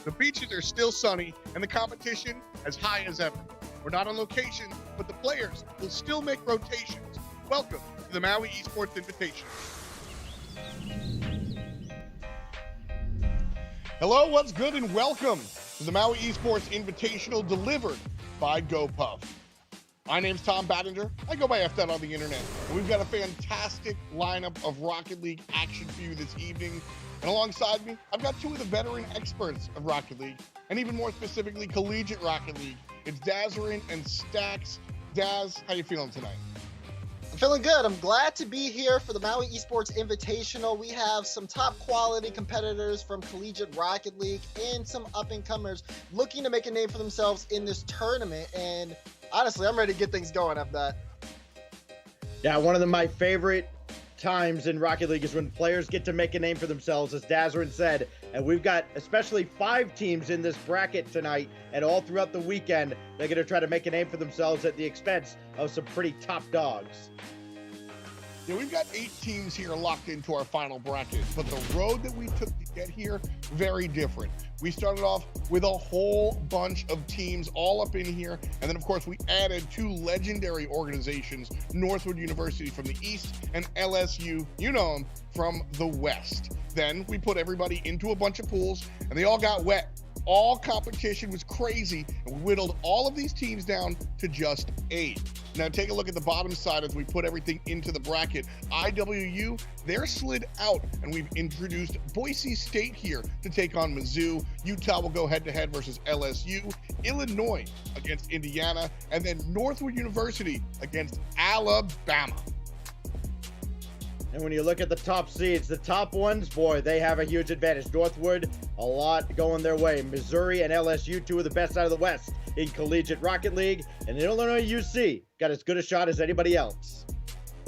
The beaches are still sunny and the competition as high as ever. We're not on location, but the players will still make rotations. Welcome to the Maui Esports Invitational. Hello, what's good, and welcome to the Maui Esports Invitational delivered by GoPuff. My name's Tom Battinger. I go by FDOT on the internet. And we've got a fantastic lineup of Rocket League action for you this evening. And alongside me, I've got two of the veteran experts of Rocket League, and even more specifically, Collegiate Rocket League. It's Dazarin and Stacks. Daz, how you feeling tonight? I'm feeling good. I'm glad to be here for the Maui Esports Invitational. We have some top quality competitors from Collegiate Rocket League and some up-and-comers looking to make a name for themselves in this tournament. And honestly, I'm ready to get things going after that. Yeah, one of my favorite times in Rocket League is when players get to make a name for themselves, as Dazarin said. And we've got especially 5 teams in this bracket tonight, and all throughout the weekend, they're going to try to make a name for themselves at the expense of some pretty top dogs. Yeah, we've got 8 teams here locked into our final bracket, but the road that we took to get here, very different. We started off with a whole bunch of teams all up in here, and then of course we added 2 legendary organizations, Northwood University from the east and LSU, you know them, from the west. Then we put everybody into a bunch of pools, and they all got wet. All competition was crazy, and we whittled all of these teams down to just 8. Now take a look at the bottom side as we put everything into the bracket. IWU, they're slid out, and we've introduced Boise State here to take on Mizzou. Utah will go head-to-head versus LSU. Illinois against Indiana, and then Northwood University against Alabama. And when you look at the top seeds, the top ones, boy, they have a huge advantage. Northwood, a lot going their way. Missouri and LSU, 2 of the best out of the West in Collegiate Rocket League. And Illinois UC got as good a shot as anybody else.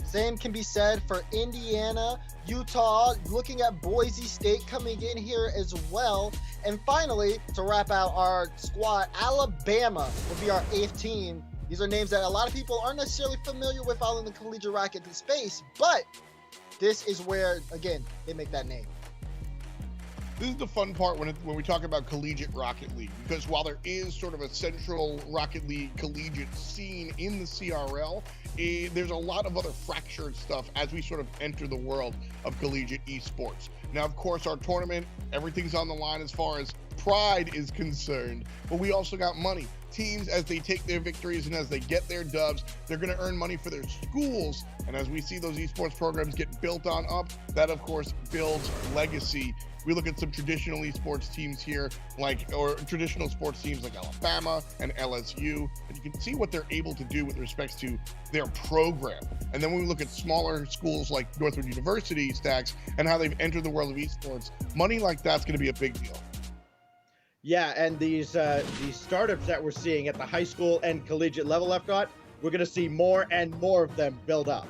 Same can be said for Indiana, Utah, looking at Boise State coming in here as well. And finally, to wrap out our squad, Alabama will be our 8th team. These are names that a lot of people aren't necessarily familiar with out in the Collegiate Rocket space, but this is where, again, they make that name. This is the fun part when we talk about Collegiate Rocket League, because while there is sort of a central Rocket League collegiate scene in the CRL, there's a lot of other fractured stuff as we sort of enter the world of collegiate esports. Now, of course, our tournament, everything's on the line as far as pride is concerned, but we also got money. Teams, as they take their victories and as they get their dubs, they're going to earn money for their schools. And as we see those esports programs get built on up, that of course builds legacy. We look at some traditional esports teams here, or traditional sports teams like Alabama and LSU, and you can see what they're able to do with respect to their program. And then when we look at smaller schools like Northwood University, Stacks, and how they've entered the world of esports, money like that's going to be a big deal. Yeah, and these startups that we're seeing at the high school and collegiate level, FDOT, we're going to see more and more of them build up.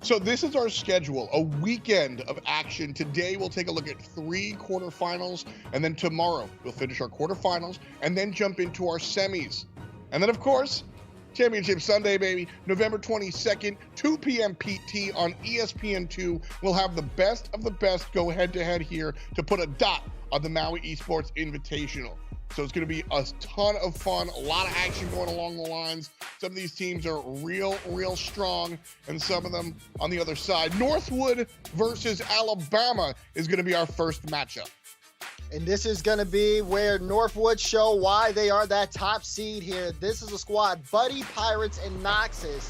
So this is our schedule, a weekend of action. Today we'll take a look at 3 quarterfinals, and then tomorrow we'll finish our quarterfinals and then jump into our semis. And then, of course, Championship Sunday, baby, November 22nd, 2 p.m. PT on ESPN2. We'll have the best of the best go head-to-head here to put a dot on the Maui Esports Invitational. So it's going to be a ton of fun, a lot of action going along the lines. Some of these teams are real strong, and some of them on the other side. Northwood versus Alabama is going to be our first matchup. And this is going to be where Northwood show why they are that top seed here. This is a squad, Buddy, Pirates, and Noxus.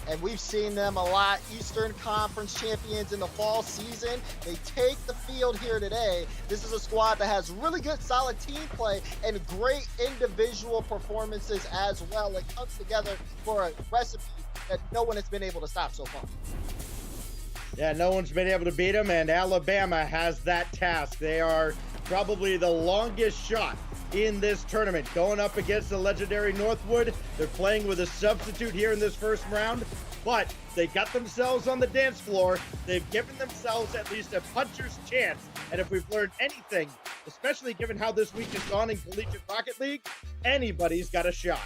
And we've seen them a lot. Eastern Conference champions in the fall season. They take the field here today. This is a squad that has really good, solid team play and great individual performances as well. It comes together for a recipe that no one has been able to stop so far. Yeah, no one's been able to beat them, and Alabama has that task. They are probably the longest shot in this tournament, going up against the legendary Northwood. They're playing with a substitute here in this first round, but they got themselves on the dance floor. They've given themselves at least a puncher's chance, and if we've learned anything, especially given how this week has gone in Collegiate Rocket League, anybody's got a shot.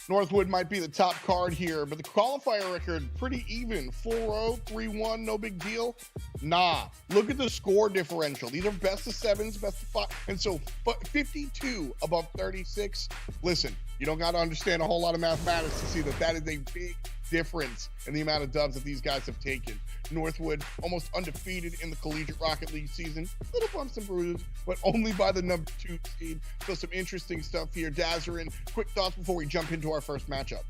Northwood might be the top card here, but the qualifier record pretty even. 4-0, 3-1, no big deal. Nah, look at the score differential. These are best of sevens, best of five, and so 52 above 36. Listen, you don't got to understand a whole lot of mathematics to see that that is a big difference in the amount of dubs that these guys have taken. Northwood almost undefeated in the Collegiate Rocket League season. Little bumps and bruises, but only by the number 2 seed. So some interesting stuff here. Dazarin, quick thoughts before we jump into our first matchup.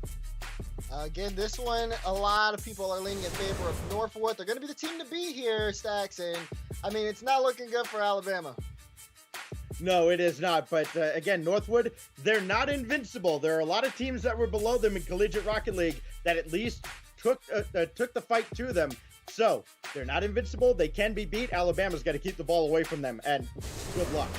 Again, this one, a lot of people are leaning in favor of Northwood. They're going to be the team to beat here, Stacks. And, I mean, it's not looking good for Alabama. No, it is not. But again, Northwood, they're not invincible. There are a lot of teams that were below them in Collegiate Rocket League that at least took the fight to them. So they're not invincible. They can be beat. Alabama's got to keep the ball away from them. And good luck.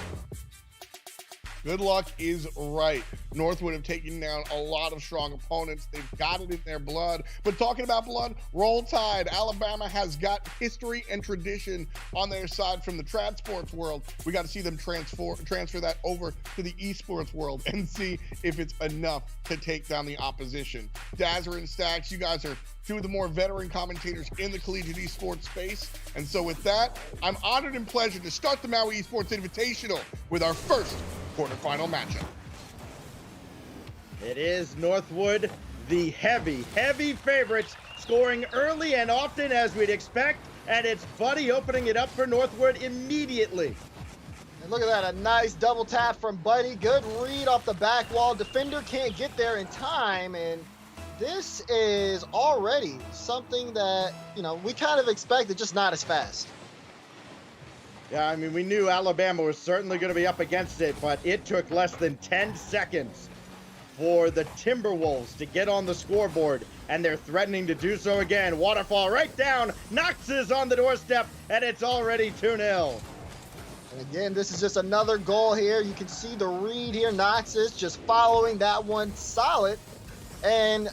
Good luck is right. Northwood have taken down a lot of strong opponents. They've got it in their blood. But talking about blood, roll tide. Alabama has got history and tradition on their side from the trad sports world. We got to see them transfer that over to the esports world and see if it's enough to take down the opposition. Dazarin and Stacks, you guys are two of the more veteran commentators in the collegiate esports space. And so with that, I'm honored and pleasured to start the Maui Esports Invitational with our first quarterfinal matchup. It is Northwood, the heavy favorites, scoring early and often as we'd expect, and it's Buddy opening it up for Northwood immediately. And look at that, a nice double tap from Buddy. Good read off the back wall. Defender can't get there in time, and this is already something that, you know, we kind of expected, just not as fast. Yeah, I mean, we knew Alabama was certainly going to be up against it, but it took less than 10 seconds for the Timberwolves to get on the scoreboard, and they're threatening to do so again. Waterfall right down. Knox is on the doorstep, and it's already 2-0. And again, this is just another goal here. You can see the read here. Knox is just following that one solid. And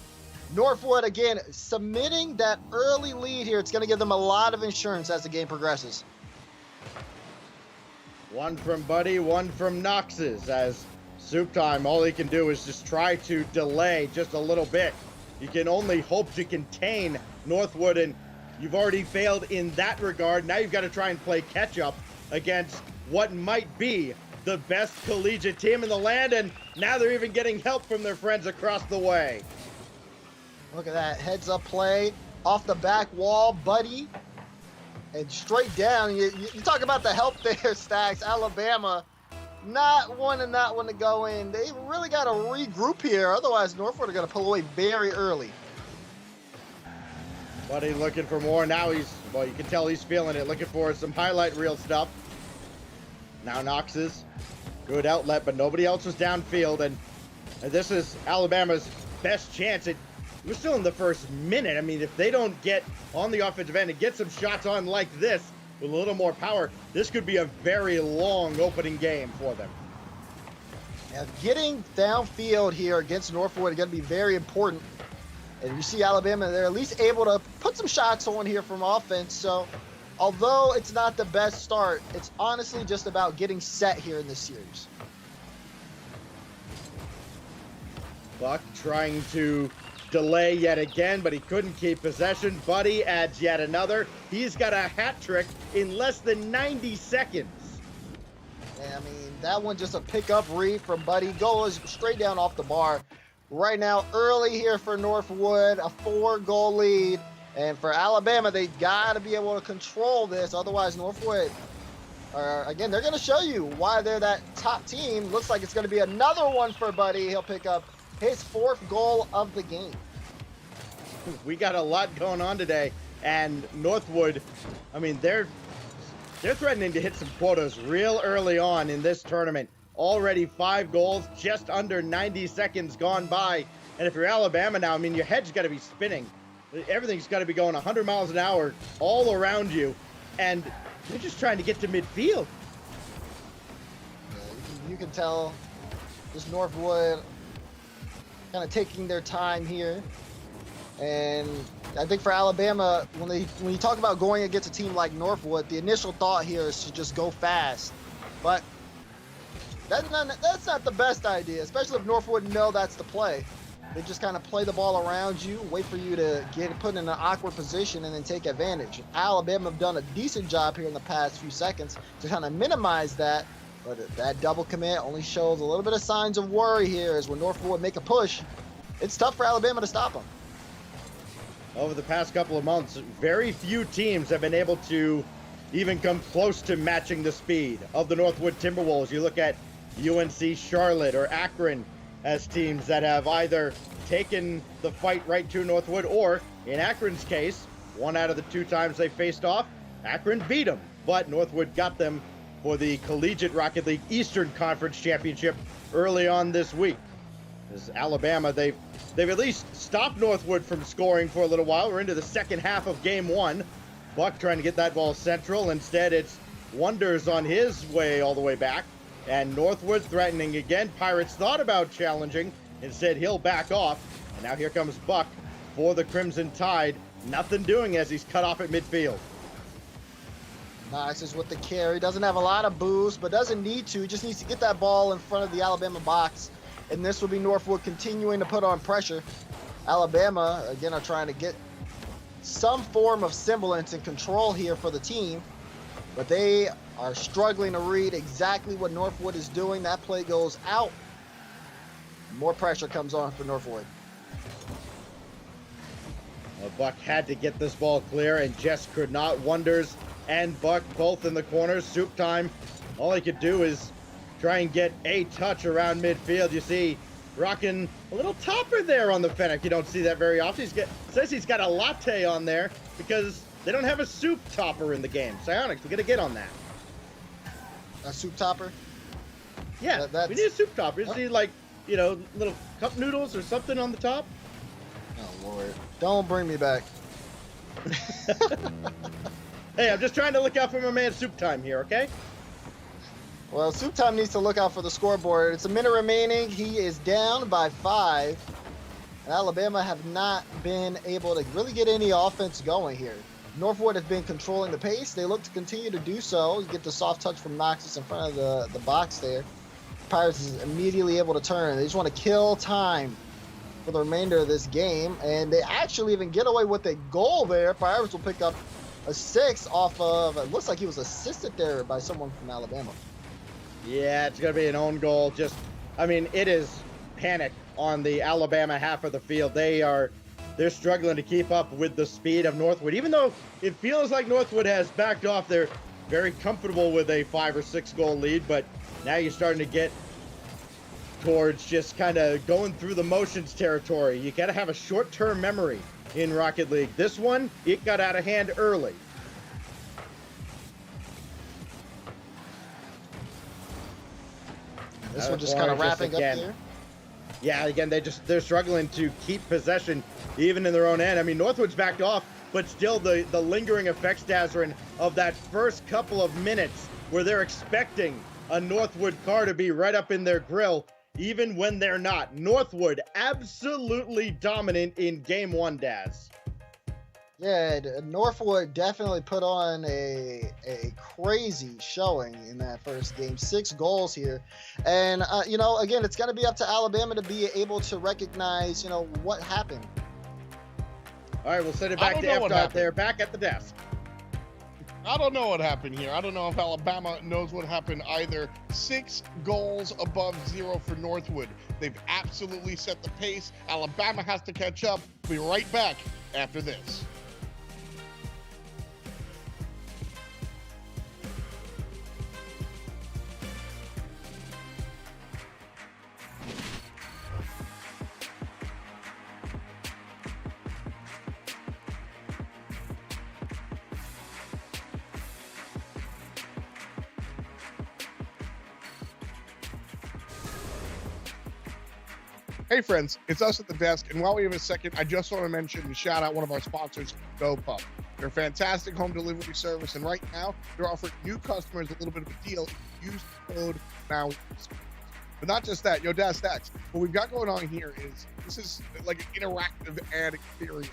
Northwood, again, submitting that early lead here. It's going to give them a lot of insurance as the game progresses. One from Buddy, one from Knox's. As Soup Time, all he can do is just try to delay just a little bit. You can only hope to contain Northwood, and you've already failed in that regard. Now you've got to try and play catch up against what might be the best collegiate team in the land, and now they're even getting help from their friends across the way. Look at that heads up play off the back wall, Buddy. And straight down, you talk about the help there, Stacks. Alabama not wanting that one to go in. They really got to regroup here. Otherwise, Northwood are going to pull away very early. Buddy looking for more. Now you can tell he's feeling it. Looking for some highlight reel stuff. Now Knox's good outlet, but nobody else was downfield. And this is Alabama's best chance. We're still in the first minute. I mean, if they don't get on the offensive end and get some shots on like this with a little more power, this could be a very long opening game for them. Now, getting downfield here against Northwood is going to be very important. And you see Alabama, they're at least able to put some shots on here from offense. So, although it's not the best start, it's honestly just about getting set here in this series. Buck trying to delay yet again, but he couldn't keep possession. Buddy adds yet another. He's got a hat trick in less than 90 seconds. I mean, that one just a pickup read from Buddy. Goes straight down off the bar. Right now, early here for Northwood, a 4-goal lead. And for Alabama, they got to be able to control this. Otherwise, Northwood, again, they're going to show you why they're that top team. Looks like it's going to be another one for Buddy. He'll pick up his 4th goal of the game. We got a lot going on today, and Northwood, I mean, they're threatening to hit some quotas real early on in this tournament. Already 5 goals, just under 90 seconds gone by. And if you're Alabama now, I mean, your head's got to be spinning. Everything's got to be going 100 miles an hour all around you, and they're just trying to get to midfield. Yeah, you can tell this Northwood kind of taking their time here. And I think for Alabama, when you talk about going against a team like Northwood, the initial thought here is to just go fast. But that's not the best idea, especially if Northwood know that's the play. They just kind of play the ball around you, wait for you to get put in an awkward position, and then take advantage. Alabama have done a decent job here in the past few seconds to kind of minimize that, but that double commit only shows a little bit of signs of worry here as when Northwood make a push. It's tough for Alabama to stop them. Over the past couple of months, very few teams have been able to even come close to matching the speed of the Northwood Timberwolves. You look at UNC Charlotte or Akron as teams that have either taken the fight right to Northwood, or in Akron's case, 1 out of the 2 times they faced off, Akron beat them. But Northwood got them for the Collegiate Rocket League Eastern Conference Championship early on this week. As Alabama, they've at least stopped Northwood from scoring for a little while. We're into the second half of game 1. Buck trying to get that ball central. Instead, it's Wonders on his way all the way back. And Northwood threatening again. Pirates thought about challenging. Instead, he'll back off. And now here comes Buck for the Crimson Tide. Nothing doing as he's cut off at midfield. Knox is with the carry. Doesn't have a lot of boost, but doesn't need to. He just needs to get that ball in front of the Alabama box. And this will be Northwood continuing to put on pressure. Alabama, again, are trying to get some form of semblance and control here for the team. But they are struggling to read exactly what Northwood is doing. That play goes out. More pressure comes on for Northwood. Well, Buck had to get this ball clear and just could not. Wonders and Buck both in the corners. Soup time. All he could do is try and get a touch around midfield. You see rocking a little topper there on the Fennec. You don't see that very often. Says he's got a latte on there because they don't have a soup topper in the game. Psionics, we got to get on that. A soup topper? Yeah, we need a soup topper. You see, like, you know, little cup noodles or something on the top? Oh, Lord. Don't bring me back. Hey, I'm just trying to look out for my man Soup Time here, okay? Well, Soup Time needs to look out for the scoreboard. It's a minute remaining. He is down by 5. And Alabama have not been able to really get any offense going here. Northwood has been controlling the pace. They look to continue to do so. You get the soft touch from Noxus in front of the box there. Pirates is immediately able to turn. They just want to kill time for the remainder of this game. And they actually even get away with a goal there. Pirates will pick up a 6 off of, it looks like he was assisted there by someone from Alabama. Yeah, it's going to be an own goal. Just, I mean, it is panic on the Alabama half of the field. They're struggling to keep up with the speed of Northwood. Even though it feels like Northwood has backed off, they're very comfortable with a 5 or 6 goal lead, but now you're starting to get towards just kind of going through the motions territory. You got to have a short-term memory in Rocket League. This one, it got out of hand early. This one just kind of wrapping up here. Yeah, again, they're struggling to keep possession even in their own end. I mean, Northwood's backed off, but still the lingering effects, Dazarin, of that first couple of minutes where they're expecting a Northwood car to be right up in their grill, even when they're not. Northwood absolutely dominant in game 1, Daz. Yeah, Northwood definitely put on a crazy showing in that first game. 6 goals here. And, you know, again, it's going to be up to Alabama to be able to recognize, you know, what happened. All right, we'll send it back to F-Dot there, back at the desk. I don't know what happened here. I don't know if Alabama knows what happened either. 6 goals above 0 for Northwood. They've absolutely set the pace. Alabama has to catch up. We'll be right back after this. Hey friends, it's us at the desk, and while we have a second, I just want to mention and shout out one of our sponsors, GoPub. They're a fantastic home delivery service, and right now they're offering new customers a little bit of a deal if you use the code Maui. But not just that, Daz Stacks. What we've got going on here is this is like an interactive ad experience.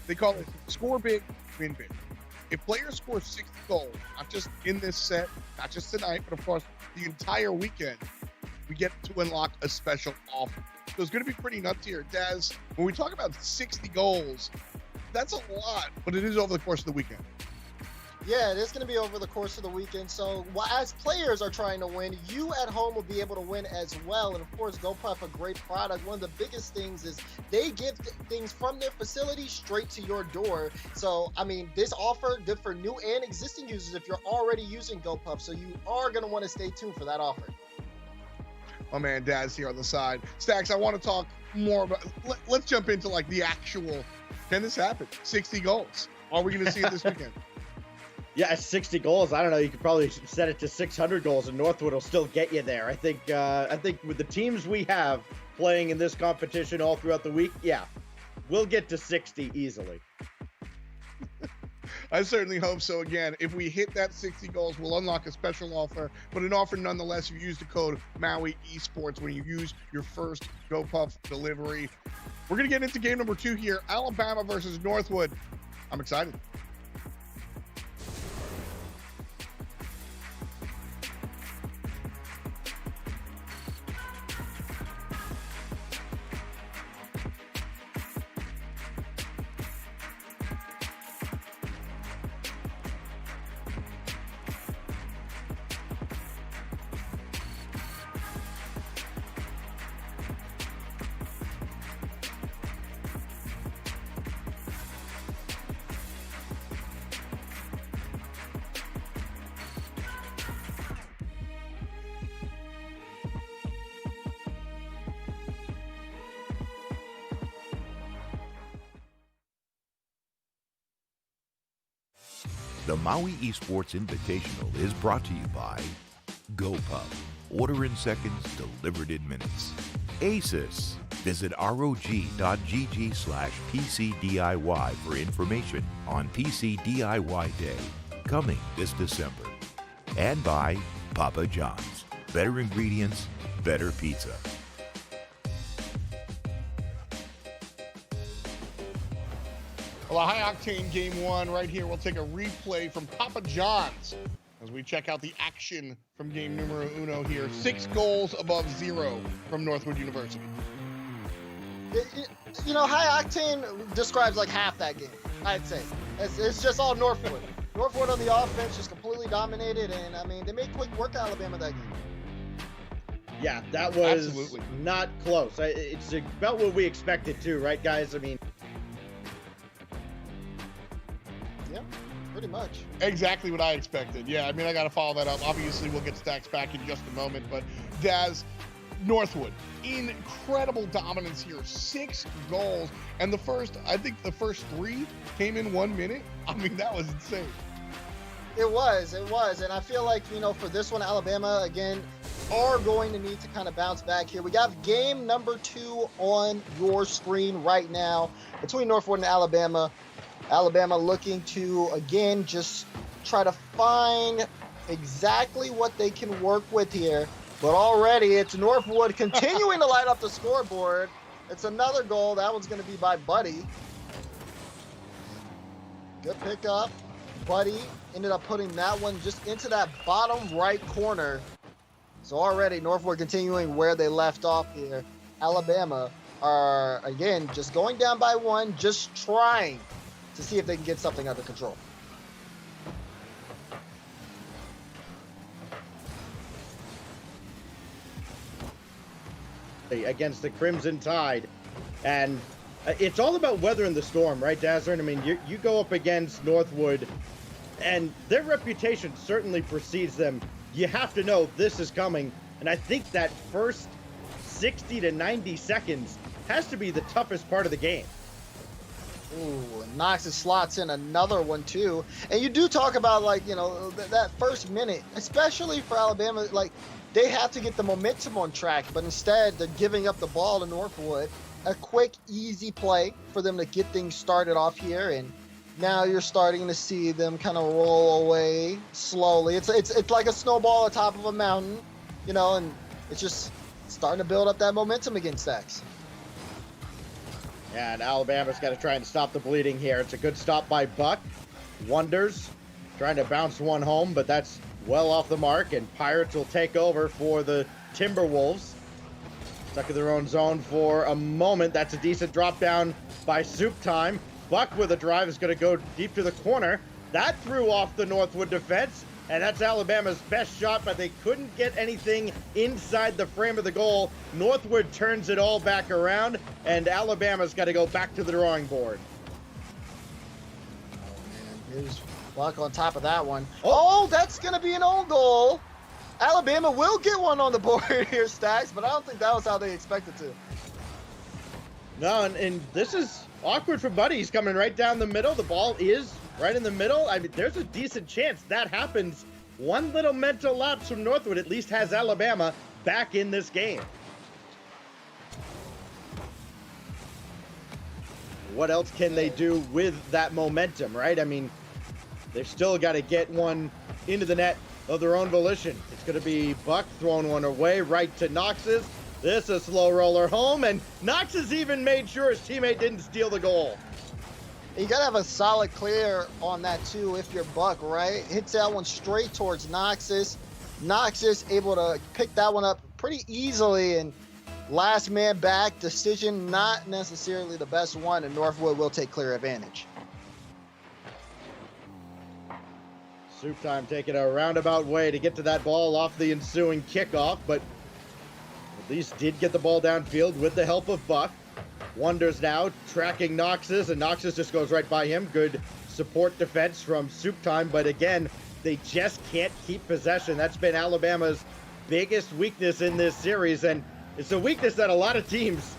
They call it Score Big, Win Big. If players score 60 goals, not just in this set, not just tonight, but of course the entire weekend, we get to unlock a special offer. So it's going to be pretty nuts here. Daz, when we talk about 60 goals, that's a lot, but it is over the course of the weekend. Yeah, it is going to be over the course of the weekend. So as players are trying to win, you at home will be able to win as well. And of course, GoPuff, a great product. One of the biggest things is they give things from their facility straight to your door. So, I mean, this offer good for new and existing users if you're already using GoPuff. So you are going to want to stay tuned for that offer. My man Daz here on the side. Stacks, I want to talk more about, let's jump into like the actual, can this happen? 60 goals. Are we going to see it this weekend? Yeah, 60 goals. I don't know. You could probably set it to 600 goals, and Northwood will still get you there. I think with the teams we have playing in this competition all throughout the week, yeah, we'll get to 60 easily. I certainly hope so. Again, if we hit that 60 goals, we'll unlock a special offer, but an offer nonetheless. You use the code Maui Esports when you use your first GoPuff delivery. We're going to get into game number 2 here, Alabama versus Northwood. I'm excited. The Maui Esports Invitational is brought to you by GoPuff. Order in seconds, delivered in minutes. ASUS. Visit rog.gg/PCDIY for information on PC DIY Day, coming this December. And by Papa John's. Better ingredients, better pizza. Well, a high-octane game 1 right here. We'll take a replay from Papa John's as we check out the action from game numero uno here. 6 goals above 0 from Northwood University. You know, high octane describes like half that game, I'd say. It's just all Northwood. Northwood on the offense just completely dominated, and I mean, they made quick work of Alabama that game. Yeah, that was Absolutely not close. It's about what we expected too, right, guys? I mean, Yeah, pretty much. Exactly what I expected. Yeah, I mean, I got to follow that up. Obviously, we'll get Stacks back in just a moment, but Daz, Northwood, incredible dominance here. 6 goals, and I think the first 3 came in 1 minute. I mean, that was insane. It was, and I feel like, you know, for this one, Alabama, again, are going to need to kind of bounce back here. We got game number 2 on your screen right now between Northwood and Alabama. Alabama looking to, again, just try to find exactly what they can work with here. But already it's Northwood continuing to light up the scoreboard. It's another goal. That one's going to be by Buddy. Good pickup. Buddy ended up putting that one just into that bottom right corner. So already Northwood continuing where they left off here. Alabama are, again, just going down by 1, just trying to see if they can get something under control. against the Crimson Tide, and it's all about weathering the storm, right, Dazzler? I mean, you go up against Northwood, and their reputation certainly precedes them. You have to know this is coming, and I think that first 60 to 90 seconds has to be the toughest part of the game. Ooh, Knox slots in another one too. And you do talk about, like, you know, that first minute, especially for Alabama, like, they have to get the momentum on track, but instead they're giving up the ball to Northwood. A quick, easy play for them to get things started off here, and now you're starting to see them kind of roll away slowly. It's like a snowball on top of a mountain, you know, and it's just starting to build up that momentum against Stacks. And Alabama's got to try and stop the bleeding here. It's a good stop by Buck. Wonders trying to bounce one home, but that's well off the mark, and Pirates will take over for the Timberwolves. Stuck in their own zone for a moment. That's a decent drop down by Soup Time. Buck with a drive is going to go deep to the corner. That threw off the Northwood defense, and that's Alabama's best shot, but they couldn't get anything inside the frame of the goal. Northwood turns it all back around, and Alabama's got to go back to the drawing board. Oh, man. Here's Buck on top of that one. Oh, that's going to be an own goal. Alabama will get one on the board here, Stacks, but I don't think that was how they expected to. No, and this is awkward for Buddy. He's coming right down the middle. The ball is right in the middle. I mean, there's a decent chance that happens. One little mental lapse from Northwood at least has Alabama back in this game. What else can they do with that momentum, right? I mean, they've still got to get one into the net of their own volition. It's going to be Buck throwing one away right to Knox's. This a slow roller home, and Knox has even made sure his teammate didn't steal the goal. You got to have a solid clear on that, too, if you're Buck, right? Hits that one straight towards Knox's. Knox's able to pick that one up pretty easily, and last man back decision, not necessarily the best one, and Northwood will take clear advantage. Soup Time taking a roundabout way to get to that ball off the ensuing kickoff, but at least did get the ball downfield with the help of Buck. Wonders now tracking Knox's, and Knox's just goes right by him. Good support defense from Soup Time, but again, they just can't keep possession. That's been Alabama's biggest weakness in this series, and it's a weakness that a lot of teams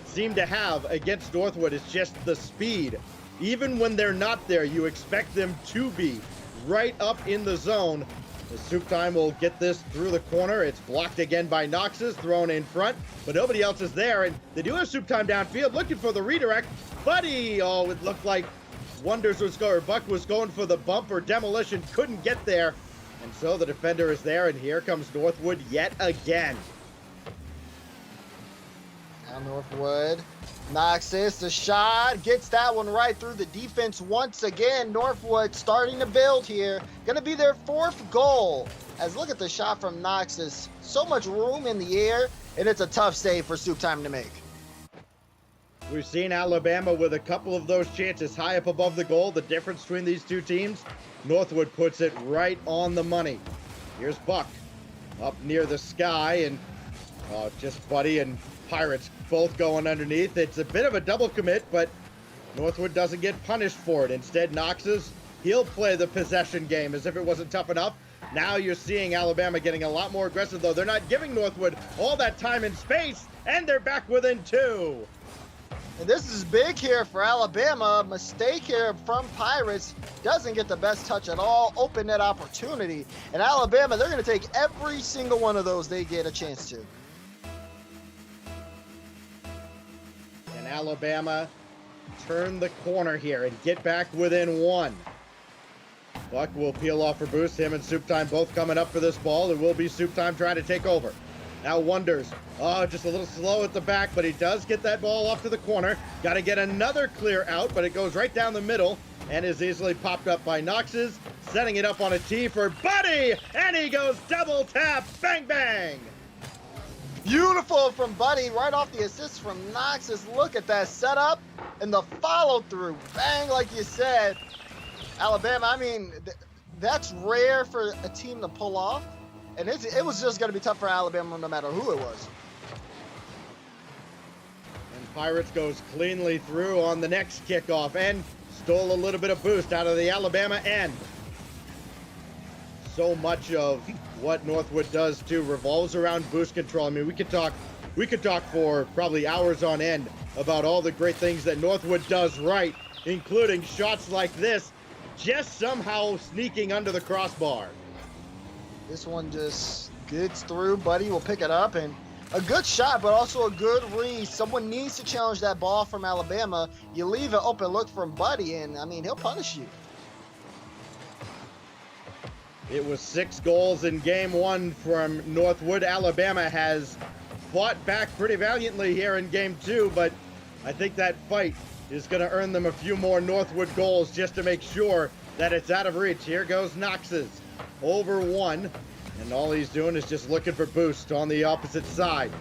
seem to have against Northwood. It's just the speed. Even when they're not there, you expect them to be right up in the zone. The Soup Time will get this through the corner. It's blocked again by Knox's, thrown in front, but nobody else is there, and they do have Soup Time downfield, looking for the redirect. Buddy, oh, it looked like Buck was going for the bump or demolition, couldn't get there, and so the defender is there, and here comes Northwood yet again. Now Northwood. Knox's the shot, gets that one right through the defense once again. Northwood starting to build here. Going to be their fourth goal. As look at the shot from Knox's. So much room in the air, and it's a tough save for Soup Time to make. We've seen Alabama with a couple of those chances high up above the goal. The difference between these two teams, Northwood puts it right on the money. Here's Buck up near the sky, and just Buddy and Pirates both going underneath. It's a bit of a double commit, but Northwood doesn't get punished for it. Instead, he'll play the possession game as if it wasn't tough enough. Now you're seeing Alabama getting a lot more aggressive, though. They're not giving Northwood all that time and space, and they're back within two. And this is big here for Alabama. Mistake here from Pirates. Doesn't get the best touch at all. Open net opportunity. And Alabama, they're going to take every single one of those they get a chance to. And Alabama turn the corner here and get back within one. Buck will peel off for boost. Him and Soup Time both coming up for this ball. It will be Soup Time trying to take over. Now Wonders. Oh, just a little slow at the back, but he does get that ball off to the corner. Got to get another clear out, but it goes right down the middle and is easily popped up by Knox's. Setting it up on a tee for Buddy, and he goes double tap. Bang, bang. Beautiful from Buddy, right off the assist from Knox's. Look at that setup and the follow through. Bang, like you said. Alabama, I mean, that's rare for a team to pull off. And it was just going to be tough for Alabama no matter who it was. And Pirates goes cleanly through on the next kickoff and stole a little bit of boost out of the Alabama end. So much of what Northwood does too revolves around boost control. I mean, we could talk for probably hours on end about all the great things that Northwood does right, including shots like this, just somehow sneaking under the crossbar. This one just gets through. Buddy will pick it up, and a good shot, but also a good read. Someone needs to challenge that ball from Alabama. You leave an open look from Buddy, and I mean, he'll punish you. It was 6 goals in game 1 from Northwood. Alabama has fought back pretty valiantly here in game 2, but I think that fight is going to earn them a few more Northwood goals just to make sure that it's out of reach. Here goes Knox's. Over 1, and all he's doing is just looking for boost on the opposite side.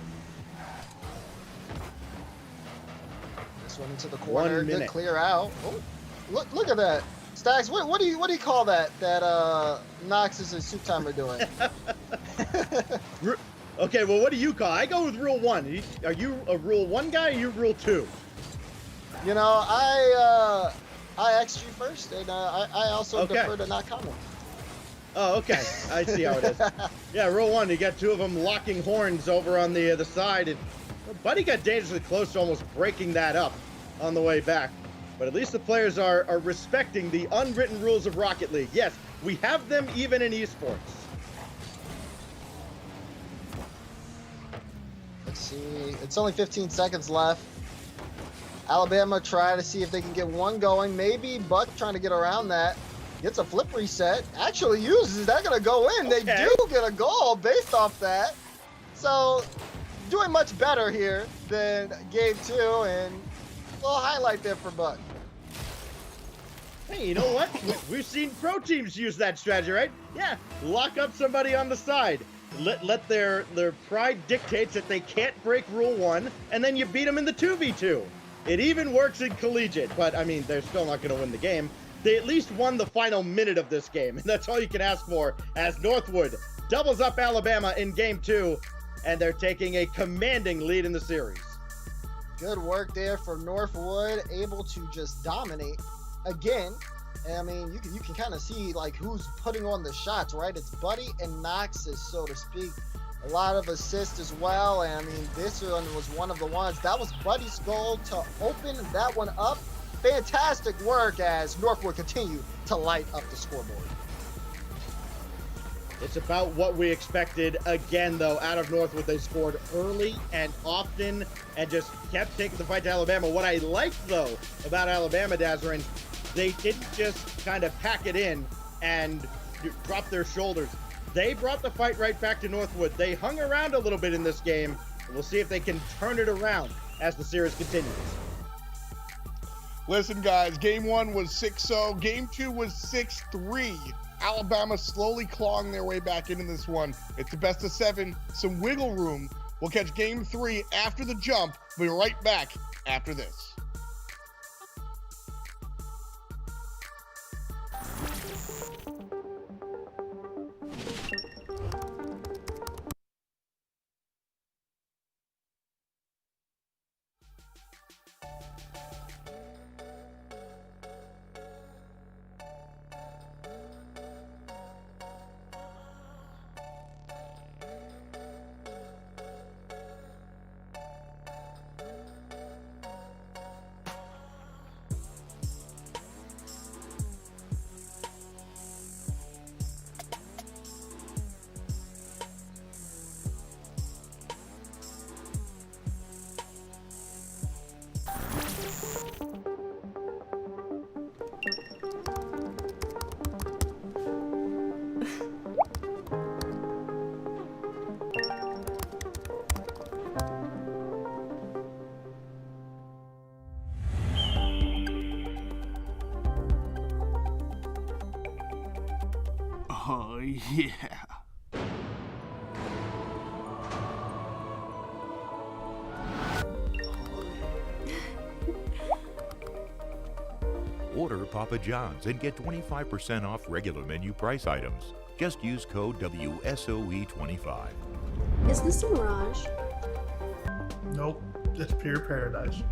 This one into the corner. 1 Good minute. clear out. Oh, look at that. Stacks, what do you call that Noxus and Soup Time are doing? Okay, well, what do you call? I go with rule 1. Are you a rule 1 guy or you rule 2? You know, I asked you first, and I also Okay. defer to not comment. Oh, okay. I see how it is. Yeah, rule 1. You got 2 of them locking horns over on the side, and Buddy got dangerously close to almost breaking that up on the way back. But at least the players are respecting the unwritten rules of Rocket League. Yes, we have them even in esports. Let's see. It's only 15 seconds left. Alabama try to see if they can get one going. Maybe Buck trying to get around that. Gets a flip reset. Actually uses that. Gonna go in. Okay. They do get a goal based off that. So doing much better here than game 2, and a little highlight there for Buck. Hey, you know what? We've seen pro teams use that strategy, right? Yeah, lock up somebody on the side. Let their pride dictates that they can't break rule 1, and then you beat them in the 2v2. It even works in collegiate, but I mean, they're still not going to win the game. They at least won the final minute of this game, and that's all you can ask for, as Northwood doubles up Alabama in game 2, and they're taking a commanding lead in the series. Good work there for Northwood, able to just dominate again. And I mean, you can kind of see like who's putting on the shots, right? It's Buddy and Noxus, so to speak. A lot of assists as well, and I mean, this one was one of the ones. That was Buddy's goal to open that one up. Fantastic work as Northwood continue to light up the scoreboard. It's about what we expected again, though, out of Northwood. They scored early and often and just kept taking the fight to Alabama. What I liked, though, about Alabama, Dazarin, they didn't just kind of pack it in and drop their shoulders. They brought the fight right back to Northwood. They hung around a little bit in this game. We'll see if they can turn it around as the series continues. Listen, guys, game 1 was 6-0. Game 2 was 6-3. Alabama slowly clawing their way back into this one. It's the best of 7, some wiggle room. We'll catch game 3 after the jump. We'll be right back after this. Oh, yeah. Order Papa John's and get 25% off regular menu price items. Just use code WSOE25. Is this a mirage? Nope, it's pure paradise.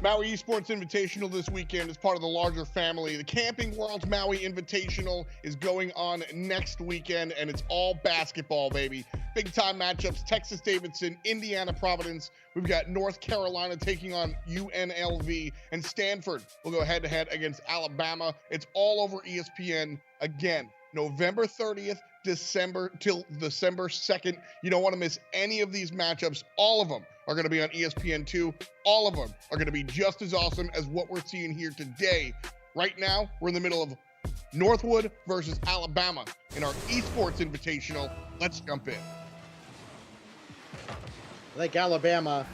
Maui Esports Invitational this weekend is part of the larger family. The Camping World's Maui Invitational is going on next weekend, and it's all basketball, baby. Big time matchups: Texas Davidson, Indiana Providence. We've got North Carolina taking on UNLV, and Stanford will go head to head against Alabama. It's all over ESPN again. November 30th, till December 2nd. You don't want to miss any of these matchups. All of them are going to be on ESPN2. All of them are going to be just as awesome as what we're seeing here today. Right now, we're in the middle of Northwood versus Alabama in our Esports Invitational. Let's jump in. I think Alabama,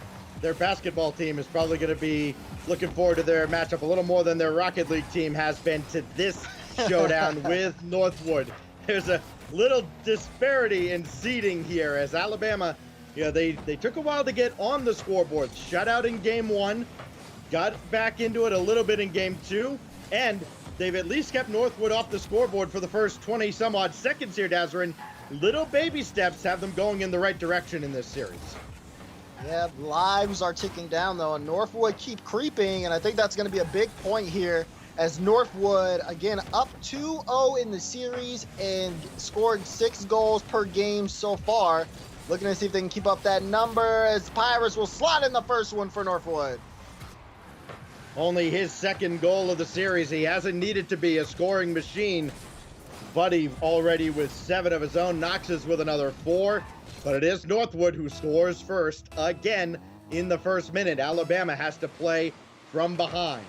their basketball team, is probably going to be looking forward to their matchup a little more than their Rocket League team has been to this showdown with Northwood. There's a little disparity in seeding here as Alabama, they took a while to get on the scoreboard. Shut out in game 1, got back into it a little bit in game 2, and they've at least kept Northwood off the scoreboard for the first 20 some odd seconds here, Dazarin. Little baby steps have them going in the right direction in this series. Yeah, lives are ticking down though, and Northwood keep creeping, and I think that's going to be a big point here as Northwood, again, up 2-0 in the series and scored 6 goals per game so far. Looking to see if they can keep up that number as Pirates will slot in the first one for Northwood. Only his second goal of the series. He hasn't needed to be a scoring machine. Buddy already with 7 of his own. Knox's with another 4. But it is Northwood who scores first again in the first minute. Alabama has to play from behind.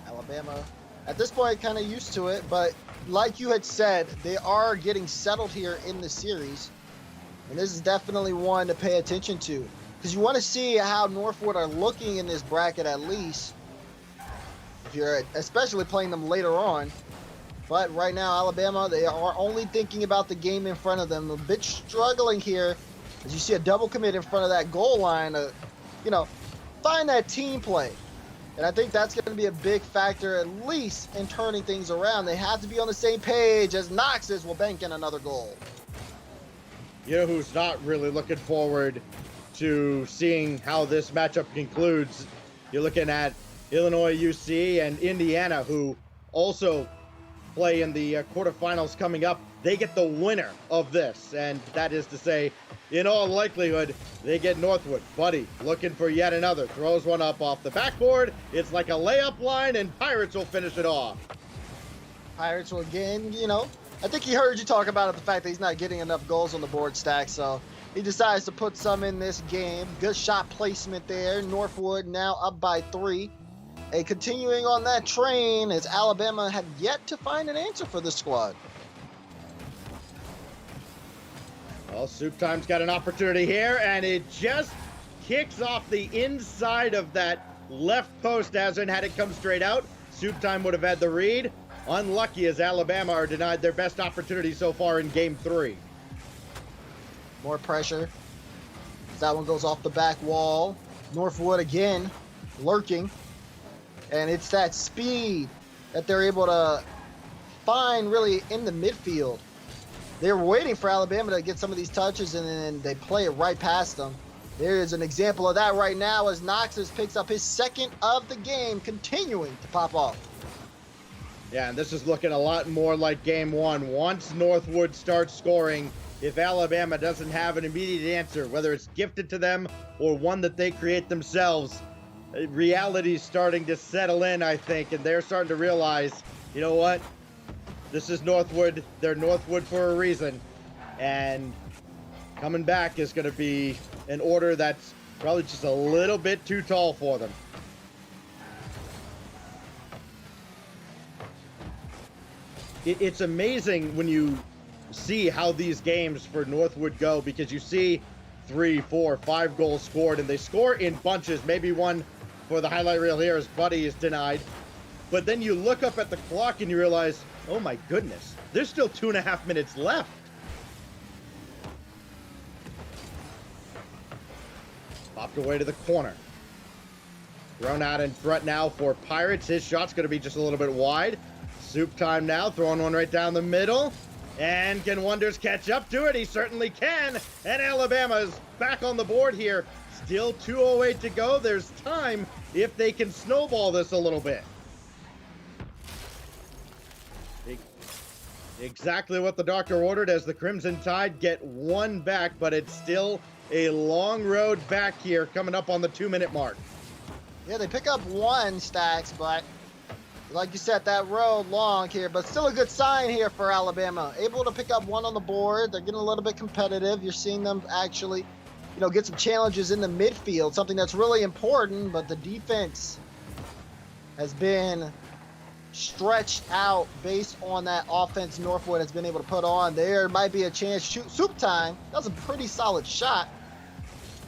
Alabama, at this point, kind of used to it, but like you had said, they are getting settled here in the series, and this is definitely one to pay attention to because you want to see how Northwood are looking in this bracket at least, if you're especially playing them later on. But right now, Alabama, they are only thinking about the game in front of them. A bit struggling here as you see a double commit in front of that goal line to, find that team play. And I think that's going to be a big factor, at least in turning things around. They have to be on the same page as Knox's will bank in another goal. You know who's not really looking forward to seeing how this matchup concludes? You're looking at Illinois UC and Indiana, who also play in the quarterfinals coming up. They get the winner of this, and that is to say, in all likelihood, they get Northwood. Buddy looking for yet another. Throws one up off the backboard. It's like a layup line, and Pirates will finish it off. Pirates will again, I think he heard you talk about the fact that he's not getting enough goals on the board stack, so he decides to put some in this game. Good shot placement there. Northwood now up by 3. And continuing on that train as Alabama have yet to find an answer for this squad. Well, Soup Time's got an opportunity here, and it just kicks off the inside of that left post as in had it come straight out. Soup Time would have had the read. Unlucky as Alabama are denied their best opportunity so far in game 3. More pressure. That one goes off the back wall. Northwood again lurking. And it's that speed that they're able to find really in the midfield. They were waiting for Alabama to get some of these touches, and then they play it right past them. There is an example of that right now as Knox's picks up his second of the game, continuing to pop off. Yeah, and this is looking a lot more like game 1. Once Northwood starts scoring, if Alabama doesn't have an immediate answer, whether it's gifted to them or one that they create themselves, reality's starting to settle in, I think, and they're starting to realize, you know what? This is Northwood. They're Northwood for a reason. And coming back is going to be an order that's probably just a little bit too tall for them. It's amazing when you see how these games for Northwood go, because you see 3, 4, 5 goals scored, and they score in bunches. Maybe one for the highlight reel here as Buddy is denied. But then you look up at the clock and you realize, oh my goodness, there's still 2.5 minutes left. Popped away to the corner. Thrown out in front now for Pirates. His shot's going to be just a little bit wide. Soup Time now, throwing one right down the middle. And can Wonders catch up to it? He certainly can. And Alabama's back on the board here. Still 2:08 to go. There's time if they can snowball this a little bit. Exactly what the doctor ordered as the Crimson Tide get one back, but it's still a long road back here coming up on the 2-minute mark. Yeah, they pick up one, Stacks, but like you said, that road long here, but still a good sign here for Alabama. Able to pick up one on the board. They're getting a little bit competitive. You're seeing them actually, get some challenges in the midfield, something that's really important, but the defense has been stretched out based on that offense Northwood has been able to put on. There might be a chance. Shoot, soup time. That was a pretty solid shot,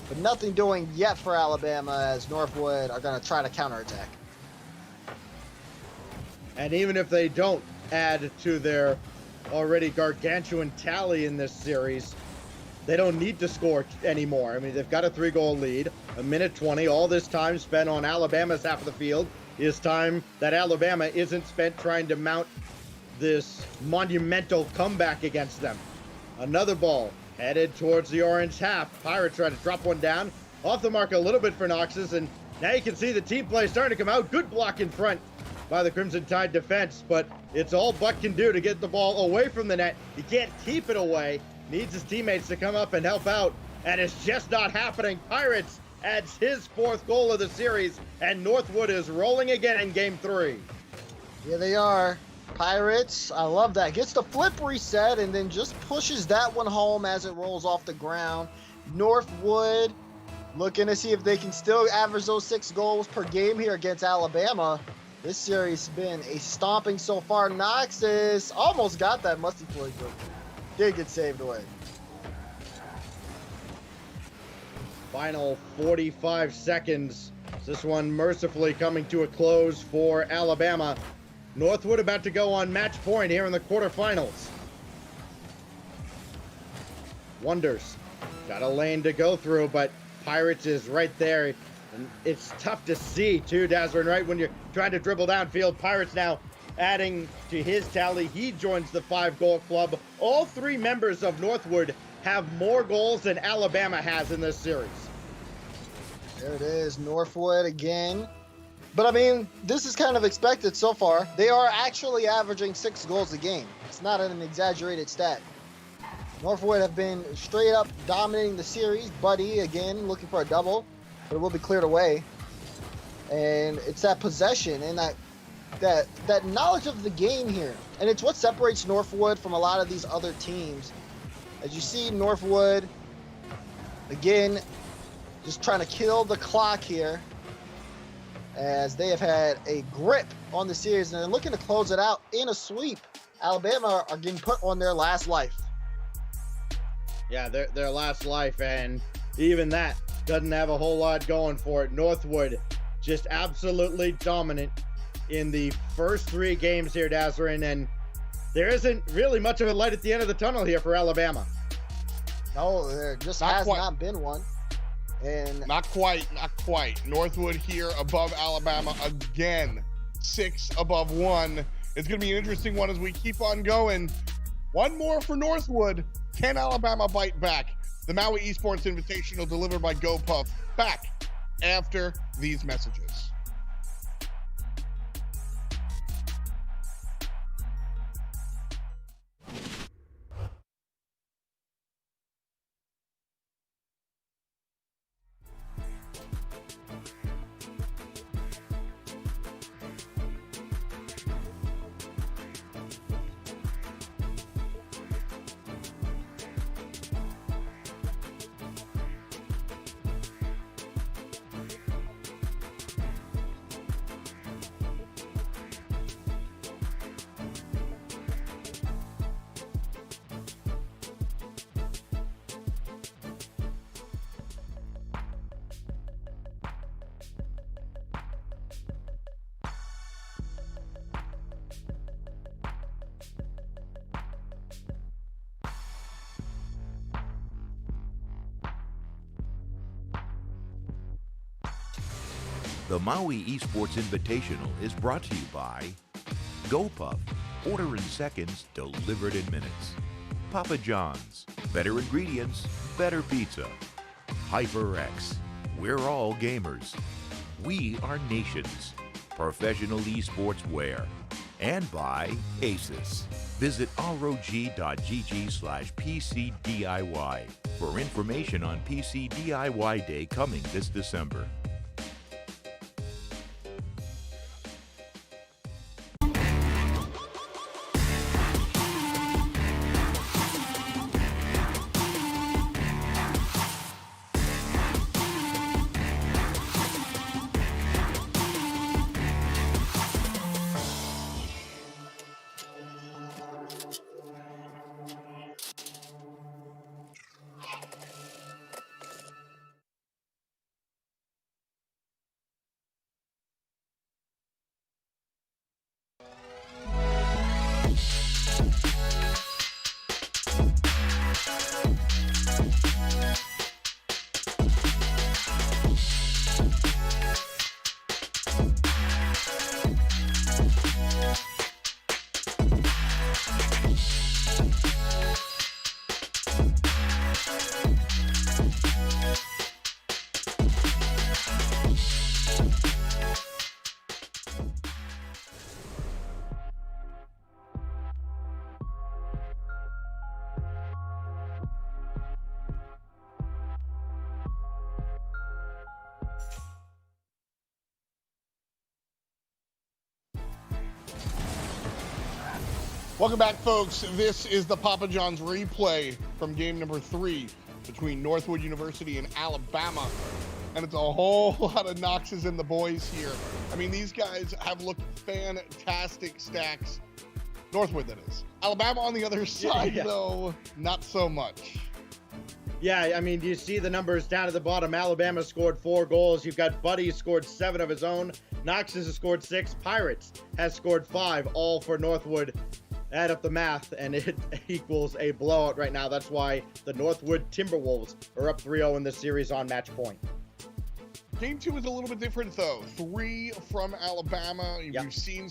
but nothing doing yet for Alabama as Northwood are going to try to counterattack. And even if they don't add to their already gargantuan tally in this series, they don't need to score anymore. I mean, they've got a 3-goal lead, a minute 20. All this time spent on Alabama's half of the field is time that Alabama isn't spent trying to mount this monumental comeback against them. Another ball headed towards the orange half. Pirates trying to drop one down. Off the mark a little bit for Noxus, and now you can see the team play starting to come out. Good block in front by the Crimson Tide defense, but it's all Buck can do to get the ball away from the net. He can't keep it away. Needs his teammates to come up and help out, and it's just not happening. Pirates adds his 4th goal of the series, and Northwood is rolling again in Game 3. Here they are. Pirates, I love that. Gets the flip reset and then just pushes that one home as it rolls off the ground. Northwood looking to see if they can still average those 6 goals per game here against Alabama. This series has been a stomping so far. Noxus almost got that musty play, but did get saved away. Final 45 seconds. This one mercifully coming to a close for Alabama. Northwood about to go on match point here in the quarterfinals. Wonders. Got a lane to go through, but Pirates is right there. And it's tough to see, too, Dazzler, right? When you're trying to dribble downfield. Pirates now adding to his tally. He joins the 5-goal club. All 3 members of Northwood have more goals than Alabama has in this series. There it is, Northwood again. But I mean, this is kind of expected so far. They are actually averaging 6 goals a game. It's not an exaggerated stat. Northwood have been straight up dominating the series. Buddy again looking for a double, but it will be cleared away. And it's that possession and that knowledge of the game here. And it's what separates Northwood from a lot of these other teams. As you see, Northwood again just trying to kill the clock here, as they have had a grip on the series and they're looking to close it out in a sweep. Alabama are getting put on their last life. Yeah, their last life, and even that doesn't have a whole lot going for it. Northwood just absolutely dominant in the first 3 games here, Dazzlerin, and there isn't really much of a light at the end of the tunnel here for Alabama. No, there just not been one. And Not quite. Northwood here above Alabama again. 6 above 1. It's going to be an interesting one as we keep on going. One more for Northwood. Can Alabama bite back? The Maui Esports Invitational delivered by GoPuff. Back after these messages. The Maui Esports Invitational is brought to you by GoPuff, order in seconds, delivered in minutes. Papa John's, better ingredients, better pizza. Hyperx, We're all gamers. We are nations. Professional esports wear. And by Asus. Visit rog.gg/PCDIY for information on PC DIY Day coming this December. Welcome back, folks. This is the Papa John's replay from game number 3 between Northwood University and Alabama. And it's a whole lot of Noxes and the boys here. I mean, these guys have looked fantastic stacks. Northwood, that is. Alabama on the other side, though, not so much. Yeah, I mean, you see the numbers down at the bottom. Alabama scored 4 goals. You've got Buddy scored 7 of his own. Noxes has scored 6. Pirates has scored 5, all for Northwood. Add up the math, and it equals a blowout right now. That's why the Northwood Timberwolves are up 3-0 in this series on match point. Game 2 is a little bit different, though. 3 from Alabama. We've seen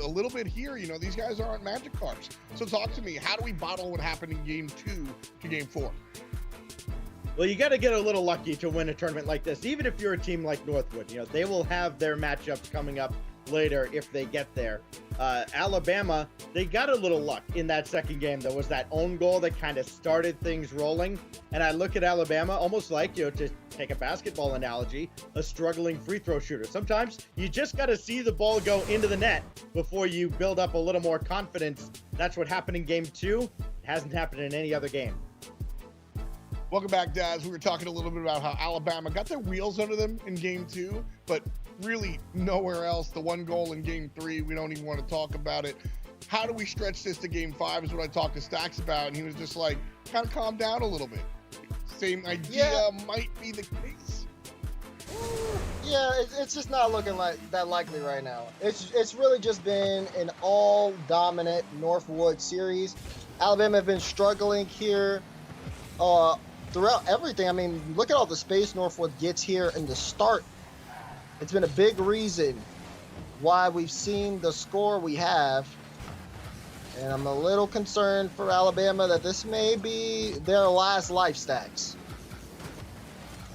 a little bit here. You know, these guys aren't magic cards. So talk to me. How do we bottle what happened in game 2 to game 4? Well, you got to get a little lucky to win a tournament like this. Even if you're a team like Northwood, you know, they will have their matchups coming up later if they get there. Alabama, they got a little luck in that second game. There was that own goal that kind of started things rolling. And I look at Alabama almost like, you know, to take a basketball analogy, a struggling free throw shooter. Sometimes you just got to see the ball go into the net before you build up a little more confidence. That's what happened in game 2. It hasn't happened in any other game. Welcome back, Daz. We were talking a little bit about how Alabama got their wheels under them in game 2, but really nowhere else. The one goal in game 3, we don't even want to talk about it. How do we stretch this to game 5 is what I talked to Stacks about, and he was just like, kind of calm down a little bit. Same idea might be the case. Yeah, it's just not looking like that likely right now. It's really just been an all-dominant Northwood series. Alabama have been struggling here throughout everything. I mean, look at all the space Northwood gets here in the start. It's been a big reason why we've seen the score we have. And I'm a little concerned for Alabama that this may be their last life stacks.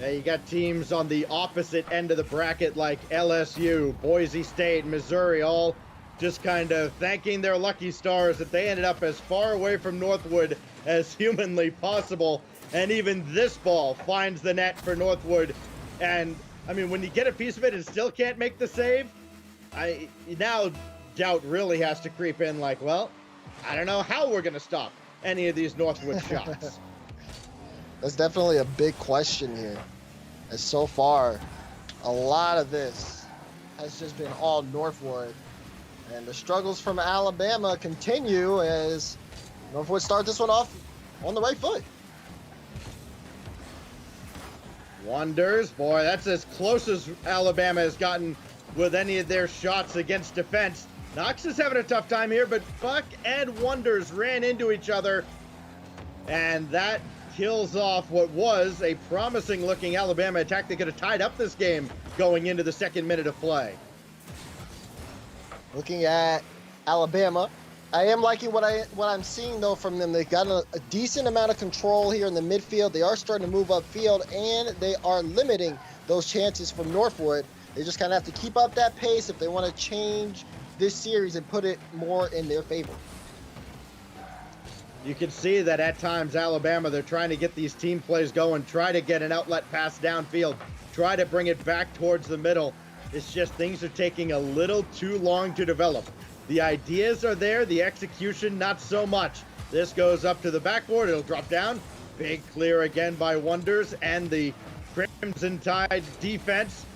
Yeah, you got teams on the opposite end of the bracket like LSU, Boise State, Missouri, all just kind of thanking their lucky stars that they ended up as far away from Northwood as humanly possible. And even this ball finds the net for Northwood. And, I mean, when you get a piece of it and still can't make the save, now doubt really has to creep in like, well, I don't know how we're going to stop any of these Northwood shots. That's definitely a big question here. As so far, a lot of this has just been all Northwood. And the struggles from Alabama continue as Northwood start this one off on the right foot. Wonders, boy, that's as close as Alabama has gotten with any of their shots against defense. Knox is having a tough time here, but Buck and Wonders ran into each other, and that kills off what was a promising-looking Alabama attack that could have tied up this game going into the second minute of play. Looking at Alabama, I am liking what I'm seeing though from them. They've got a decent amount of control here in the midfield. They are starting to move upfield, and they are limiting those chances from Northwood. They just kind of have to keep up that pace if they want to change this series and put it more in their favor. You can see that at times Alabama, they're trying to get these team plays going, try to get an outlet pass downfield, try to bring it back towards the middle. It's just things are taking a little too long to develop. The ideas are there, the execution not so much. This goes up to the backboard, it'll drop down. Big clear again by Wonders and the Crimson Tide defense.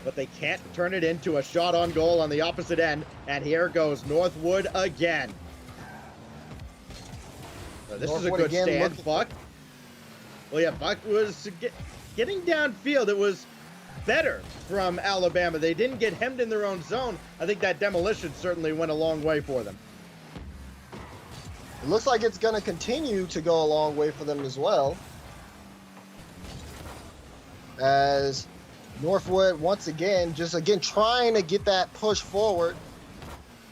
But they can't turn it into a shot on goal on the opposite end. And here goes Northwood again. So this is a good stand, Buck. Well, yeah, Buck was getting downfield. It was better from Alabama. They didn't get hemmed in their own zone. I think that demolition certainly went a long way for them. It looks like it's going to continue to go a long way for them as well. As Northwood, once again, trying to get that push forward.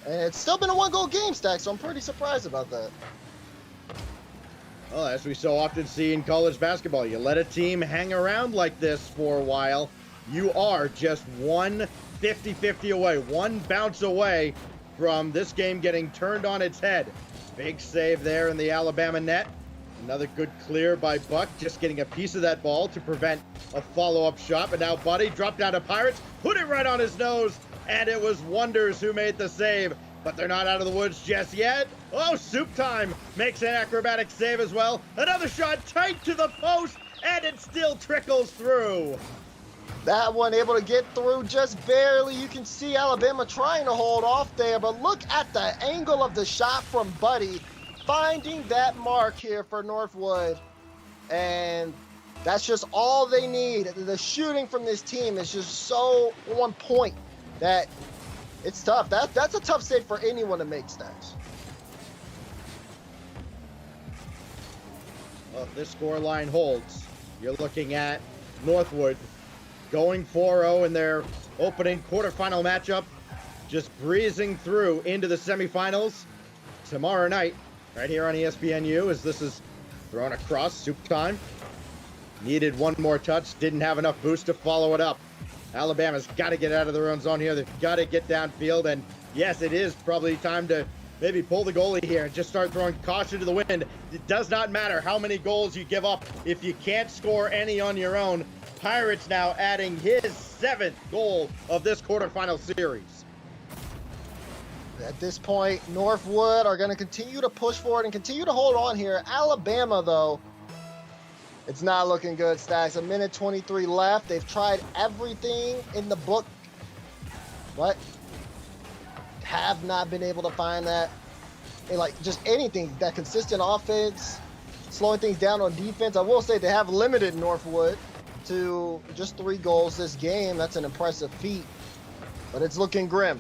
And it's still been a one-goal game, Stack, so I'm pretty surprised about that. Well, as we so often see in college basketball, you let a team hang around like this for a while, you are just one 50-50 away, one bounce away from this game getting turned on its head. Big save there in the Alabama net. Another good clear by Buck, just getting a piece of that ball to prevent a follow-up shot. But now Buddy dropped down to Pirates, put it right on his nose, and it was Wonders who made the save. But they're not out of the woods just yet. Oh, Soup Time makes an acrobatic save as well. Another shot tight to the post, and it still trickles through. That one able to get through just barely. You can see Alabama trying to hold off there, but look at the angle of the shot from Buddy, finding that mark here for Northwood. And that's just all they need. The shooting from this team is just so on point that it's tough. That's a tough save for anyone to make, Stacks. Well, if this score line holds, you're looking at Northwood going 4-0 in their opening quarterfinal matchup, just breezing through into the semifinals tomorrow night, right here on ESPNU, as this is thrown across. Soup Time needed one more touch, didn't have enough boost to follow it up. Alabama's got to get out of their own zone here. They've got to get downfield, and yes, it is probably time to maybe pull the goalie here and just start throwing caution to the wind. It does not matter how many goals you give up if you can't score any on your own. Pirates now adding his 7th goal of this quarterfinal series. At this point, Northwood are going to continue to push forward and continue to hold on here. Alabama, though, it's not looking good, Stacks. 1:23 left. They've tried everything in the book, but have not been able to find that, like, just anything, that consistent offense, slowing things down on defense. I will say they have limited Northwood to just 3 goals this game. That's an impressive feat, but it's looking grim.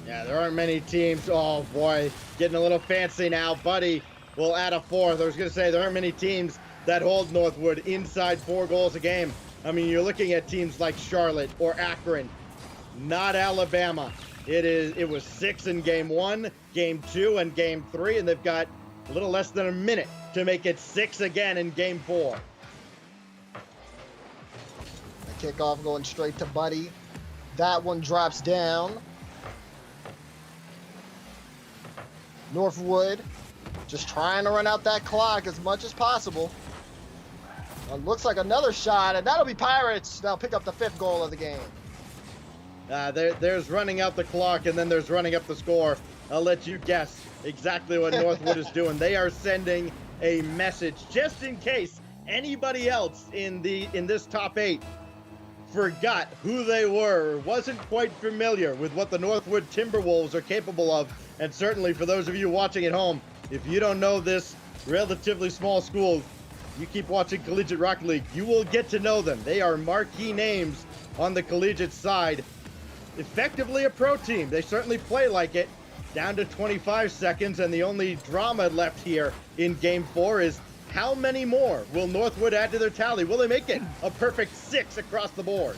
Yeah, there aren't many teams. Oh boy, getting a little fancy now. Buddy will add a 4th. I was going to say there aren't many teams that hold Northwood inside 4 goals a game. I mean, you're looking at teams like Charlotte or Akron, not Alabama. It was 6 in game 1, game 2, and game 3, and they've got a little less than a minute to make it 6 again in game 4. The kickoff going straight to Buddy. That one drops down. Northwood just trying to run out that clock as much as possible. Looks like another shot, and that'll be Pirates. They'll pick up the 5th goal of the game. There's running out the clock, and then there's running up the score. I'll let you guess exactly what Northwood is doing. They are sending a message just in case anybody else in this top 8 forgot who they were, wasn't quite familiar with what the Northwood Timberwolves are capable of. And certainly for those of you watching at home, if you don't know this relatively small school, you keep watching Collegiate Rocket League, you will get to know them. They are marquee names on the collegiate side. Effectively a pro team. They certainly play like it. Down to 25 seconds, and the only drama left here in game 4 is how many more will Northwood add to their tally? Will they make it a perfect 6 across the board?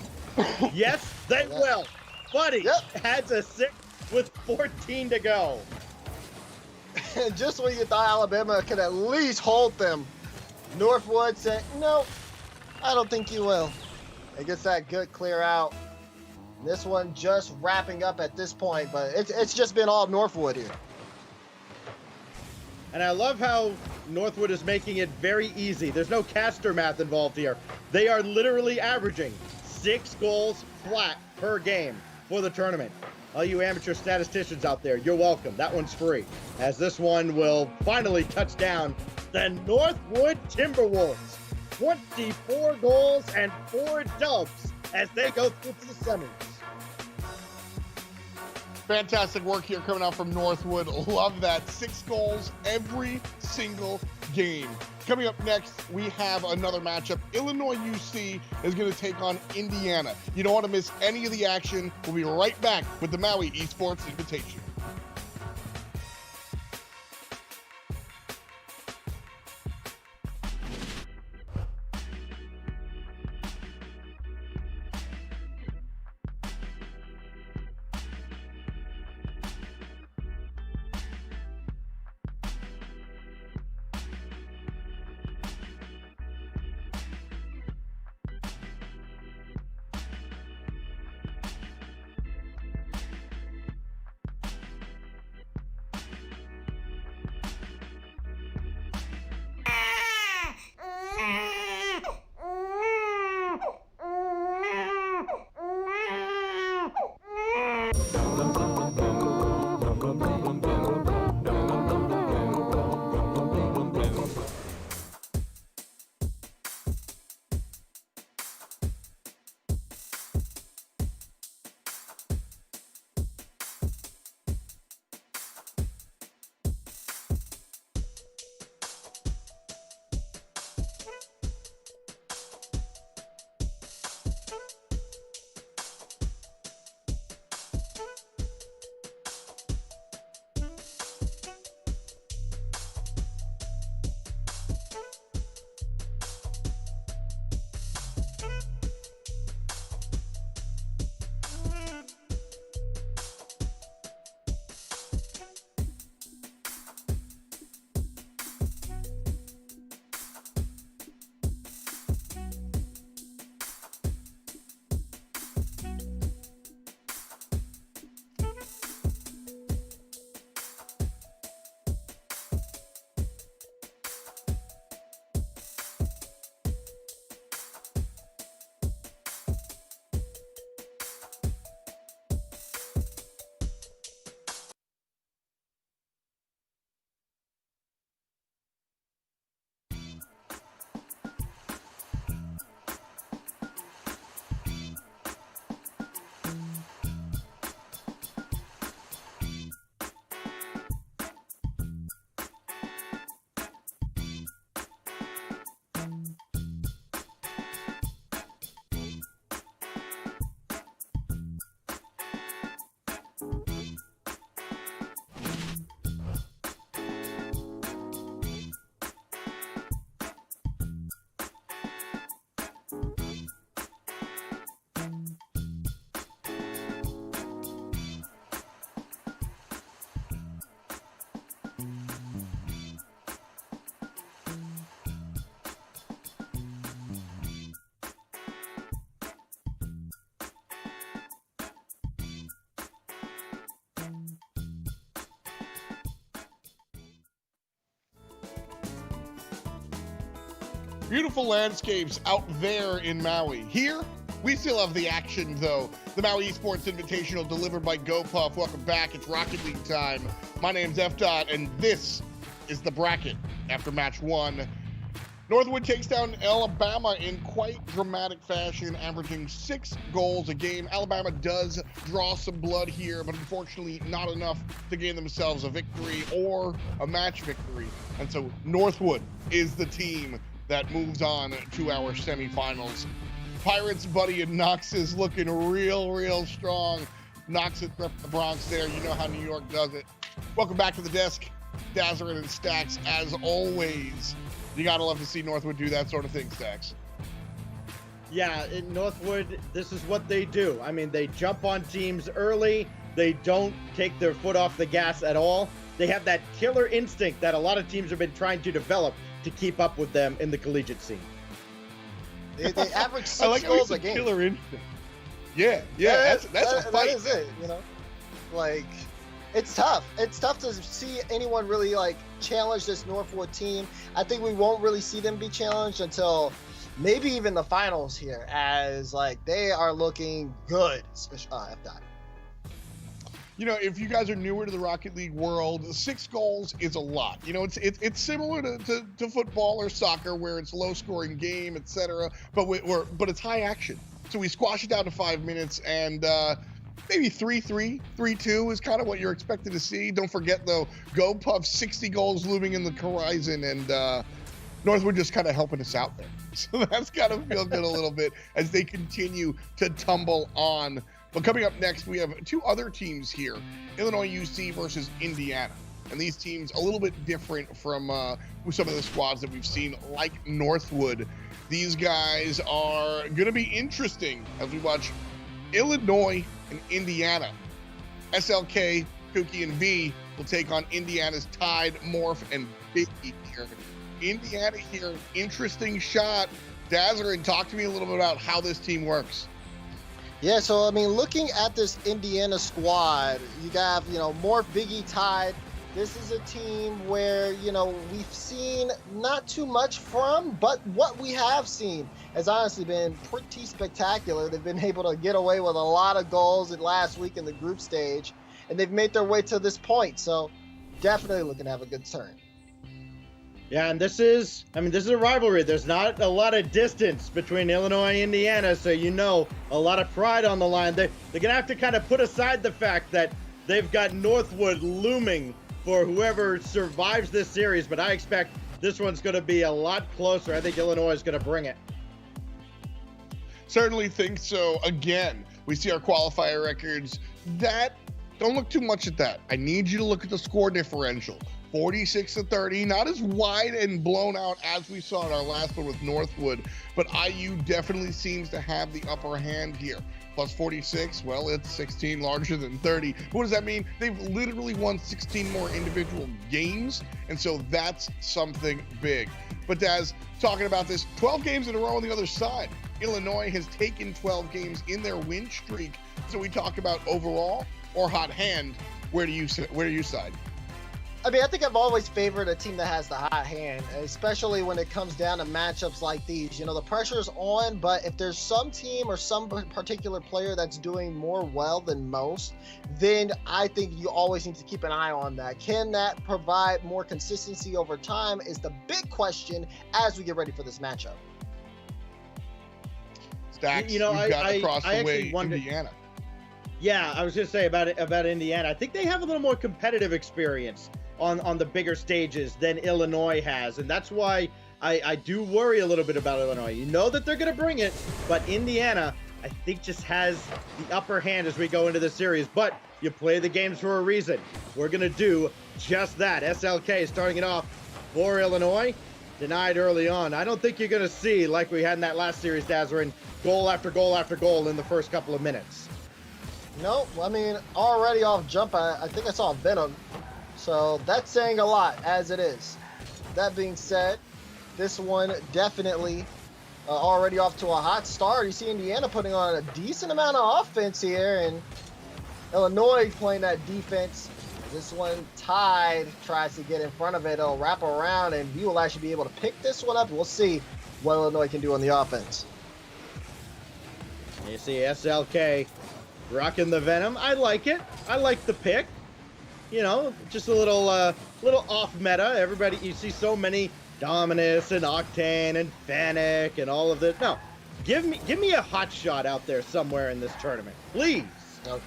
Yes, they will. Buddy adds a 6 with 14 to go. And just when you thought Alabama could at least hold them, Northwood said, no, I don't think you will. It gets that good clear out. This one just wrapping up at this point, but it's just been all Northwood here. And I love how Northwood is making it very easy. There's no caster math involved here. They are literally averaging 6 goals flat per game for the tournament. All you amateur statisticians out there, you're welcome. That one's free. As this one will finally touch down the Northwood Timberwolves. 24 goals and 4 dubs as they go through to the semis. Fantastic work here coming out from Northwood. Love that. 6 goals every single game. Coming up next, we have another matchup. Illinois UC is going to take on Indiana. You don't want to miss any of the action. We'll be right back with the Maui Esports Invitational. Beautiful landscapes out there in Maui. Here, we still have the action, though. The Maui Esports Invitational delivered by GoPuff. Welcome back. It's Rocket League time. My name's F-Dot, and this is the bracket after match 1. Northwood takes down Alabama in quite dramatic fashion, averaging 6 goals a game. Alabama does draw some blood here, but unfortunately not enough to gain themselves a victory or a match victory. And so Northwood is the team that moves on to our semifinals. Pirates, Buddy, and Knox is looking real strong. Knox has repped the Bronx there. You know how New York does it. Welcome back to the desk, Dazzler and Stacks, as always. You gotta love to see Northwood do that sort of thing, Stacks. Yeah, in Northwood, this is what they do. I mean, they jump on teams early. They don't take their foot off the gas at all. They have that killer instinct that a lot of teams have been trying to develop to keep up with them in the collegiate scene. They average 6 I like how goals he's a game. killer instinct. Yeah, that's a fight. That is it, you know? Like, it's tough. It's tough to see anyone really, like, challenge this Northwood team. I think we won't really see them be challenged until maybe even the finals here, as, like, they are looking good. F-Dot. You know, if you guys are newer to the Rocket League world, 6 goals is a lot. You know, it's similar to football or soccer, where it's low scoring game, etc. But it's high action. So we squash it down to 5 minutes, and maybe 3-3, 3-2 is kind of what you're expected to see. Don't forget though, Go Puff 60 goals looming in the horizon, and Northwood just kind of helping us out there. So that's got to feel good a little bit as they continue to tumble on. But coming up next, we have 2 other teams here, Illinois UC versus Indiana. And these teams a little bit different from some of the squads that we've seen, like Northwood. These guys are going to be interesting as we watch Illinois and Indiana. SLK, Kookie, and V will take on Indiana's Tide, Morph, and Biggie here. Indiana here, interesting shot. Dazzler, and talk to me a little bit about how this team works. Yeah, so I mean, looking at this Indiana squad, you got, you know, Morph, Biggie, Tide. This is a team where, you know, we've seen not too much from, but what we have seen has honestly been pretty spectacular. They've been able to get away with a lot of goals last week in the group stage, and they've made their way to this point. So definitely looking to have a good turn. Yeah, and this is a rivalry. There's not a lot of distance between Illinois and Indiana, so you know a lot of pride on the line. They're going to have to kind of put aside the fact that they've got Northwood looming for whoever survives this series, but I expect this one's going to be a lot closer. I think Illinois is going to bring it. Certainly think so. Again, we see our qualifier records. Don't look too much at that. I need you to look at the score differential. 46-30, not as wide and blown out as we saw in our last one with Northwood, but IU definitely seems to have the upper hand here. Plus 46, well, it's 16 larger than 30. What does that mean? They've literally won 16 more individual games, and so that's something big. But Daz, talking about this, 12 games in a row on the other side. Illinois has taken 12 games in their win streak. So we talk about overall or hot hand. Where do you side? I mean, I think I've always favored a team that has the hot hand, especially when it comes down to matchups like these. You know, the pressure's on, but if there's some team or some particular player that's doing more well than most, then I think you always need to keep an eye on that. Can that provide more consistency over time is the big question as we get ready for this matchup. Stacks, you know, you've got across the way Indiana. Yeah, I was going to say about Indiana. I think they have a little more competitive experience on the bigger stages than Illinois has, and that's why I do worry a little bit about Illinois. You know that they're going to bring it, but Indiana, I think, just has the upper hand as we go into the series. But you play the games for a reason. We're going to do just that. SLK starting it off for Illinois. Denied early on. I don't think you're going to see, like we had in that last series, Dazzler, goal after goal after goal in the first couple of minutes. Nope. I mean, already off jump, I think I saw Venom. So that's saying a lot as it is. That being said, this one definitely already off to a hot start. You see Indiana putting on a decent amount of offense here, and Illinois playing that defense. This one, Tide tries to get in front of it. It'll wrap around, and we will actually be able to pick this one up. We'll see what Illinois can do on the offense. You see SLK rocking the Venom. I like it. I like the pick. You know, just a little off meta. Everybody, you see so many Dominus and Octane and Fennec and all of this. No, give me a hot shot out there somewhere in this tournament, please. Okay.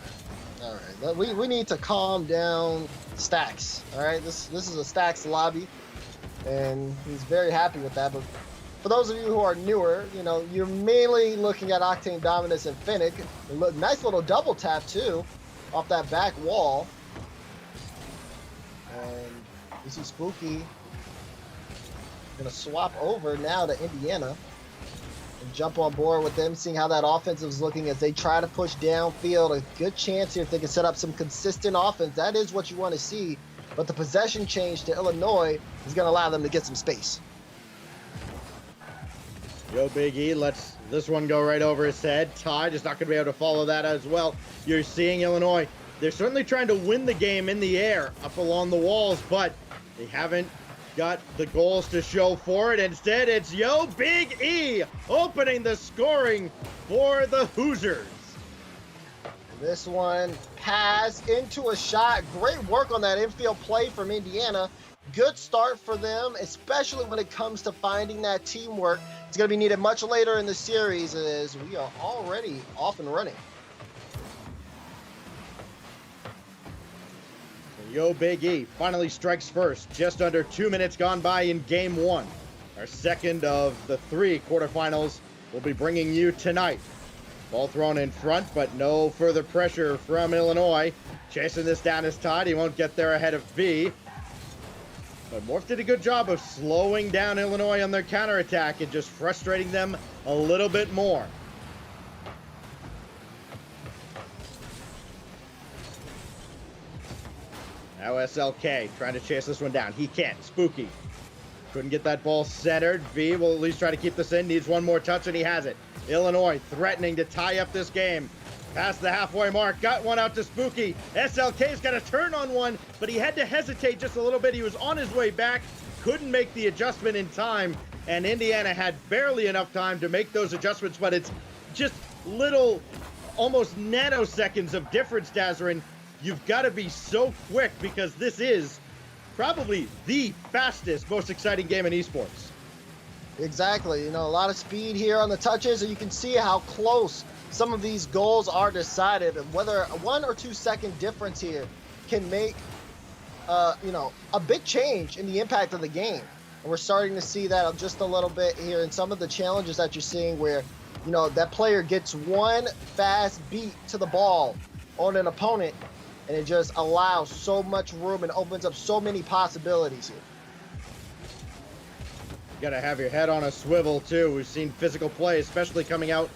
All right. We need to calm down Stacks. All right. This is a Stacks lobby, and he's very happy with that. But for those of you who are newer, you know, you're mainly looking at Octane, Dominus, and Fennec. Nice little double tap too, off that back wall. And you see Spooky gonna swap over now to Indiana and jump on board with them, seeing how that offensive is looking as they try to push downfield. A good chance here if they can set up some consistent offense. That is what you want to see. But the possession change to Illinois is gonna allow them to get some space. Yo, Big E lets this one go right over his head. Ty just not going to be able to follow that as well. You're seeing Illinois. They're certainly trying to win the game in the air up along the walls, but they haven't got the goals to show for it. Instead, it's Yo Big E opening the scoring for the Hoosiers. This one pass into a shot. Great work on that infield play from Indiana. Good start for them, especially when it comes to finding that teamwork. It's going to be needed much later in the series as we are already off and running. Yo Big E finally strikes first. Just under 2 minutes gone by in game one. Our second of the 3 quarterfinals will be bringing you tonight. Ball thrown in front, but no further pressure from Illinois. Chasing this down is Todd. He won't get there ahead of V. But Morph did a good job of slowing down Illinois on their counterattack and just frustrating them a little bit more. Now SLK trying to chase this one down. He can't. Spooky. Couldn't get that ball centered. V will at least try to keep this in. Needs one more touch, and he has it. Illinois threatening to tie up this game. Past the halfway mark. Got one out to Spooky. SLK's got a turn on one, but he had to hesitate just a little bit. He was on his way back. Couldn't make the adjustment in time, and Indiana had barely enough time to make those adjustments, but it's just little, almost nanoseconds of difference, Dazarin. You've got to be so quick because this is probably the fastest, most exciting game in esports. Exactly. You know, a lot of speed here on the touches, and you can see how close some of these goals are decided, and whether a 1 or 2 second difference here can make, you know, a big change in the impact of the game. And we're starting to see that just a little bit here in some of the challenges that you're seeing where, you know, that player gets one fast beat to the ball on an opponent, and it just allows so much room and opens up so many possibilities here. You got to have your head on a swivel, too. We've seen physical play, especially coming out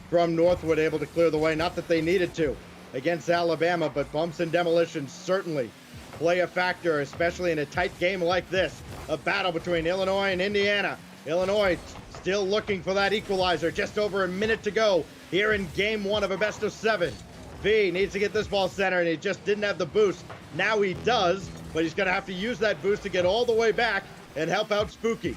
from Northwood, able to clear the way. Not that they needed to against Alabama, but bumps and demolitions certainly play a factor, especially in a tight game like this. A battle between Illinois and Indiana. Illinois still looking for that equalizer. Just over a minute to go here in game one of a best of 7. V needs to get this ball center, and he just didn't have the boost. Now he does, but he's going to have to use that boost to get all the way back and help out Spooky.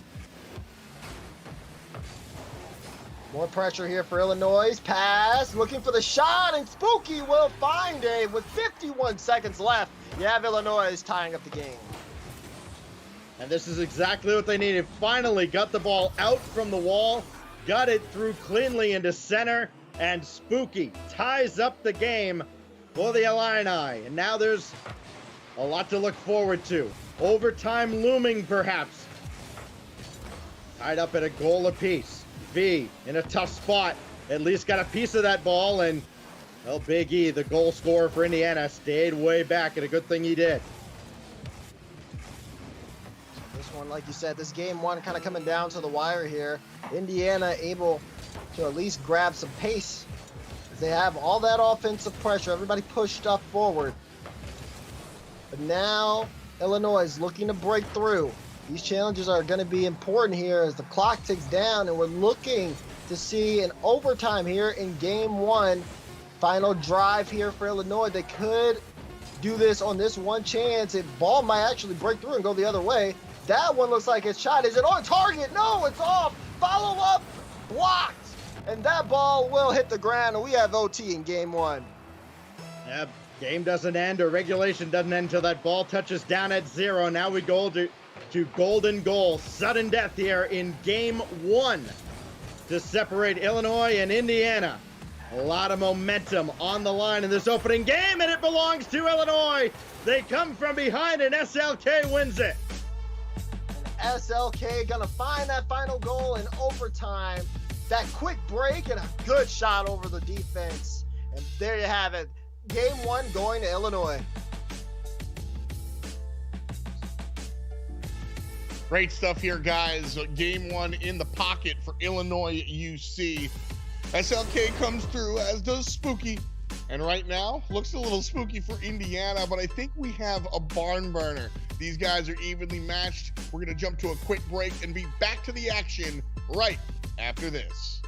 More pressure here for Illinois. Pass, looking for the shot, and Spooky will find it with 51 seconds left. You have Illinois tying up the game. And this is exactly what they needed. Finally got the ball out from the wall, got it through cleanly into center, and Spooky ties up the game for the Illini. And now there's a lot to look forward to. Overtime looming, perhaps. Tied up at a goal apiece. V in a tough spot. At least got a piece of that ball, and well, Big E, the goal scorer for Indiana, stayed way back, and a good thing he did. This one, like you said, this game one kind of coming down to the wire here. Indiana able to at least grab some pace. They have all that offensive pressure. Everybody pushed up forward. But now Illinois is looking to break through. These challenges are going to be important here as the clock ticks down, and we're looking to see an overtime here in game one. Final drive here for Illinois. They could do this on this one chance. The ball might actually break through and go the other way. That one looks like it's shot. Is it on target? No, it's off. Follow up, blocked. And that ball will hit the ground, and we have OT in game one. Yep, game doesn't end, or regulation doesn't end until that ball touches down at 0. Now we go to golden goal. Sudden death here in game one to separate Illinois and Indiana. A lot of momentum on the line in this opening game, and it belongs to Illinois. They come from behind, and SLK wins it. SLK gonna find that final goal in overtime. That quick break and a good shot over the defense. And there you have it. Game one going to Illinois. Great stuff here, guys. Game one in the pocket for Illinois UC. SLK comes through, as does Spooky. And right now, looks a little spooky for Indiana, but I think we have a barn burner. These guys are evenly matched. We're going to jump to a quick break and be back to the action right after this.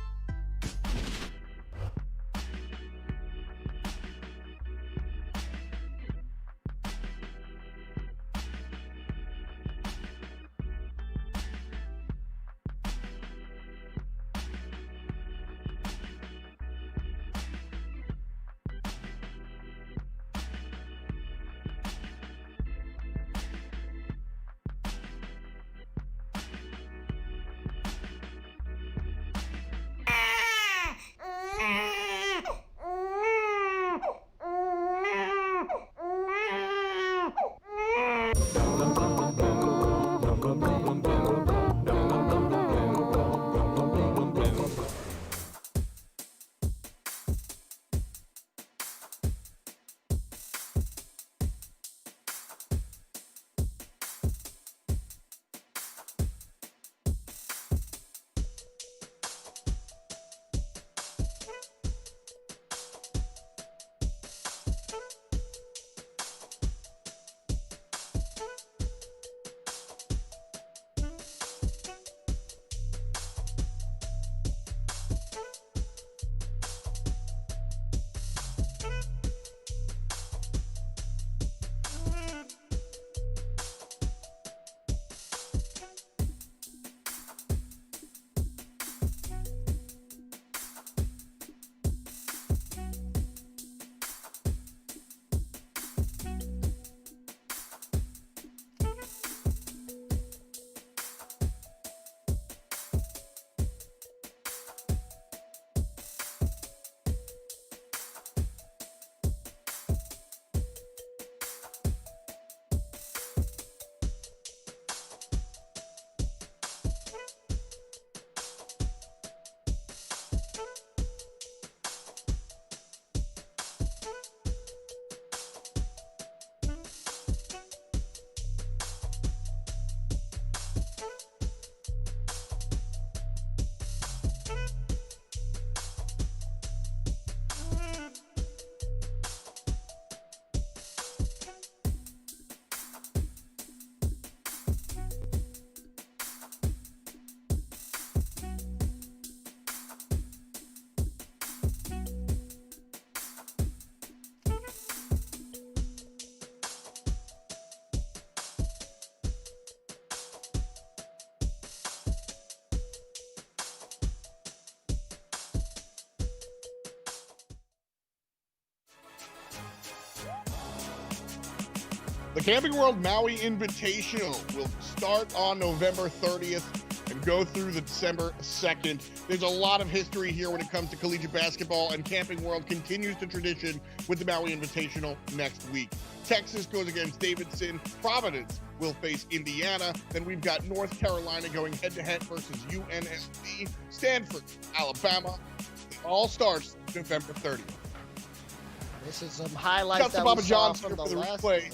The Camping World Maui Invitational will start on November 30th and go through the December 2nd. There's a lot of history here when it comes to collegiate basketball, and Camping World continues the tradition with the Maui Invitational next week. Texas goes against Davidson. Providence will face Indiana. Then we've got North Carolina going head-to-head versus UNLV. Stanford, Alabama. It all starts November 30th. This is some highlights Shouts to that Papa we saw John's from here the for the last replay. game.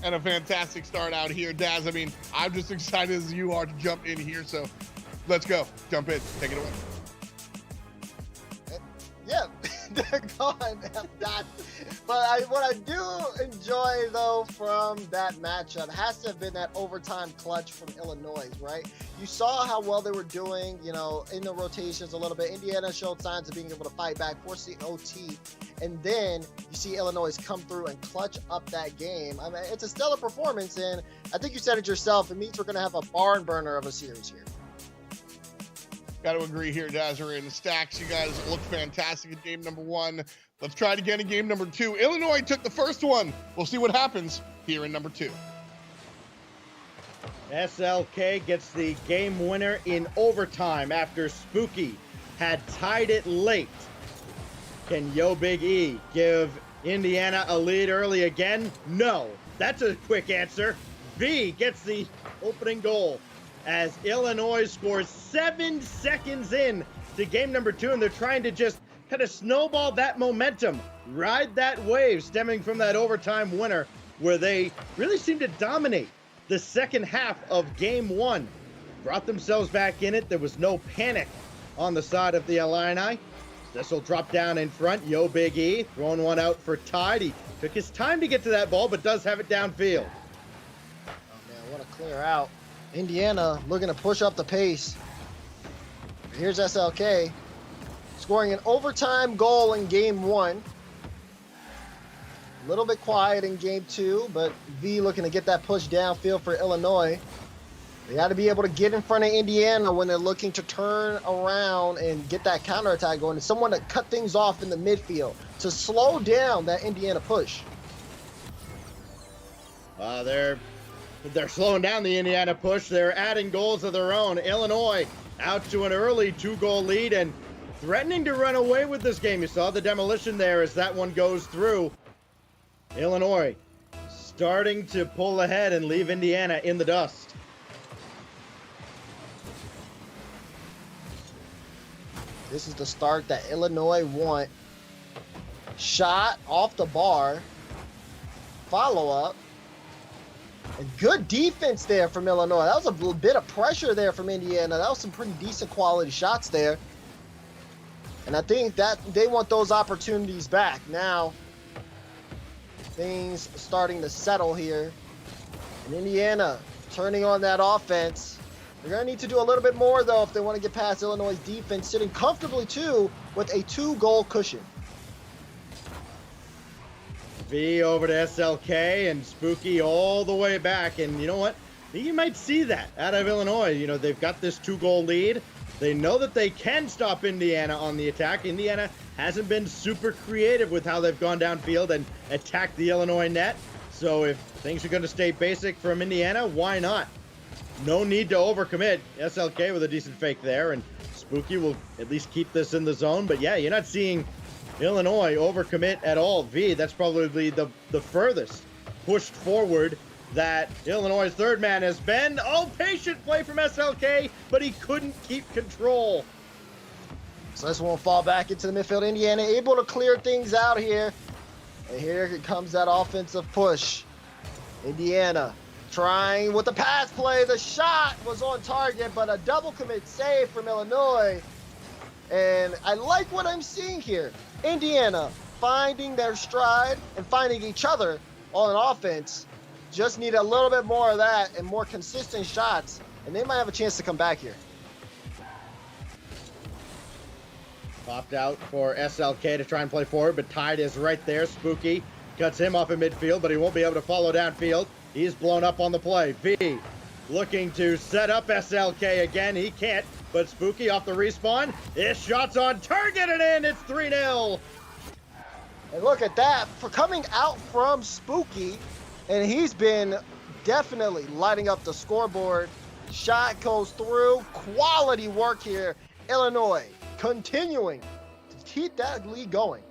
And a fantastic start out here. Daz, I mean, I'm just excited as you are to jump in here, so let's go. Jump in. Take it away. Yeah, they're gone. But what I do enjoy, though, from that matchup has to have been that overtime clutch from Illinois, right? You saw how well they were doing, you know, in the rotations a little bit. Indiana showed signs of being able to fight back, forcing OT. And then you see Illinois come through and clutch up that game. I mean, it's a stellar performance, and I think you said it yourself. It means we're going to have a barn burner of a series here. Got to agree here, Dazzer. In the stacks, you guys look fantastic in game number one. Let's try it again in game number two. Illinois took the first one. We'll see what happens here in number two. SLK gets the game winner in overtime after Spooky had tied it late. Can Yo Big E give Indiana a lead early again? No. That's a quick answer. V gets the opening goal as Illinois scores 7 seconds in to game number two, and they're trying to just kind of snowball that momentum, ride that wave stemming from that overtime winner, where they really seem to dominate the second half of game one. Brought themselves back in it. There was no panic on the side of the Illini. This will drop down in front. Yo, Big E throwing one out for Tide. He took his time to get to that ball, but does have it downfield. Oh man, what a clear out. Indiana looking to push up the pace. Here's SLK scoring an overtime goal in game 1. A little bit quiet in game 2, but V looking to get that push downfield for Illinois. They got to be able to get in front of Indiana when they're looking to turn around and get that counterattack going. And someone to cut things off in the midfield to slow down that Indiana push. They're slowing down the Indiana push. They're adding goals of their own. Illinois out to an early 2-goal lead and threatening to run away with this game. You saw the demolition there as that one goes through. Illinois starting to pull ahead and leave Indiana in the dust. This is the start that Illinois want. Shot off the bar. Follow up. And good defense there from Illinois. That was a little bit of pressure there from Indiana. That was some pretty decent quality shots there. And I think that they want those opportunities back. Now, things starting to settle here. And Indiana turning on that offense. They're going to need to do a little bit more, though, if they want to get past Illinois' defense, sitting comfortably, too, with a 2-goal cushion. V over to SLK and Spooky all the way back. And you know what? You might see that out of Illinois. You know, they've got this 2-goal lead. They know that they can stop Indiana on the attack. Indiana hasn't been super creative with how they've gone downfield and attacked the Illinois net. So if things are going to stay basic from Indiana, why not? No need to overcommit. SLK with a decent fake there, and Spooky will at least keep this in the zone. But yeah, you're not seeing Illinois overcommit at all. V, that's probably the furthest pushed forward that Illinois' third man has been. Oh, patient play from SLK, but he couldn't keep control. So this won't fall back into the midfield. Indiana able to clear things out here. And here comes that offensive push. Indiana trying with the pass play. The shot was on target, but a double commit save from Illinois. And I like what I'm seeing here. Indiana finding their stride and finding each other on offense. Just need a little bit more of that and more consistent shots, and they might have a chance to come back here. Popped out for SLK to try and play forward, but Tide is right there. Spooky cuts him off in midfield, but he won't be able to follow downfield. He's blown up on the play. V looking to set up SLK again. He can't, but Spooky off the respawn. His shot's on target and in. It's 3-0. And look at that, for coming out from Spooky, and he's been definitely lighting up the scoreboard. Shot goes through. Quality work here. Illinois continuing to keep that lead going.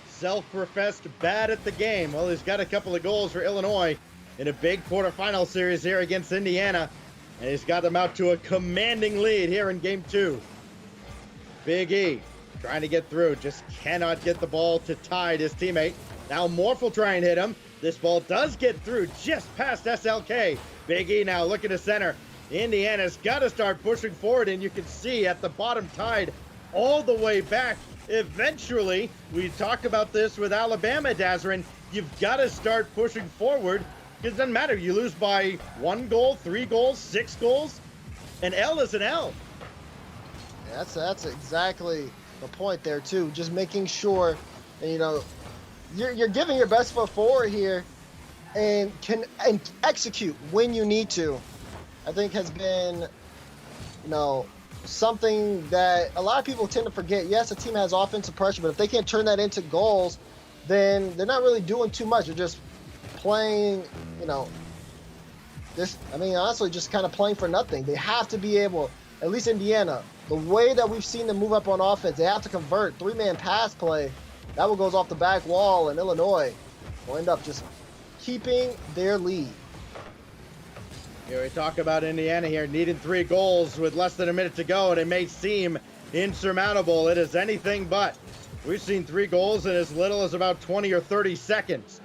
Self-professed bad at the game. Well, he's got a couple of goals for Illinois in a big quarterfinal series here against Indiana. And he's got them out to a commanding lead here in game 2. Big E trying to get through. Just cannot get the ball to Tide, his teammate. Now Morph will try and hit him. This ball does get through just past SLK. Big E now looking to center. Indiana's got to start pushing forward, and you can see at the bottom Tide all the way back. Eventually, we talked about this with Alabama, Dazrin, you've got to start pushing forward because it doesn't matter. You lose by 1 goal, 3 goals, 6 goals. An L is an L. Yeah, that's exactly the point there, too. Just making sure, you know, you're giving your best foot forward here and can execute when you need to. I think has been, you know, something that a lot of people tend to forget. Yes, a team has offensive pressure, but if they can't turn that into goals, then they're not really doing too much. They're just playing, you know, honestly, just kind of playing for nothing. They have to be able, at least Indiana, the way that we've seen them move up on offense, they have to convert 3-man pass play. That one goes off the back wall, and Illinois will end up just keeping their lead. Here we talk about Indiana here needing 3 goals with less than a minute to go, and it may seem insurmountable. It is anything but. We've seen 3 goals in as little as about 20 or 30 seconds.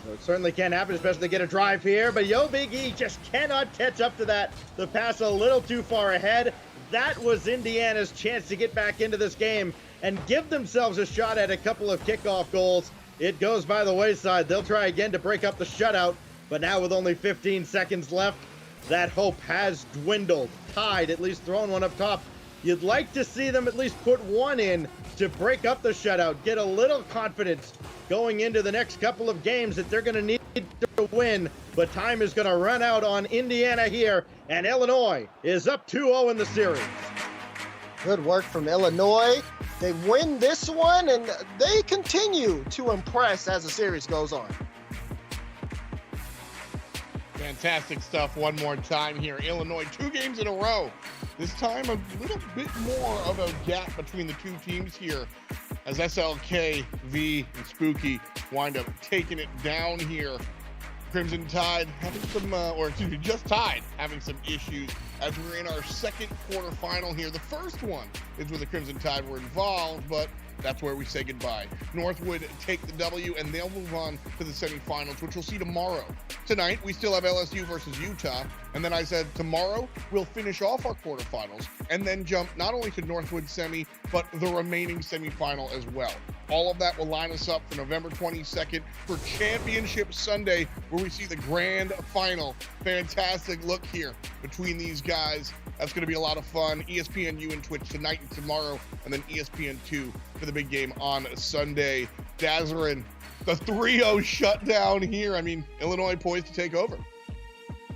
So it certainly can happen, especially to get a drive here, but Yo Big E just cannot catch up to that. The pass a little too far ahead. that was Indiana's chance to get back into this game and give themselves a shot at a couple of kickoff goals. It goes by the wayside. They'll try again to break up the shutout, but now with only 15 seconds left, that hope has dwindled. Tide at least throwing one up top. You'd like to see them at least put one in to break up the shutout, get a little confidence going into the next couple of games that they're going to need to win, but time is going to run out on Indiana here, and Illinois is up 2-0 in the series. Good work from Illinois. They win this one, and they continue to impress as the series goes on. Fantastic stuff one more time here. Illinois, 2 games in a row. This time a little bit more of a gap between the two teams here as SLK, V, and Spooky wind up taking it down here. Crimson Tide having some, just Tide having some issues as we're in our second quarterfinal here. The first one is where the Crimson Tide were involved, but that's where we say goodbye. Northwood take the W, and they'll move on to the semifinals, which we'll see tomorrow. Tonight, we still have LSU versus Utah, and then I said tomorrow we'll finish off our quarterfinals and then jump not only to Northwood semi, but the remaining semifinal as well. All of that will line us up for November 22nd for Championship Sunday, where we see the grand final. Fantastic look here between these guys. That's going to be a lot of fun. ESPNU and Twitch tonight and tomorrow, and then ESPN2 for the big game on Sunday. Dazarin, the 3-0 shutdown here. I mean, Illinois poised to take over.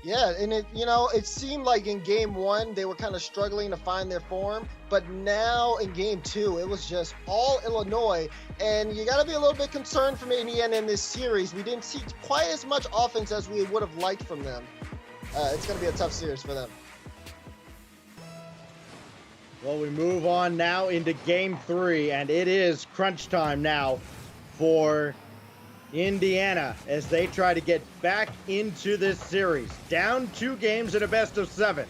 Yeah, and it seemed like in game 1 they were kind of struggling to find their form, but now in game 2 it was just all Illinois, and you got to be a little bit concerned from Indiana in this series. We didn't see quite as much offense as we would have liked from them. It's going to be a tough series for them. Well, we move on now into game 3, and it is crunch time now for Indiana as they try to get back into this series. Down 2 games in a best of 7.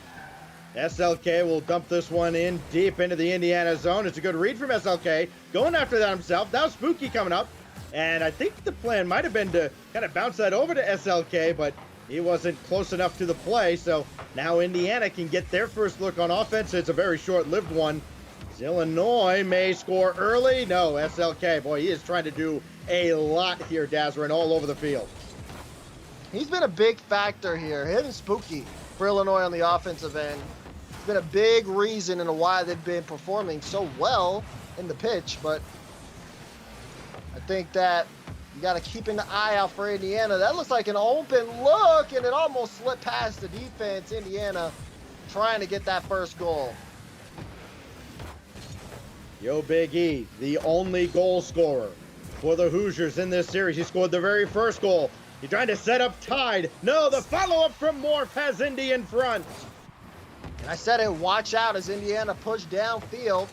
SLK will dump this one in deep into the Indiana zone. It's a good read from SLK, going after that himself. Now Spooky coming up, and I think the plan might have been to kind of bounce that over to SLK, but he wasn't close enough to the play, so now Indiana can get their first look on offense. It's a very short-lived one. Illinois may score early. No, SLK, boy, he is trying to do a lot here, Dazarin, all over the field. He's been a big factor here. Him and Spooky for Illinois on the offensive end. It's been a big reason in why they've been performing so well in the pitch, but I think that you got to keep an eye out for Indiana. That looks like an open look, and it almost slipped past the defense. Indiana trying to get that first goal. Yo Big E, the only goal scorer for the Hoosiers in this series. He scored the very first goal. He's trying to set up Tide. No, the follow-up from Morph has Indy in front. And I said it, watch out as Indiana pushed downfield.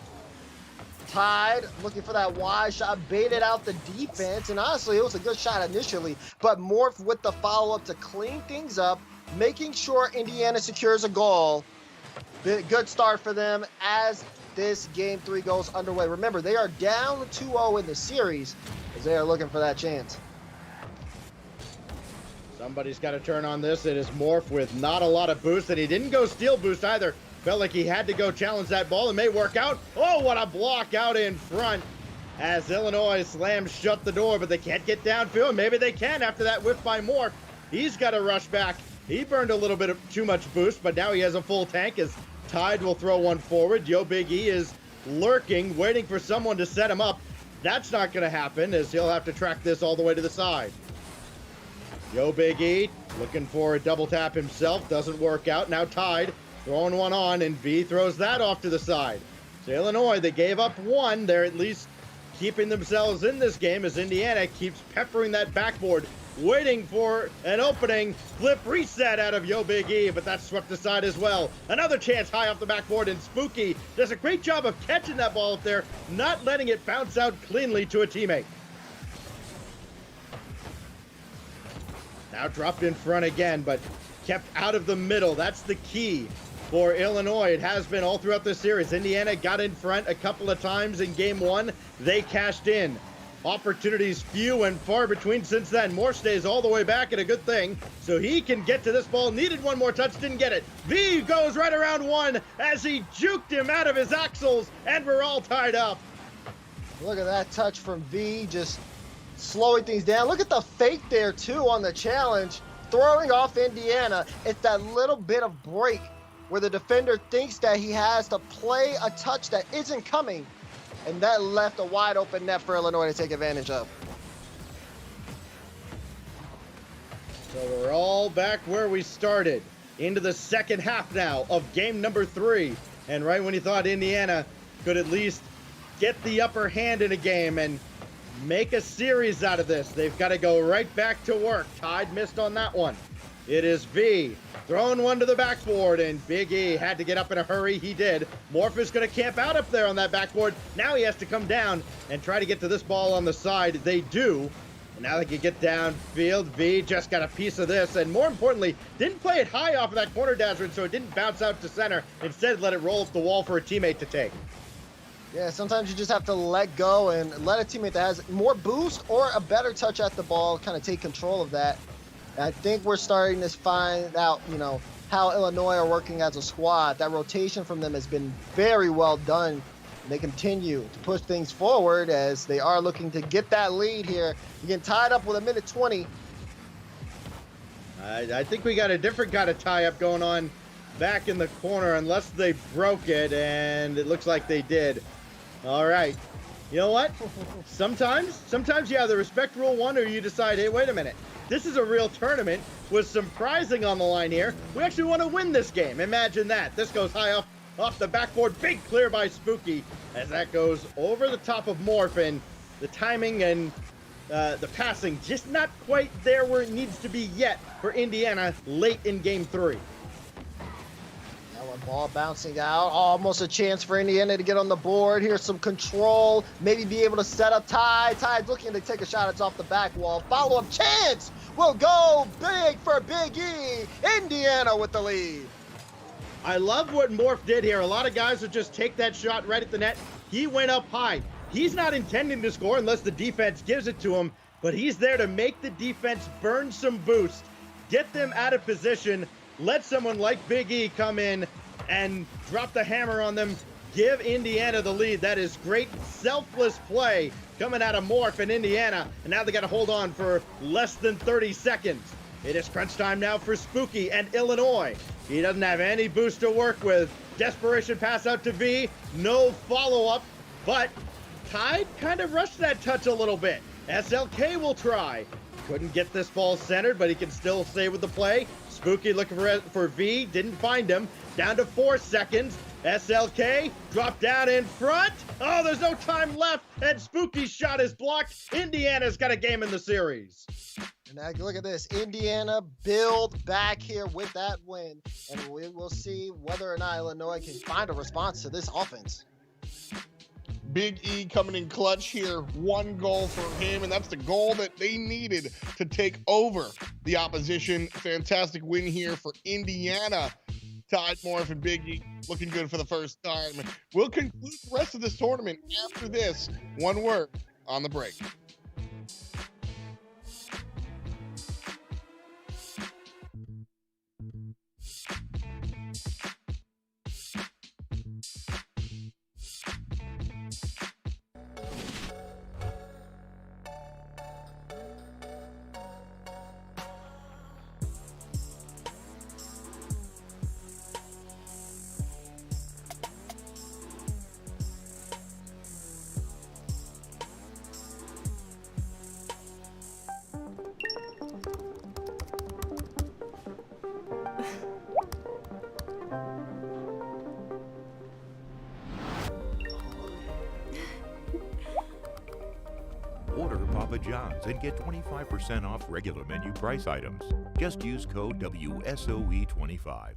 Tide looking for that wide shot, baited out the defense, and honestly, it was a good shot initially, but Morph with the follow-up to clean things up, making sure Indiana secures a goal. Good start for them as this game 3 goes underway. Remember, they are down 2-0 in the series as they are looking for that chance. Somebody's got to turn on this. It is Morph with not a lot of boost, and he didn't go steal boost either. Felt like he had to go challenge that ball. It may work out. Oh, what a block out in front as Illinois slams shut the door, but they can't get downfield. Maybe they can after that whiff by Morph. He's got to rush back. He burned a little bit of too much boost, but now he has a full tank as Tide will throw one forward. Yo Big E is lurking, waiting for someone to set him up. That's not going to happen as he'll have to track this all the way to the side. Yo Big E looking for a double tap himself. Doesn't work out. Now Tide throwing one on, and V throws that off to the side. So Illinois, they gave up one. They're at least keeping themselves in this game as Indiana keeps peppering that backboard, waiting for an opening. Flip reset out of Yo Big E, but that's swept aside as well. Another chance high off the backboard, and Spooky does a great job of catching that ball up there, not letting it bounce out cleanly to a teammate. Now dropped in front again, but kept out of the middle. That's the key for Illinois. It has been all throughout this series. Indiana got in front a couple of times in game 1. They cashed in. Opportunities few and far between since then. Morph stays all the way back, and a good thing, so he can get to this ball. Needed one more touch, didn't get it. V goes right around one as he juked him out of his axles, and we're all tied up. Look at that touch from V, just slowing things down. Look at the fake there, too, on the challenge. Throwing off Indiana. It's that little bit of break where the defender thinks that he has to play a touch that isn't coming, and that left a wide open net for Illinois to take advantage of. So we're all back where we started, into the second half now of game number 3. And right when you thought Indiana could at least get the upper hand in a game and make a series out of this, they've got to go right back to work. Tide missed on that one. It is V throwing one to the backboard, and Big E had to get up in a hurry. He did. Morph is going to camp out up there on that backboard. Now he has to come down and try to get to this ball on the side. They do. And now they can get downfield. V just got a piece of this, and more importantly, didn't play it high off of that corner dasher, so it didn't bounce out to center. Instead, let it roll up the wall for a teammate to take. Yeah, sometimes you just have to let go and let a teammate that has more boost or a better touch at the ball kind of take control of that. And I think we're starting to find out, how Illinois are working as a squad. That rotation from them has been very well done. And they continue to push things forward as they are looking to get that lead here. You get tied up with 1:20. I think we got a different kind of tie-up going on back in the corner, unless they broke it, and it looks like they did. All right. You know what? Sometimes you either respect Rule 1 or you decide, hey, wait a minute. This is a real tournament with some prizing on the line here. We actually want to win this game. Imagine that. This goes high off the backboard. Big clear by Spooky as that goes over the top of Morph, and the timing and the passing just not quite there where it needs to be yet for Indiana late in game 3. That one ball bouncing out. Almost a chance for Indiana to get on the board. Here's some control. Maybe be able to set up Tide. Tide's looking to take a shot. It's off the back wall. Follow-up chance will go big for Big E. Indiana with the lead. I love what Morph did here. A lot of guys would just take that shot right at the net. He went up high. He's not intending to score unless the defense gives it to him, but he's there to make the defense burn some boost, get them out of position, let someone like Big E come in and drop the hammer on them, give Indiana the lead. That is great selfless play coming out of Morph in Indiana, and now they got to hold on for less than 30 seconds. It is crunch time now for Spooky and Illinois. He doesn't have any boost to work with. Desperation pass out to V, no follow-up, but Tide kind of rushed that touch a little bit. SLK will try. Couldn't get this ball centered, but he can still stay with the play. Spooky looking for V, didn't find him. Down to 4 seconds. SLK dropped down in front. Oh, there's no time left, and Spooky's shot is blocked. Indiana's got a game in the series. And now look at this. Indiana build back here with that win, and we will see whether or not Illinois can find a response to this offense. Big E coming in clutch here. 1 goal for him, and that's the goal that they needed to take over the opposition. Fantastic win here for Indiana. Tide, Morph, and Big E looking good for the first time. We'll conclude the rest of this tournament after this. One word on the break. Order Papa John's and get 25% off regular menu price items. Just use code WSOE25.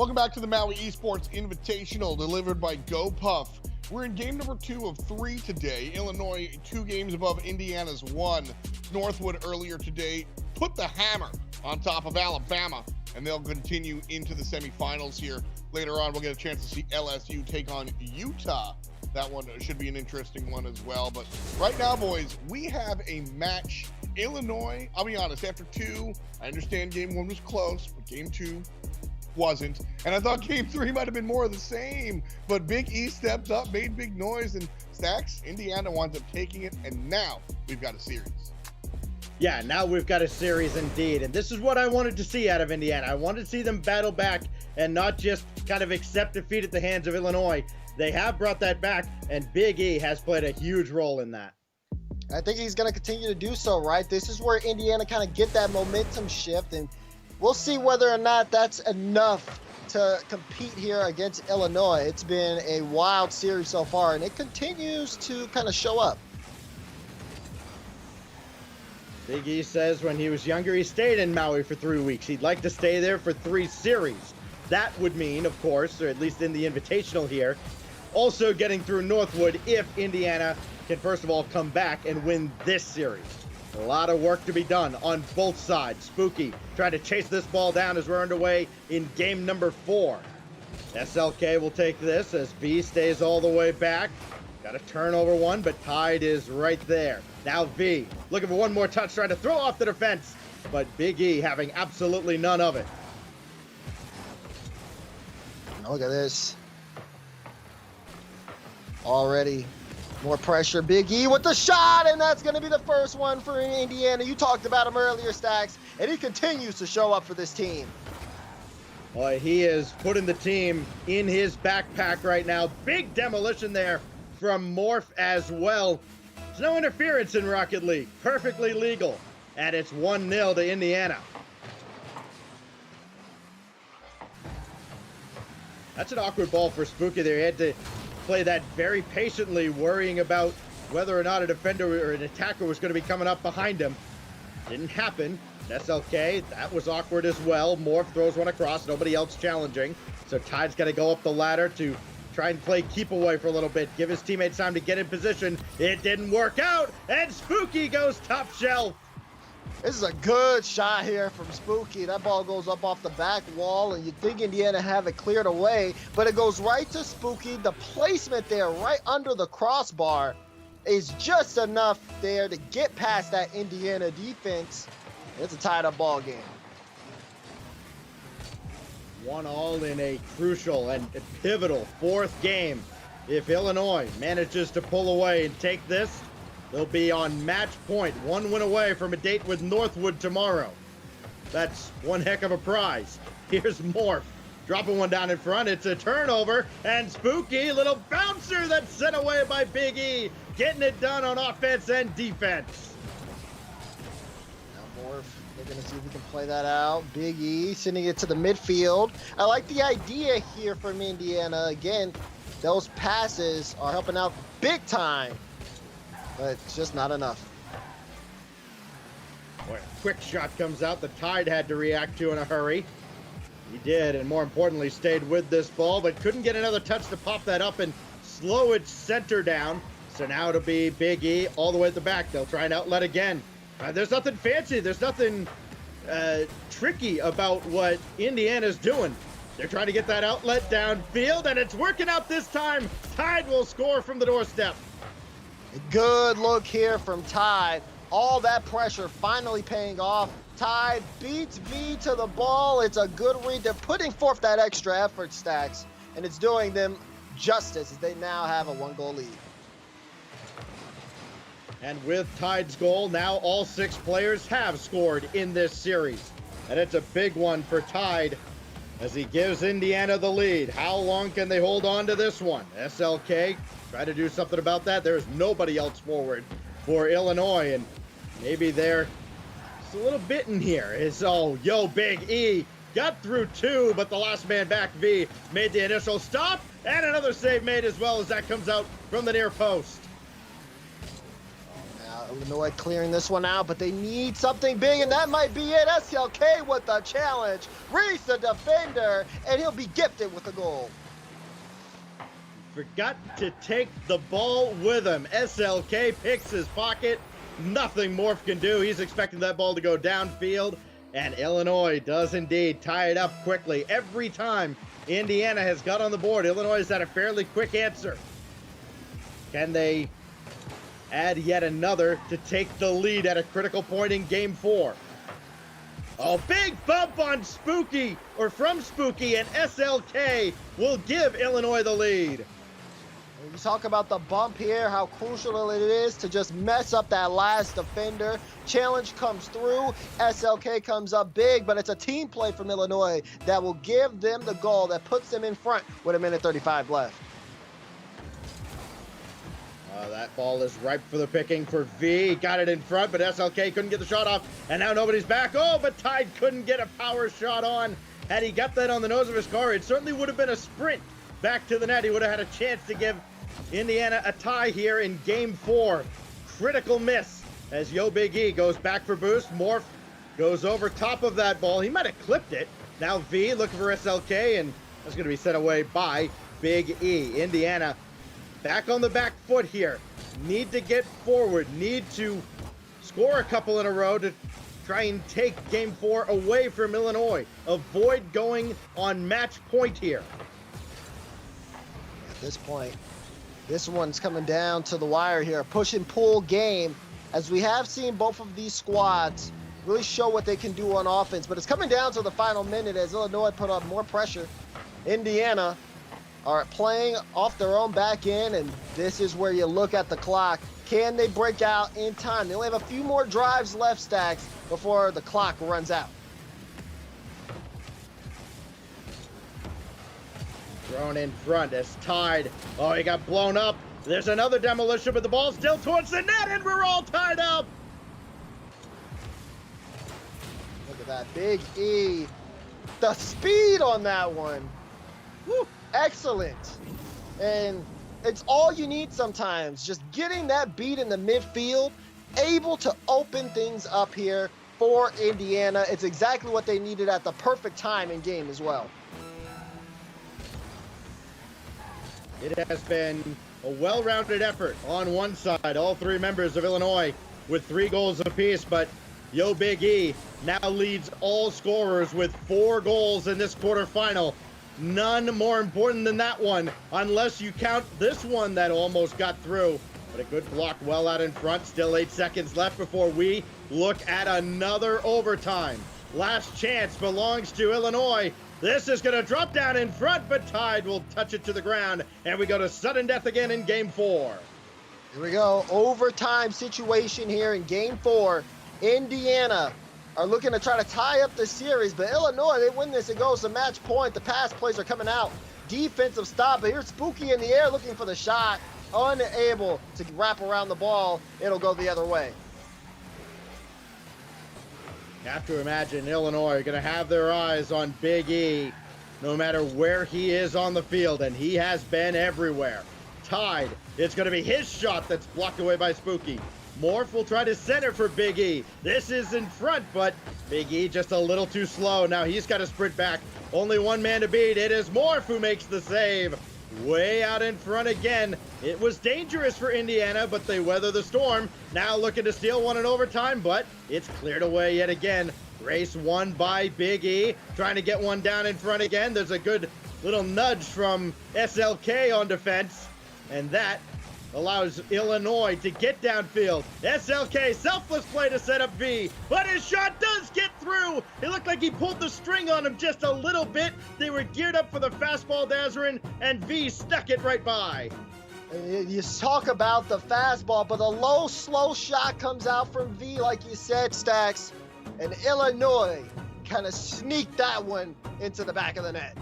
Welcome back to the Maui Esports Invitational delivered by GoPuff. We're in game number 2 of 3 today. Illinois 2 games above Indiana's 1. Northwood earlier today put the hammer on top of Alabama, and they'll continue into the semifinals here. Later on, we'll get a chance to see LSU take on Utah. That one should be an interesting one as well. But right now, boys, we have a match. Illinois, I'll be honest, after 2, I understand game 1 was close, but game 2 wasn't. And I thought game 3 might have been more of the same. But Big E stepped up, made big noise, and Stacks, Indiana winds up taking it, and now we've got a series. Yeah, now we've got a series indeed. And this is what I wanted to see out of Indiana. I wanted to see them battle back and not just kind of accept defeat at the hands of Illinois. They have brought that back, and Big E has played a huge role in that. I think he's going to continue to do so, right? This is where Indiana kind of get that momentum shift, and we'll see whether or not that's enough to compete here against Illinois. It's been a wild series so far, and it continues to kind of show up. Big E says when he was younger, he stayed in Maui for 3 weeks. He'd like to stay there for 3 series. That would mean, of course, or at least in the Invitational here, also getting through Northwood if Indiana can first of all come back and win this series. A lot of work to be done on both sides. Spooky trying to chase this ball down as we're underway in game number 4. SLK will take this as V stays all the way back. Got a turnover one, but Tide is right there. Now V looking for one more touch, trying to throw off the defense, but Big E having absolutely none of it. Look at this. Already more pressure. Big E with the shot, and that's going to be the first one for Indiana. You talked about him earlier, Stacks, and he continues to show up for this team. Boy, he is putting the team in his backpack right now. Big demolition there from Morph as well. There's no interference in Rocket League. Perfectly legal. And it's 1-0 to Indiana. That's an awkward ball for Spooky there. He had to play that very patiently, worrying about whether or not a defender or an attacker was going to be coming up behind him. Didn't happen. SLK, that was awkward as well. Morph throws one across, nobody else challenging. So Tide's got to go up the ladder to try and play keep away for a little bit, give his teammates time to get in position. It didn't work out, and Spooky goes top shelf. This is a good shot here from Spooky. That ball goes up off the back wall, and you'd think Indiana have it cleared away, but it goes right to Spooky. The placement there, right under the crossbar, is just enough there to get past that Indiana defense. It's a tied-up ball game. 1-1 in a crucial and pivotal 4th game. If Illinois manages to pull away and take this, they'll be on match point, 1 win away from a date with Northwood tomorrow. That's one heck of a prize. Here's Morph, dropping one down in front. It's a turnover, and Spooky, little bouncer that's sent away by Big E, getting it done on offense and defense. Now Morph, they're going to see if we can play that out. Big E sending it to the midfield. I like the idea here from Indiana. Again, those passes are helping out big time, but it's just not enough. Boy, a quick shot comes out the Tide had to react to in a hurry. He did, and more importantly, stayed with this ball, but couldn't get another touch to pop that up and slow its center down. So now it'll be Big E all the way at the back. They'll try and outlet again. There's nothing fancy. There's nothing tricky about what Indiana's doing. They're trying to get that outlet downfield, and it's working out this time. Tide will score from the doorstep. Good look here from Tide. All that pressure finally paying off. Tide beats V to the ball. It's a good read. They're putting forth that extra effort, Stacks, and it's doing them justice as they now have a 1-goal lead. And with Tide's goal, now all 6 players have scored in this series. And it's a big one for Tide as he gives Indiana the lead. How long can they hold on to this one? SLK, try to do something about that. There's nobody else forward for Illinois, and maybe they're just a little bitten here. It's, oh, yo, Big E got through 2, but the last man back, V, made the initial stop, and another save made as well as that comes out from the near post. Illinois clearing this one out, but they need something big, and that might be it. SLK with the challenge. Reese the defender, and he'll be gifted with a goal. Forgot to take the ball with him. SLK picks his pocket. Nothing Morph can do. He's expecting that ball to go downfield, and Illinois does indeed tie it up quickly. Every time Indiana has got on the board, Illinois has had a fairly quick answer. Can they add yet another to take the lead at a critical point in game 4? Oh, big bump on Spooky, or from Spooky, and SLK will give Illinois the lead. You talk about the bump here, how crucial it is to just mess up that last defender. Challenge comes through, SLK comes up big, but it's a team play from Illinois that will give them the goal that puts them in front with 1:35 left. That ball is ripe for the picking for V. Got it in front, but SLK couldn't get the shot off, and now nobody's back. Oh, but Tide couldn't get a power shot on. Had he got that on the nose of his car, it certainly would have been a sprint back to the net. He would have had a chance to give Indiana a tie here in game 4. Critical miss as Yo Big E goes back for boost. Morph goes over top of that ball. He might have clipped it. Now V looking for SLK, and that's going to be set away by Big E. Indiana back on the back foot here. Need to get forward. Need to score a couple in a row to try and take game 4 away from Illinois. Avoid going on match point here. At this point, this one's coming down to the wire here. Push and pull game, as we have seen both of these squads really show what they can do on offense, but it's coming down to the final minute as Illinois put up more pressure. Indiana are playing off their own back end, and this is where you look at the clock. Can they break out in time? They only have a few more drives left, Stacks, before the clock runs out. Thrown in front as Tide. Oh, he got blown up. There's another demolition, but the ball's still towards the net, and we're all tied up. Look at that, Big E. The speed on that one. Woo, excellent. And it's all you need sometimes. Just getting that beat in the midfield, able to open things up here for Indiana. It's exactly what they needed at the perfect time in game as well. It has been a well-rounded effort on one side. All three members of Illinois with 3 goals apiece, but Yo Big E now leads all scorers with 4 goals in this quarterfinal. None more important than that one, unless you count this one that almost got through. But a good block well out in front. Still 8 seconds left before we look at another overtime. Last chance belongs to Illinois. This is going to drop down in front, but Tide will touch it to the ground, and we go to sudden death again in game 4. Here we go. Overtime situation here in game 4. Indiana are looking to try to tie up the series, but Illinois, they win this, it goes to match point. The pass plays are coming out. Defensive stop, but here's Spooky in the air looking for the shot. Unable to wrap around the ball. It'll go the other way. You have to imagine Illinois are going to have their eyes on Big E no matter where he is on the field, and he has been everywhere. Tide, it's going to be his shot that's blocked away by Spooky. Morph will try to center for Big E. This is in front, but Big E just a little too slow. Now he's got to sprint back. Only one man to beat. It is Morph who makes the save. Way out in front again. It was dangerous for Indiana, but they weather the storm. Now looking to steal one in overtime, but it's cleared away yet again. Race won by Big E. Trying to get one down in front again. There's a good little nudge from SLK on defense, and that allows Illinois to get downfield. SLK, selfless play to set up V, but his shot does get through. It looked like he pulled the string on him just a little bit. They were geared up for the fastball Dazarin, and V stuck it right by. You talk about the fastball, but the low, slow shot comes out from V, like you said, Stacks, and Illinois kind of sneaked that one into the back of the net.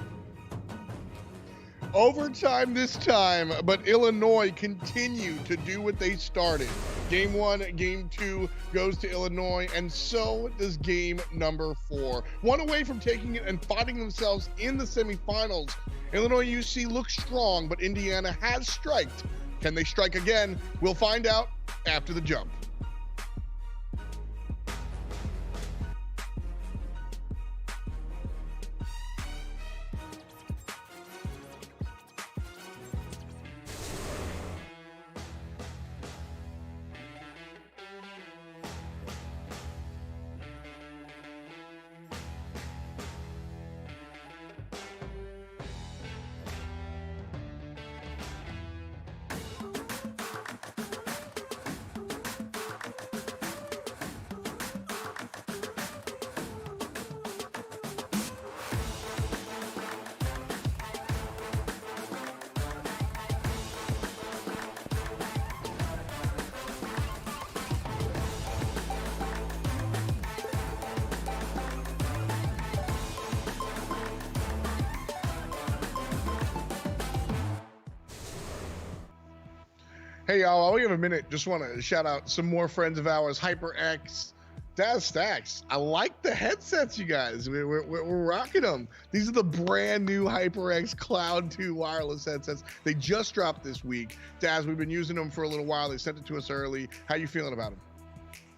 Overtime this time, but Illinois continue to do what they started. Game 1, game 2 goes to Illinois, and so does game number 4. One away from taking it and finding themselves in the semifinals. Illinois UC looks strong, but Indiana has striked. Can they strike again? We'll find out after the jump. Hey, y'all, while we have a minute, just want to shout out some more friends of ours, Hyperx, Daz Stacks. I like the headsets, you guys. We're rocking them. These are the brand new Hyperx Cloud 2 wireless headsets. They just dropped this week. Daz, we've been using them for a little while. They sent it to us early. How you feeling about them?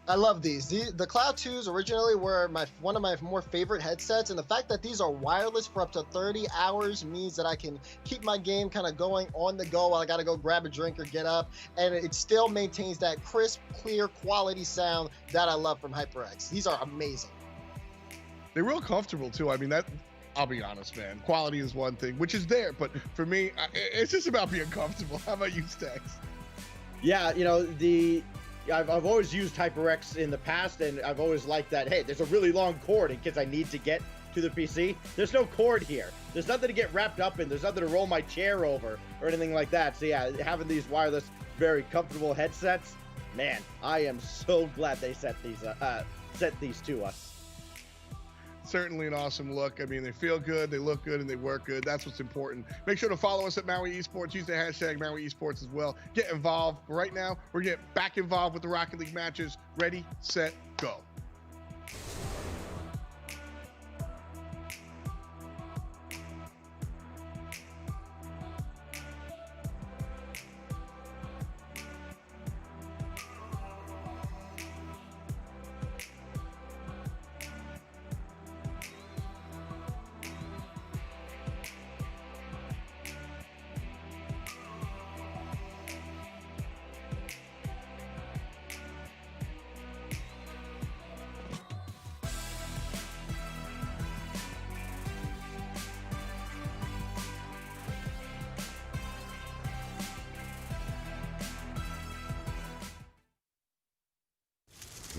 I love these. The Cloud 2s originally were one of my more favorite headsets, and the fact that these are wireless for up to 30 hours means that I can keep my game kind of going on the go while I gotta go grab a drink or get up, and it still maintains that crisp, clear, quality sound that I love from HyperX. These are amazing. They're real comfortable too. I mean, I'll be honest, man. Quality is one thing, which is there, but for me, it's just about being comfortable. How about you, Stacks? Yeah, you know, I've always used HyperX in the past, and I've always liked that, hey, there's a really long cord in case I need to get to the PC. There's no cord here. There's nothing to get wrapped up in. There's nothing to roll my chair over or anything like that. So yeah, having these wireless, very comfortable headsets, man, I am so glad they sent these to us. Certainly an awesome look. I mean, they feel good, they look good, and they work good. That's what's important. Make sure to follow us at Maui Esports. Use the hashtag Maui Esports as well. Get involved. Right now, we're getting back involved with the Rocket League matches. Ready, set, go.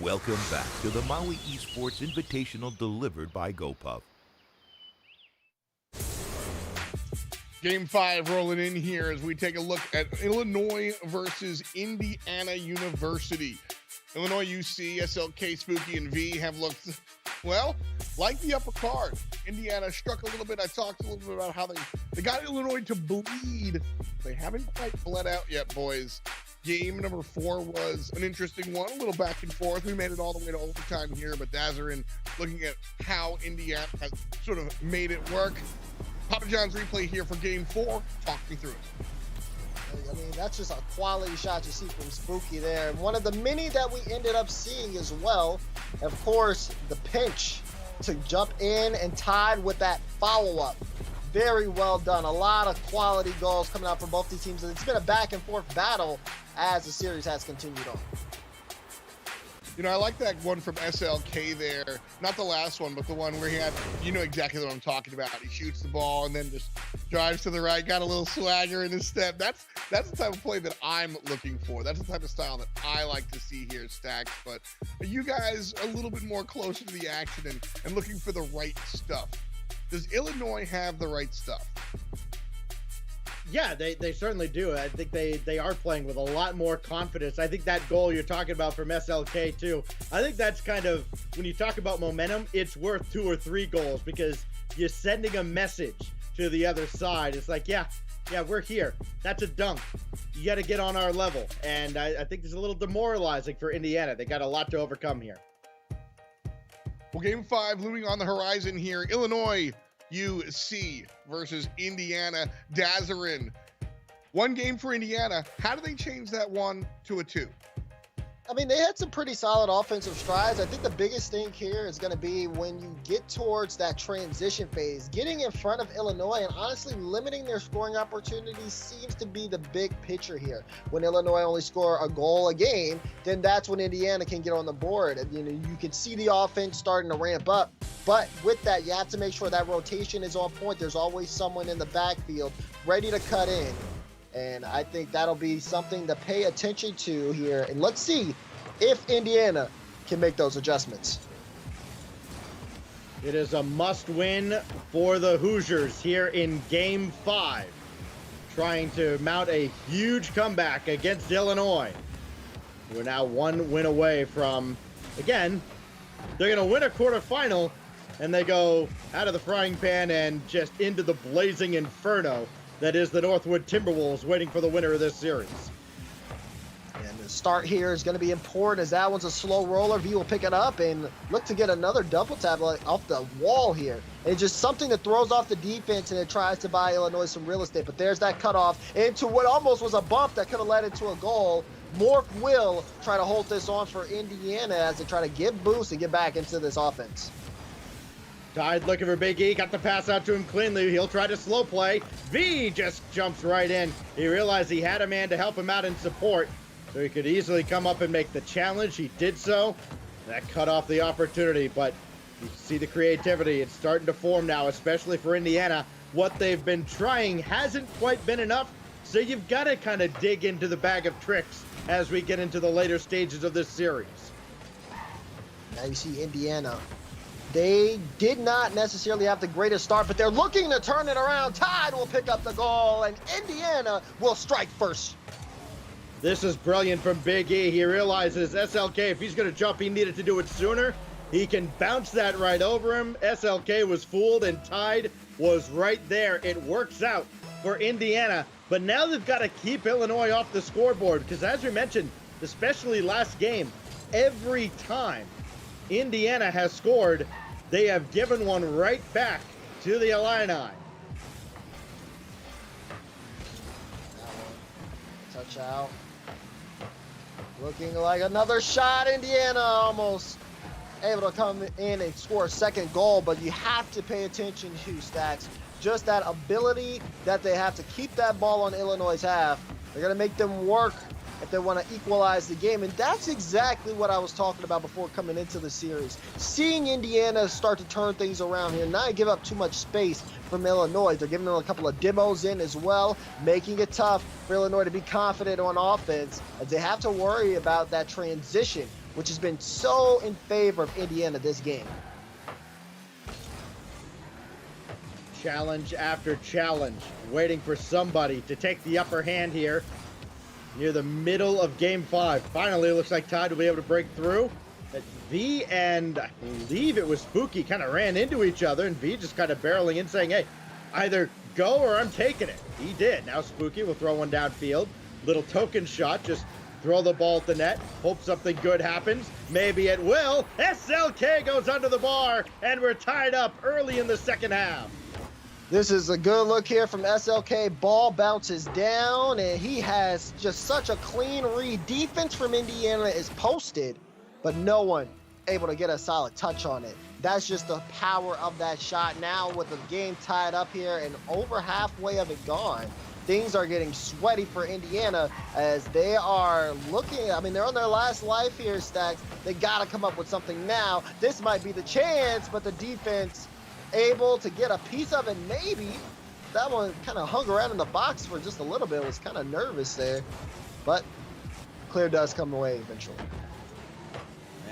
Welcome back to the Maui Esports Invitational delivered by GoPuff. Game 5 rolling in here as we take a look at Illinois versus Indiana University. Illinois UC, SLK, Spooky, and V have looked, well, like the upper card. Indiana struck a little bit. I talked a little bit about how they got Illinois to bleed. They haven't quite bled out yet, boys. Game number 4 was an interesting one, a little back and forth. We made it all the way to overtime here, but Dazarin looking at how Indiana has sort of made it work. Papa John's replay here for game 4. Talk me through it. I mean, that's just a quality shot you see from Spooky there. And one of the many that we ended up seeing as well, of course, the pinch to jump in and tied with that follow-up. Very well done. A lot of quality goals coming out from both these teams. And it's been a back and forth battle as the series has continued on. You know, I like that one from SLK there. Not the last one, but the one where he had, you know exactly what I'm talking about. He shoots the ball and then just drives to the right, got a little swagger in his step. That's the type of play that I'm looking for. That's the type of style that I like to see here, Stacks. But are you guys a little bit more closer to the action and looking for the right stuff? Does Illinois have the right stuff? Yeah, they certainly do. I think they are playing with a lot more confidence. I think that goal you're talking about from SLK too, I think that's kind of, when you talk about momentum, it's worth 2 or 3 goals because you're sending a message to the other side. It's like, yeah, we're here. That's a dunk. You got to get on our level. And I think it's a little demoralizing for Indiana. They got a lot to overcome here. Well, game 5 looming on the horizon here. Illinois UC versus Indiana. Dazarin. 1 game for Indiana. How do they change that 1 to a 2? I mean, they had some pretty solid offensive strides. I think the biggest thing here is going to be when you get towards that transition phase, getting in front of Illinois and honestly limiting their scoring opportunities seems to be the big picture here. When Illinois only score a goal a game, then that's when Indiana can get on the board. And, you know, you can see the offense starting to ramp up. But with that, you have to make sure that rotation is on point. There's always someone in the backfield ready to cut in. And I think that'll be something to pay attention to here. And let's see if Indiana can make those adjustments. It is a must-win for the Hoosiers here in Game 5. Trying to mount a huge comeback against Illinois. We're now 1 win away from, again, they're going to win a quarterfinal, and they go out of the frying pan and just into the blazing inferno that is the Northwood Timberwolves, waiting for the winner of this series. start here is going to be important as that one's a slow roller. V will pick it up and look to get another double tap off the wall here. And it's just something that throws off the defense and it tries to buy Illinois some real estate. But there's that cutoff into what almost was a bump that could have led into a goal. Morph will try to hold this on for Indiana as they try to get boost and get back into this offense. Tide looking for Big E, got the pass out to him cleanly. He'll try to slow play. V just jumps right in. He realized he had a man to help him out in support, so he could easily come up and make the challenge. He did so. That cut off the opportunity, but you see the creativity. It's starting to form now, especially for Indiana. What they've been trying hasn't quite been enough, so you've got to kind of dig into the bag of tricks as we get into the later stages of this series. Now you see Indiana. They did not necessarily have the greatest start, but they're looking to turn it around. Tide will pick up the goal, and Indiana will strike first. This is brilliant from Big E. He realizes SLK, if he's going to jump, he needed to do it sooner. He can bounce that right over him. SLK was fooled, and Tide was right there. It works out for Indiana, but now they've got to keep Illinois off the scoreboard because, as we mentioned, especially last game, every time Indiana has scored, they have given one right back to the Illini. Touch out. Looking like another shot. Indiana almost able to come in and score a second goal, but you have to pay attention to Stacks. Just that ability that they have to keep that ball on Illinois' half. They're going to make them work if they want to equalize the game. And that's exactly what I was talking about before coming into the series. Seeing Indiana start to turn things around here, not give up too much space from Illinois. They're giving them a couple of demos in as well, making it tough for Illinois to be confident on offense as they have to worry about that transition, which has been so in favor of Indiana this game. Challenge after challenge, waiting for somebody to take the upper hand here. Near the middle of Game 5. Finally, it looks like Tide will be able to break through. V and I believe it was Spooky kind of ran into each other, and V just kind of barreling in saying, hey, either go or I'm taking it. He did. Now Spooky will throw one downfield. Little token shot, just throw the ball at the net. Hope something good happens. Maybe it will. SLK goes under the bar, and we're tied up early in the second half. This is a good look here from SLK. Ball bounces down, and he has just such a clean read. Defense from Indiana is posted, but no one able to get a solid touch on it. That's just the power of that shot. Now with the game tied up here and over halfway of it gone, things are getting sweaty for Indiana as they are looking, I mean, they're on their last life here, Stacks. They got to come up with something now. This might be the chance, but the defense able to get a piece of it, maybe. That one kind of hung around in the box for just a little bit. Was kind of nervous there, but clear does come away eventually.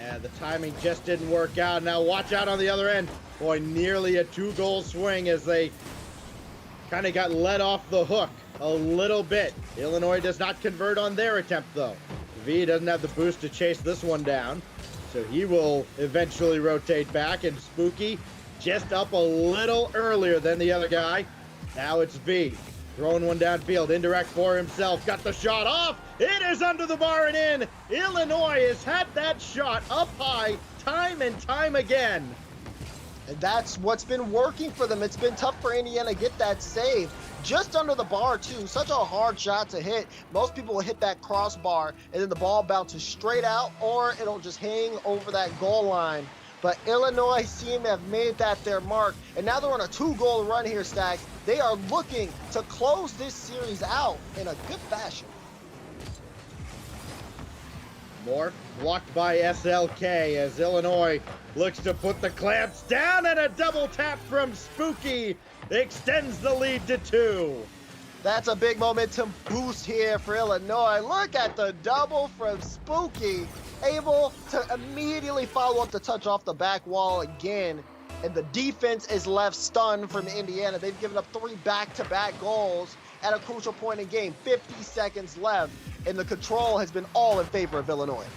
Yeah, the timing just didn't work out. Now watch out on the other end. Boy, nearly a 2-goal swing as they kind of got let off the hook a little bit. Illinois does not convert on their attempt, though. V doesn't have the boost to chase this one down, so he will eventually rotate back, and Spooky just up a little earlier than the other guy. Now it's V throwing one downfield, indirect for himself. Got the shot off. It is under the bar and in. Illinois has had that shot up high time and time again. And that's what's been working for them. It's been tough for Indiana to get that save. Just under the bar, too. Such a hard shot to hit. Most people will hit that crossbar, and then the ball bounces straight out, or it'll just hang over that goal line. But Illinois seem to have made that their mark, and now they're on a 2-goal run here, Stacks. They are looking to close this series out in a good fashion. More blocked by SLK as Illinois looks to put the clamps down, and a double tap from Spooky extends the lead to 2. That's a big momentum boost here for Illinois. Look at the double from Spooky, able to immediately follow up the touch off the back wall again. And the defense is left stunned from Indiana. They've given up 3 back-to-back goals at a crucial point in game. 50 seconds left, and the control has been all in favor of Illinois.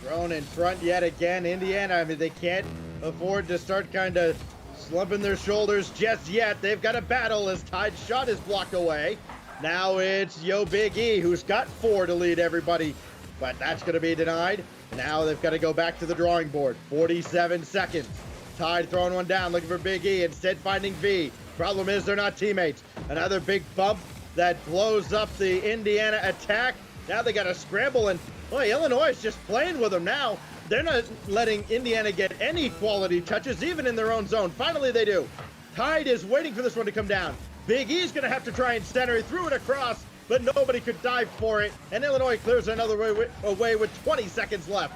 Thrown in front yet again. Indiana, I mean, they can't afford to start kind of slumping their shoulders just yet. They've got a battle as Tide's shot is blocked away. Now it's Yo Big E, who's got 4 to lead everybody, but that's going to be denied. Now they've got to go back to the drawing board. 47 seconds. Tide throwing one down, looking for Big E, instead finding V. Problem is they're not teammates. Another big bump that blows up the Indiana attack. Now they got to scramble, and boy, Illinois is just playing with them now. They're not letting Indiana get any quality touches, even in their own zone. Finally, they do. Tide is waiting for this one to come down. Big E's going to have to try and center. He threw it across, but nobody could dive for it. And Illinois clears another away with 20 seconds left.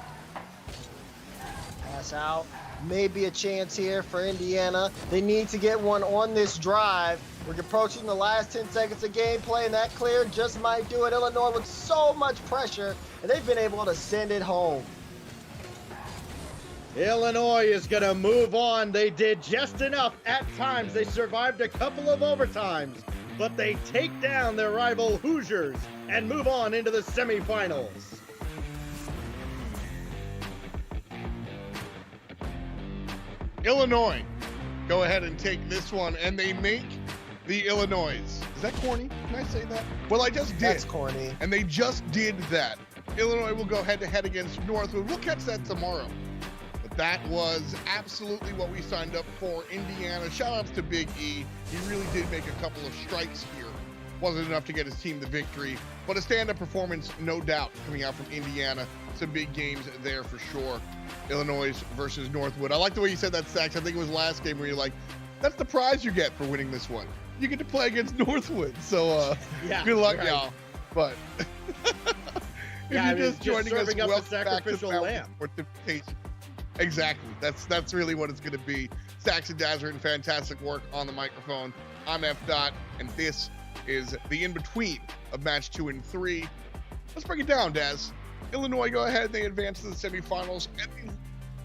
Pass out. Maybe a chance here for Indiana. They need to get one on this drive. We're approaching the last 10 seconds of gameplay, and that clear just might do it. Illinois with so much pressure, and they've been able to send it home. Illinois is going to move on. They did just enough at times. They survived a couple of overtimes, but they take down their rival Hoosiers and move on into the semifinals. Illinois go ahead and take this one, and they make the Illinois. Is that corny? Can I say that? Well, I just did. That's corny. And they just did that. Illinois will go head-to-head against Northwood. We'll catch that tomorrow. But that was absolutely what we signed up for. Indiana, shout-outs to Big E. He really did make a couple of strikes here. Wasn't enough to get his team the victory, but a stand-up performance, no doubt, coming out from Indiana. Some big games there for sure. Illinois versus Northwood. I like the way you said that, Stacks. I think it was last game where you're like, that's the prize you get for winning this one. You get to play against Northwood. So yeah, good luck, right. y'all. But if you're just joining us, up welcome the sacrificial back to lamb. Invitation. Exactly. That's really what it's going to be. Stacks and Daz are in fantastic work on the microphone. I'm F. Dot, and this is the in-between of match 2 and 3. Let's break it down, Daz. Illinois go ahead, they advance to the semifinals, and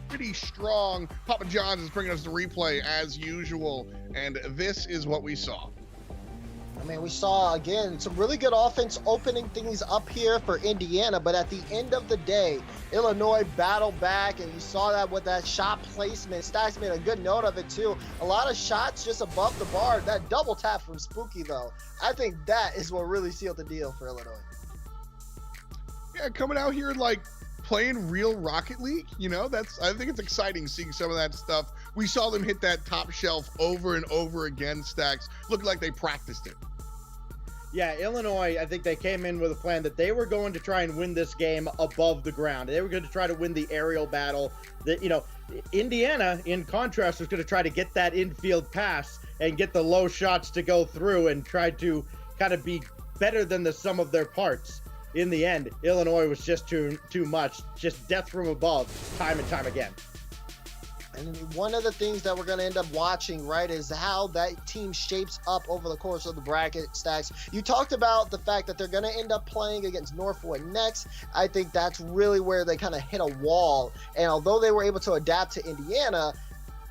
pretty strong. Papa John's is bringing us the replay as usual, and this is what we saw. I mean, we saw, again, some really good offense opening things up here for Indiana, but at the end of the day, Illinois battled back, and you saw that with that shot placement. Stacks made a good note of it, too. A lot of shots just above the bar. That double tap from Spooky, though, I think that is what really sealed the deal for Illinois. Yeah, coming out here, like, playing real Rocket League, you know, I think it's exciting seeing some of that stuff. We saw them hit that top shelf over and over again, Stacks. Looked like they practiced it. Yeah, Illinois, I think they came in with a plan that they were going to try and win this game above the ground. They were going to try to win the aerial battle. That, you know, Indiana, in contrast, was going to try to get that infield pass and get the low shots to go through and try to kind of be better than the sum of their parts. In the end, Illinois was just too much, just death from above, time and time again. And one of the things that we're going to end up watching, right, is how that team shapes up over the course of the bracket, Stacks. You talked about the fact that they're going to end up playing against Northwood next. I think that's really where they kind of hit a wall. And although they were able to adapt to Indiana,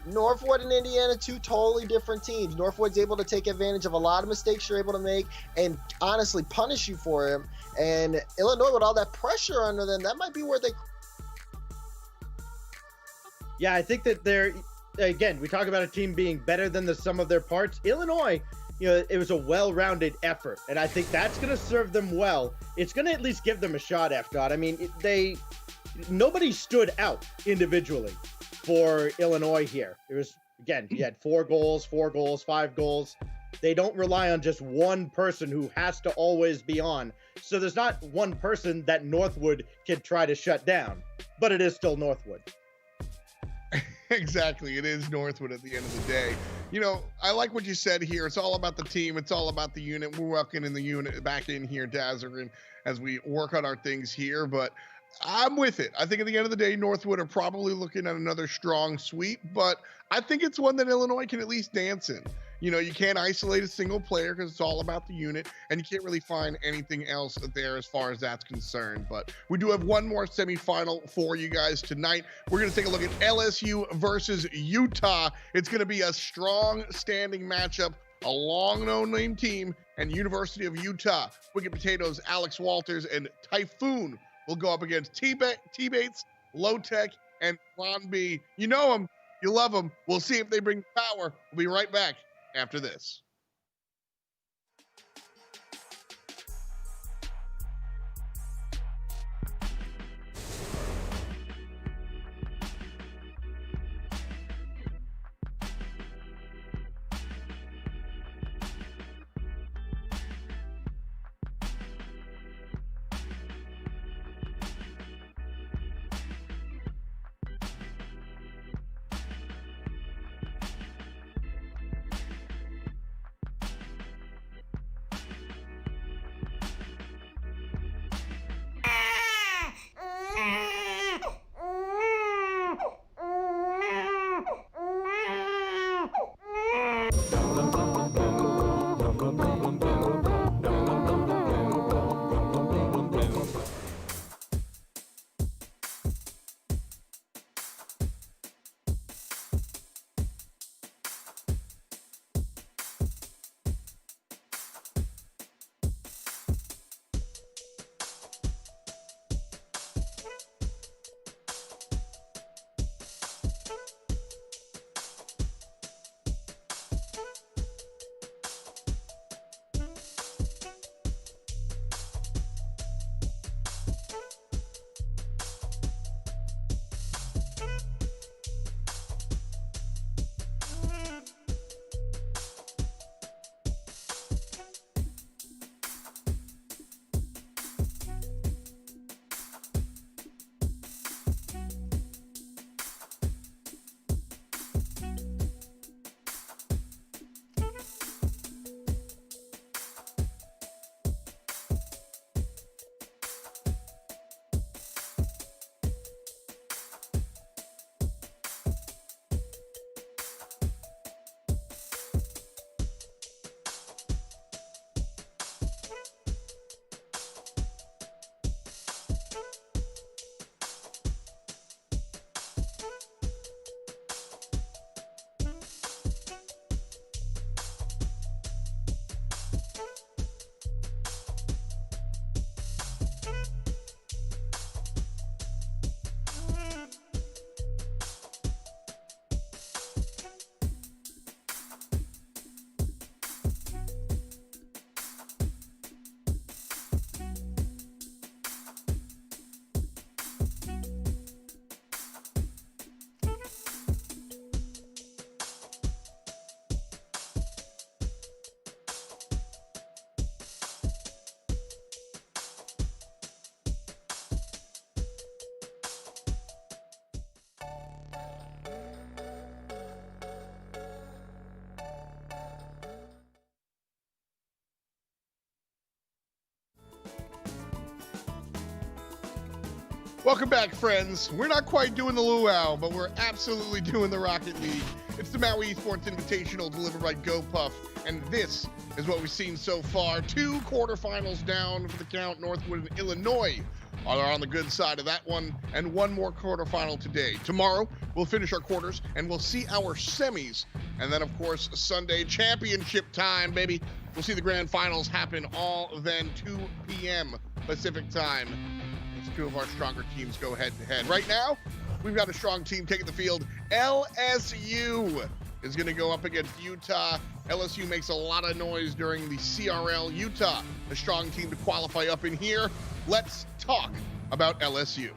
Northwood and Indiana, two totally different teams. Northwood's able to take advantage of a lot of mistakes you're able to make and honestly punish you for them. And Illinois, with all that pressure under them, that might be where they... Yeah, I think that they're, again, we talk about a team being better than the sum of their parts. Illinois, you know, it was a well-rounded effort, and I think that's going to serve them well. It's going to at least give them a shot, after that. I mean, nobody stood out individually for Illinois here. It was, again, you had 4 goals, 5 goals. They don't rely on just one person who has to always be on. So there's not one person that Northwood can try to shut down, but it is still Northwood. Exactly. It is Northwood at the end of the day. You know, I like what you said here. It's all about the team. It's all about the unit. We're welcoming the unit back in here, Dazzler, as we work on our things here. But I'm with it. I think at the end of the day, Northwood are probably looking at another strong sweep, but I think it's one that Illinois can at least dance in. You know, you can't isolate a single player because it's all about the unit, and you can't really find anything else there as far as that's concerned. But we do have one more semifinal for you guys tonight. We're going to take a look at LSU versus Utah. It's going to be a strong standing matchup, a long no-name team, and University of Utah. Wicked Potatoes, Alex Walters, and Typhoon will go up against T-Bates, Low Tech, and Ron B. You know them. You love them. We'll see if they bring power. We'll be right back after this. Welcome back, friends. We're not quite doing the luau, but we're absolutely doing the Rocket League. It's the Maui Esports Invitational delivered by GoPuff, and this is what we've seen so far. 2 quarterfinals down for the count. Northwood and Illinois are on the good side of that one, and 1 more quarterfinal today. Tomorrow, we'll finish our quarters, and we'll see our semis. And then, of course, Sunday, championship time, baby. We'll see the grand finals happen all then 2 p.m. Pacific time. 2 of our stronger teams go head-to-head. Right now, we've got a strong team taking the field. LSU is going to go up against Utah. LSU makes a lot of noise during the CRL. Utah, a strong team to qualify up in here. Let's talk about LSU.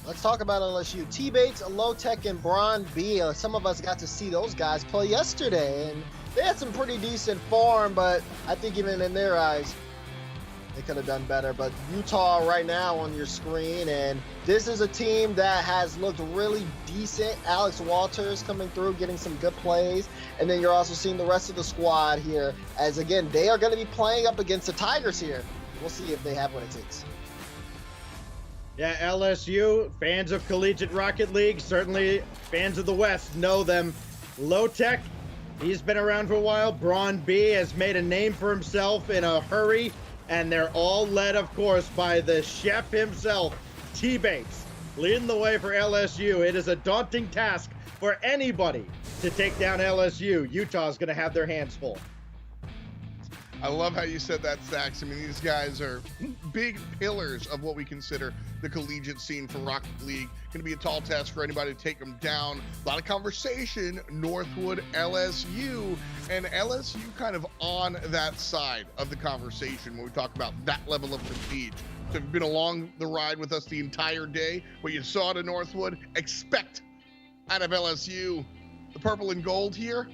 Let's talk about LSU. T-Bates, Low-Tech, and Bron B. Some of us got to see those guys play yesterday, and they had some pretty decent form, but I think even in their eyes, they could have done better. But Utah right now on your screen, and this is a team that has looked really decent. Alex Walters coming through, getting some good plays. And then you're also seeing the rest of the squad here, as again, they are going to be playing up against the Tigers here. We'll see if they have what it takes. Yeah, LSU, fans of Collegiate Rocket League, certainly fans of the West know them. Low-Tech, he's been around for a while. Bron B has made a name for himself in a hurry. And they're all led, of course, by the chef himself, T-Bates, leading the way for LSU. It is a daunting task for anybody to take down LSU. Utah's going to have their hands full. I love how you said that, Stacks. I mean, these guys are big pillars of what we consider the collegiate scene for Rocket League. Going to be a tall task for anybody to take them down. A lot of conversation, Northwood, LSU, and LSU kind of on that side of the conversation when we talk about that level of prestige. So if you've been along the ride with us the entire day, what you saw to Northwood, expect out of LSU. The purple and gold here.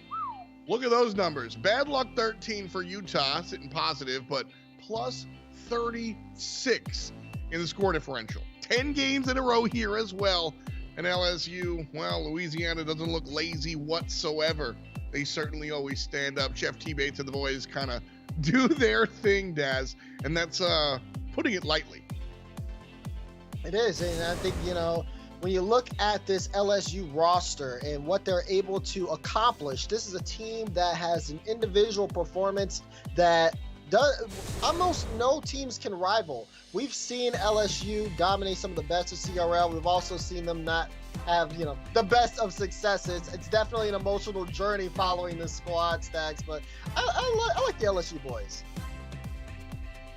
Look at those numbers. Bad luck 13 for Utah, sitting positive, but plus 36 in the score differential. 10 games in a row here as well. And LSU, well, Louisiana doesn't look lazy whatsoever. They certainly always stand up. Chef T-Bates and the boys kind of do their thing, Daz, and that's putting it lightly. It is, and I think, you know, when you look at this LSU roster and what they're able to accomplish, this is a team that has an individual performance that almost no teams can rival. We've seen LSU dominate some of the best of CRL. We've also seen them not have, you know, the best of successes. It's definitely an emotional journey following this squad, Stacks, but I like the LSU boys.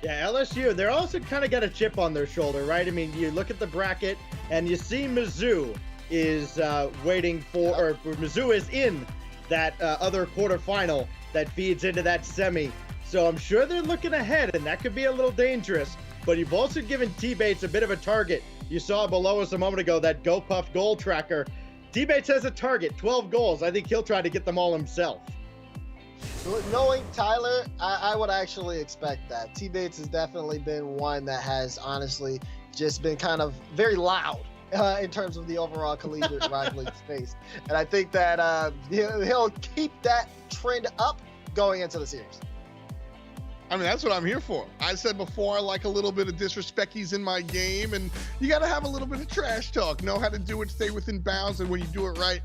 Yeah, LSU, they're also kind of got a chip on their shoulder, right? I mean, you look at the bracket and you see Mizzou is waiting for, or Mizzou is in that other quarterfinal that feeds into that semi. So I'm sure they're looking ahead, and that could be a little dangerous. But you've also given T-Bates a bit of a target. You saw below us a moment ago that GoPuff goal tracker. T-Bates has a target, 12 goals. I think he'll try to get them all himself. Knowing Tyler, I would actually expect that. T-Bates has definitely been one that has honestly just been kind of very loud in terms of the overall collegiate Rocket League space. And I think that he'll keep that trend up going into the series. I mean, that's what I'm here for. I said before, I like a little bit of disrespecties in my game, and you got to have a little bit of trash talk. Know how to do it, stay within bounds, and when you do it right,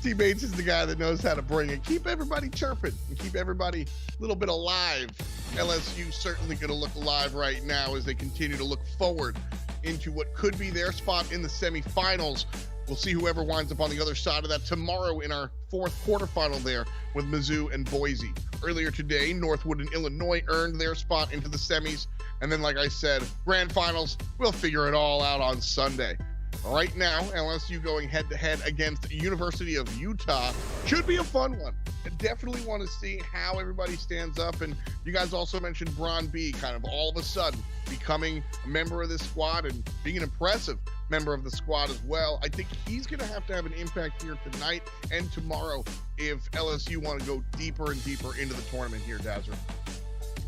T-Bates is the guy that knows how to bring it. Keep everybody chirping and keep everybody a little bit alive. LSU certainly going to look alive right now as they continue to look forward into what could be their spot in the semifinals. We'll see whoever winds up on the other side of that tomorrow in our 4th quarterfinal there with Mizzou and Boise. Earlier today, Northwood and Illinois earned their spot into the semis. And then, like I said, grand finals, we'll figure it all out on Sunday. Right now, LSU going head-to-head against University of Utah should be a fun one. I definitely want to see how everybody stands up. And you guys also mentioned Bron B kind of all of a sudden becoming a member of this squad and being an impressive member of the squad as well. I think he's going to have an impact here tonight and tomorrow if LSU want to go deeper and deeper into the tournament here, Dazzer.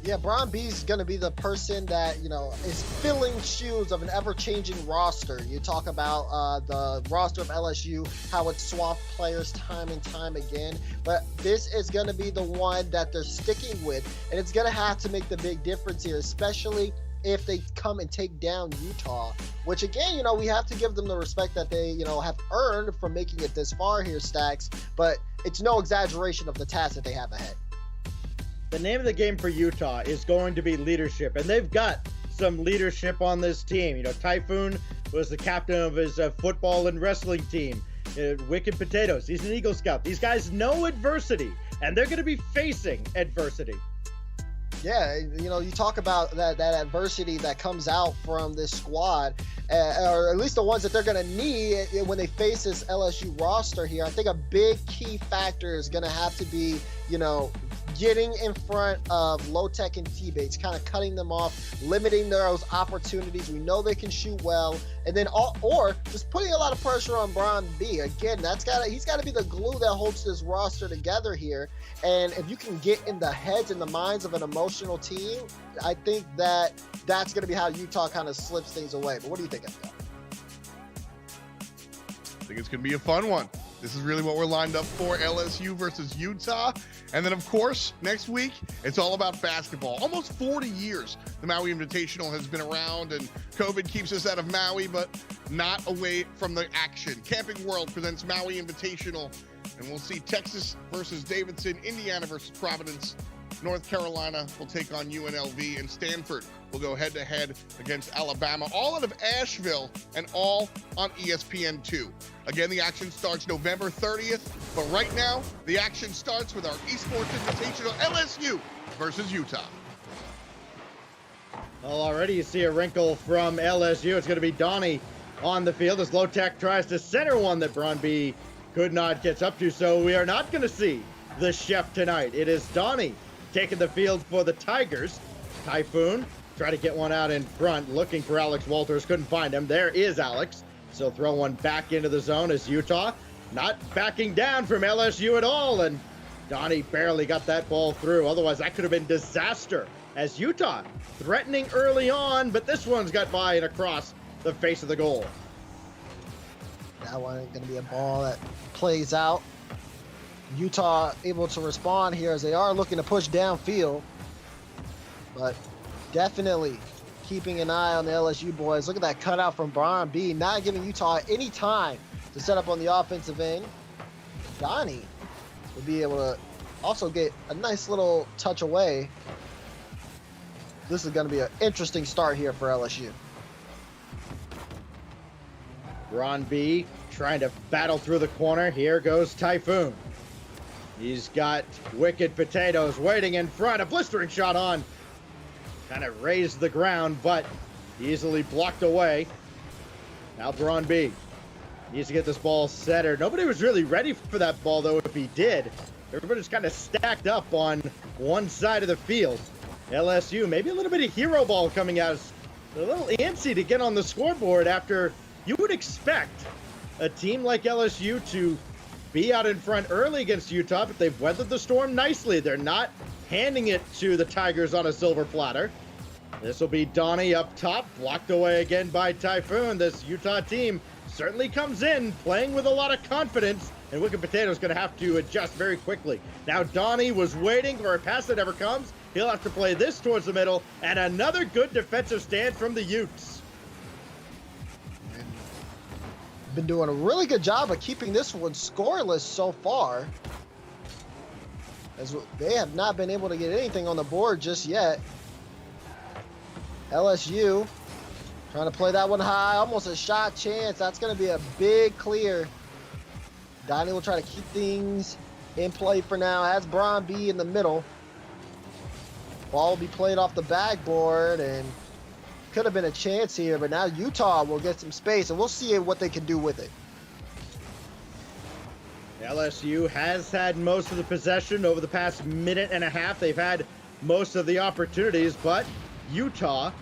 Yeah, Bron B is going to be the person that, you know, is filling shoes of an ever-changing roster. You talk about the roster of LSU, how it's swapped players time and time again. But this is going to be the one that they're sticking with, and it's going to have to make the big difference here, especially if they come and take down Utah, which again, you know, we have to give them the respect that they, you know, have earned from making it this far here, Stacks, but it's no exaggeration of the task that they have ahead. The name of the game for Utah is going to be leadership, and they've got some leadership on this team. You know, Typhoon was the captain of his football and wrestling team. Wicked Potatoes, he's an Eagle Scout. These guys know adversity, and they're going to be facing adversity. Yeah, you know, you talk about that adversity that comes out from this squad, or at least the ones that they're going to need when they face this LSU roster here. I think a big key factor is going to have to be, you know, getting in front of Low-Tech and T-Bates, kind of cutting them off, limiting those opportunities. We know they can shoot well, and then or just putting a lot of pressure on Bron B. Again, he's got to be the glue that holds this roster together here. And if you can get in the heads and the minds of an emotional team, I think that's going to be how Utah kind of slips things away. But what do you think of that? I think it's going to be a fun one. This is really what we're lined up for, LSU versus Utah. And then, of course, next week, it's all about basketball. Almost 40 years the Maui Invitational has been around, and COVID keeps us out of Maui, but not away from the action. Camping World presents Maui Invitational, and we'll see Texas versus Davidson, Indiana versus Providence, North Carolina will take on UNLV, and Stanford will go head-to-head against Alabama, all out of Asheville and all on ESPN2. Again, the action starts November 30th, but right now, the action starts with our Esports Invitational, LSU versus Utah. Well, already you see a wrinkle from LSU. It's going to be Donnie on the field as Low-Tech tries to center one that Bron B could not catch up to, so we are not going to see the chef tonight. It is Donnie taking the field for the Tigers. Typhoon try to get one out in front, looking for Alex Walters, couldn't find him. There is Alex. So throw one back into the zone as Utah not backing down from LSU at all, and Donnie barely got that ball through. Otherwise, that could have been disaster as Utah threatening early on, but this one's got by and across the face of the goal. That one ain't going to be a ball that plays out. Utah able to respond here as they are looking to push downfield, but definitely keeping an eye on the LSU boys. Look at that cutout from Bron B, not giving Utah any time to set up on the offensive end. Donnie will be able to also get a nice little touch away. This is going to be an interesting start here for LSU. Bron B trying to battle through the corner. Here goes Typhoon. He's got Wicked Potatoes waiting in front. A blistering shot on. Kind of raised the ground, but easily blocked away. Now Bron B needs to get this ball centered. Nobody was really ready for that ball, though, if he did. Everybody's kind of stacked up on one side of the field. LSU, maybe a little bit of hero ball coming out. A little antsy to get on the scoreboard after you would expect a team like LSU to be out in front early against Utah, but they've weathered the storm nicely. They're not handing it to the Tigers on a silver platter. This will be Donnie up top, blocked away again by Typhoon. This Utah team certainly comes in playing with a lot of confidence, and Wicked Potato's going to have to adjust very quickly. Now Donnie was waiting for a pass that never comes. He'll have to play this towards the middle, and another good defensive stand from the Utes. Been doing a really good job of keeping this one scoreless so far, as they have not been able to get anything on the board just yet. LSU trying to play that one high, almost a shot chance. That's going to be a big clear. Donnie will try to keep things in play for now. Has Bron B in the middle. Ball will be played off the backboard, and could have been a chance here, but now Utah will get some space, and we'll see what they can do with it. LSU has had most of the possession over the past minute and a half. They've had most of the opportunities, but Utah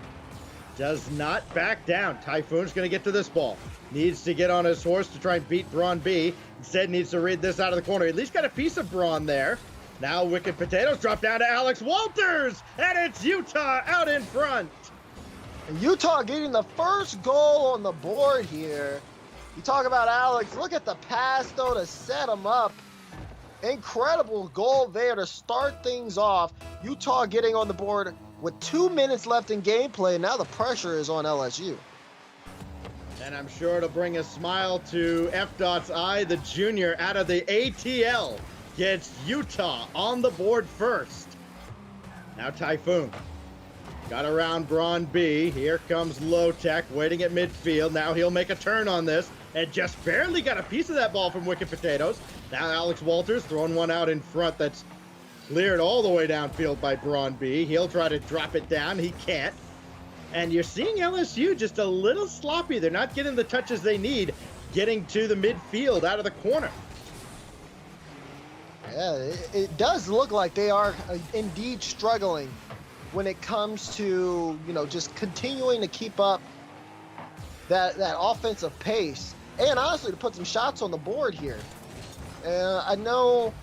does not back down. Typhoon's going to get to this ball. Needs to get on his horse to try and beat Bron B. Instead needs to read this out of the corner. At least got a piece of Bron there. Now Wicked Potatoes drop down to Alex Walters, and it's Utah out in front. And Utah getting the first goal on the board here. You talk about Alex. Look at the pass, though, to set him up. Incredible goal there to start things off. Utah getting on the board with 2 minutes left in gameplay. Now the pressure is on LSU. And I'm sure it'll bring a smile to F.Dot's eye. The junior out of the ATL gets Utah on the board first. Now Typhoon got around Braun B. Here comes Low Tech waiting at midfield. Now he'll make a turn on this and just barely got a piece of that ball from Wicked Potatoes. Now Alex Walters throwing one out in front that's cleared all the way downfield by Braun B. He'll try to drop it down. He can't. And you're seeing LSU just a little sloppy. They're not getting the touches they need getting to the midfield out of the corner. Yeah, it does look like they are indeed struggling when it comes to, just continuing to keep up that offensive pace and honestly to put some shots on the board here. I know,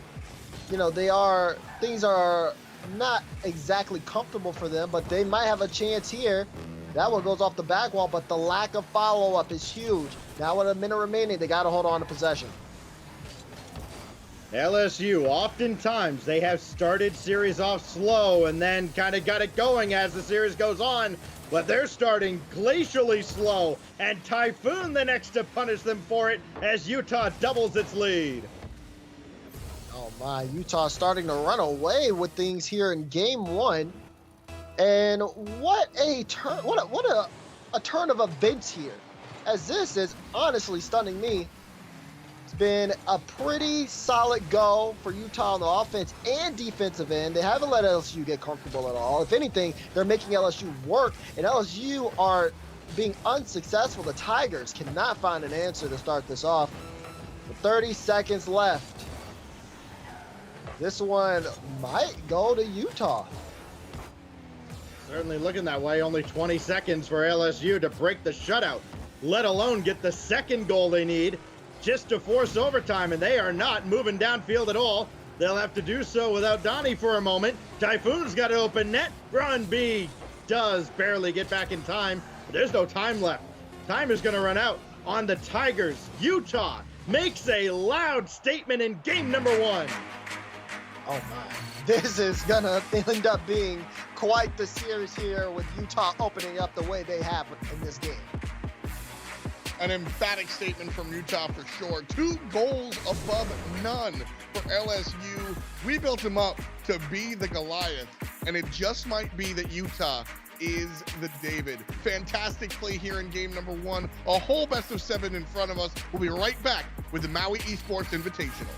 things are not exactly comfortable for them, but they might have a chance here. That one goes off the back wall, but the lack of follow-up is huge. Now with a minute remaining, they got to hold on to possession. LSU, oftentimes they have started series off slow and then kind of got it going as the series goes on, but they're starting glacially slow, and Typhoon the next to punish them for it as Utah doubles its lead. Oh my, Utah starting to run away with things here in game one. And what a turn, what a turn of events here, as this is honestly stunning me. It's been a pretty solid go for Utah on the offense and defensive end. They haven't let LSU get comfortable at all. If anything, they're making LSU work, and LSU are being unsuccessful. The Tigers cannot find an answer to start this off. With 30 seconds left, this one might go to Utah. Certainly looking that way. Only 20 seconds for LSU to break the shutout, let alone get the second goal they need just to force overtime, and they are not moving downfield at all. They'll have to do so without Donnie for a moment. Typhoon's got an open net. Run B does barely get back in time. But there's no time left. Time is going to run out on the Tigers. Utah makes a loud statement in game number one. Oh my, this is gonna end up being quite the series here with Utah opening up the way they have in this game. An emphatic statement from Utah for sure. 2 goals above none for LSU. We built them up to be the Goliath, and it just might be that Utah is the David. Fantastic play here in game number one. A whole best of 7 in front of us. We'll be right back with the Maui Esports Invitational.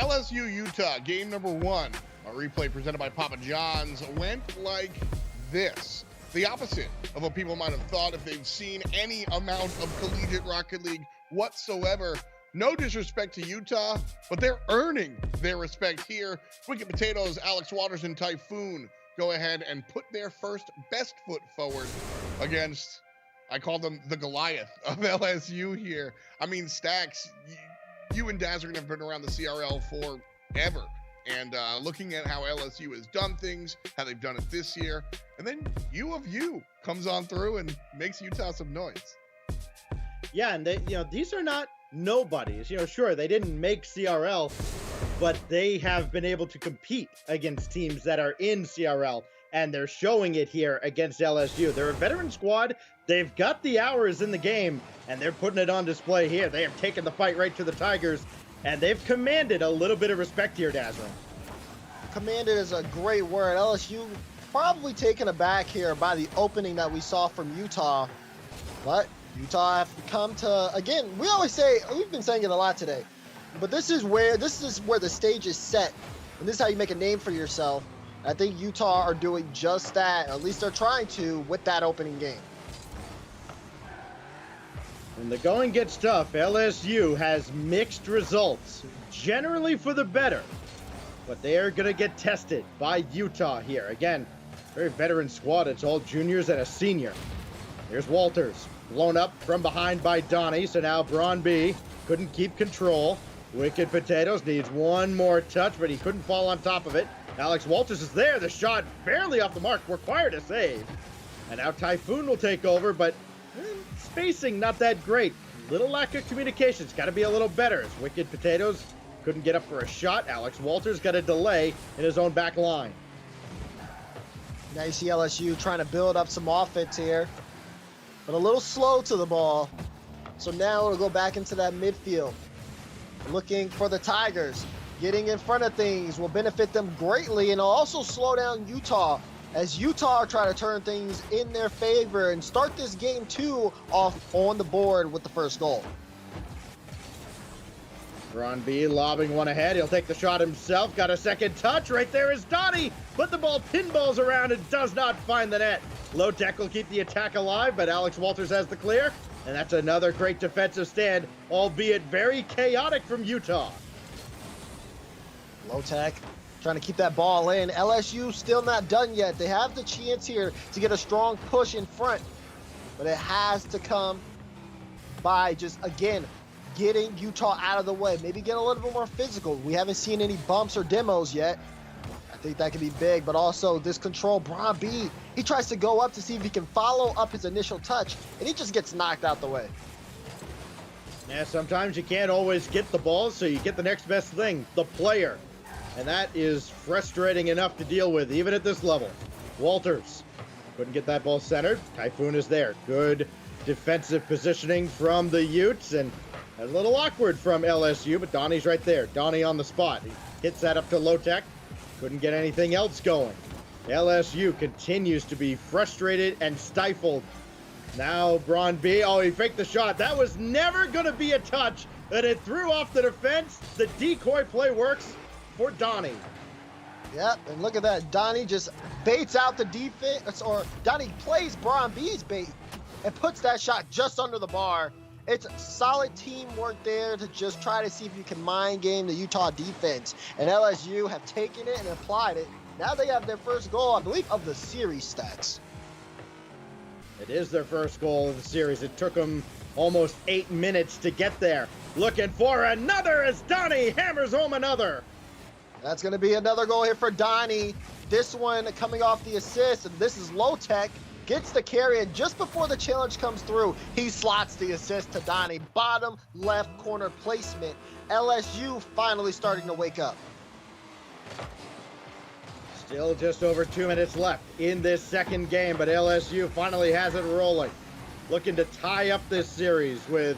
LSU Utah game number 1, a replay presented by Papa John's, went like this. The opposite of what people might have thought if they've seen any amount of collegiate Rocket League whatsoever. No disrespect to Utah, but they're earning their respect here. Wicked Potatoes, Alex Waters, and Typhoon go ahead and put their first best foot forward against, I call them the Goliath of LSU here. I mean, Stacks, you and Daz are going to have been around the CRL forever. And looking at how LSU has done things, how they've done it this year, and then U of U comes on through and makes Utah some noise. Yeah, and they, these are not nobodies. Sure, they didn't make CRL, but they have been able to compete against teams that are in CRL, and they're showing it here against LSU. They're a veteran squad. They've got the hours in the game, and they're putting it on display here. They have taken the fight right to the Tigers, and they've commanded a little bit of respect here, Dazzler. Commanded is a great word. LSU probably taken aback here by the opening that we saw from Utah. But Utah have come to, again, we always say, we've been saying it a lot today, but this is where the stage is set. And this is how you make a name for yourself. I think Utah are doing just that. At least they're trying to with that opening game. When the going gets tough, LSU has mixed results, generally for the better. But they are going to get tested by Utah here. Again, very veteran squad. It's all juniors and a senior. Here's Walters, blown up from behind by Donnie. So now Braun B couldn't keep control. Wicked Potatoes needs one more touch, but he couldn't fall on top of it. Alex Walters is there. The shot barely off the mark, required a save. And now Typhoon will take over, but spacing not that great. Little lack of communication. It's got to be a little better. As Wicked Potatoes couldn't get up for a shot. Alex Walters got a delay in his own back line. Now you see LSU trying to build up some offense here, but a little slow to the ball. So now it'll go back into that midfield. Looking for the Tigers. Getting in front of things will benefit them greatly, and it'll also slow down Utah as Utah try to turn things in their favor and start this game 2 off on the board with the first goal. Ron B lobbing one ahead. He'll take the shot himself. Got a second touch. Right there is Donnie. But the ball pinballs around and does not find the net. Low Tech will keep the attack alive, but Alex Walters has the clear. And that's another great defensive stand, albeit very chaotic from Utah. Low Tech trying to keep that ball in. LSU still not done yet. They have the chance here to get a strong push in front, but it has to come by just, again, getting Utah out of the way. Maybe get a little bit more physical. We haven't seen any bumps or demos yet. I think that could be big, but also this control, Braun B, he tries to go up to see if he can follow up his initial touch, and he just gets knocked out the way. Yeah, sometimes you can't always get the ball, so you get the next best thing, the player. And that is frustrating enough to deal with, even at this level. Walters couldn't get that ball centered. Typhoon is there. Good defensive positioning from the Utes, and a little awkward from LSU, but Donnie's right there. Donnie on the spot. He hits that up to Low Tech. Couldn't get anything else going. LSU continues to be frustrated and stifled. Now Braun B. Oh, he faked the shot. That was never going to be a touch, and it threw off the defense. The decoy play works for Donnie. Yep, and look at that. Donnie just baits out the defense, or Donnie plays Braun B's bait and puts that shot just under the bar. It's solid teamwork there to just try to see if you can mind game the Utah defense. And LSU have taken it and applied it. Now they have their first goal, I believe, of the series, Stacks. It is their first goal of the series. It took them almost 8 minutes to get there. Looking for another as Donnie hammers home another. That's going to be another goal here for Donnie. This one coming off the assist, and this is Low Tech. Gets the carry, and just before the challenge comes through, he slots the assist to Donnie. Bottom left corner placement. LSU finally starting to wake up. Still just over 2 minutes left in this second game, but LSU finally has it rolling. Looking to tie up this series with,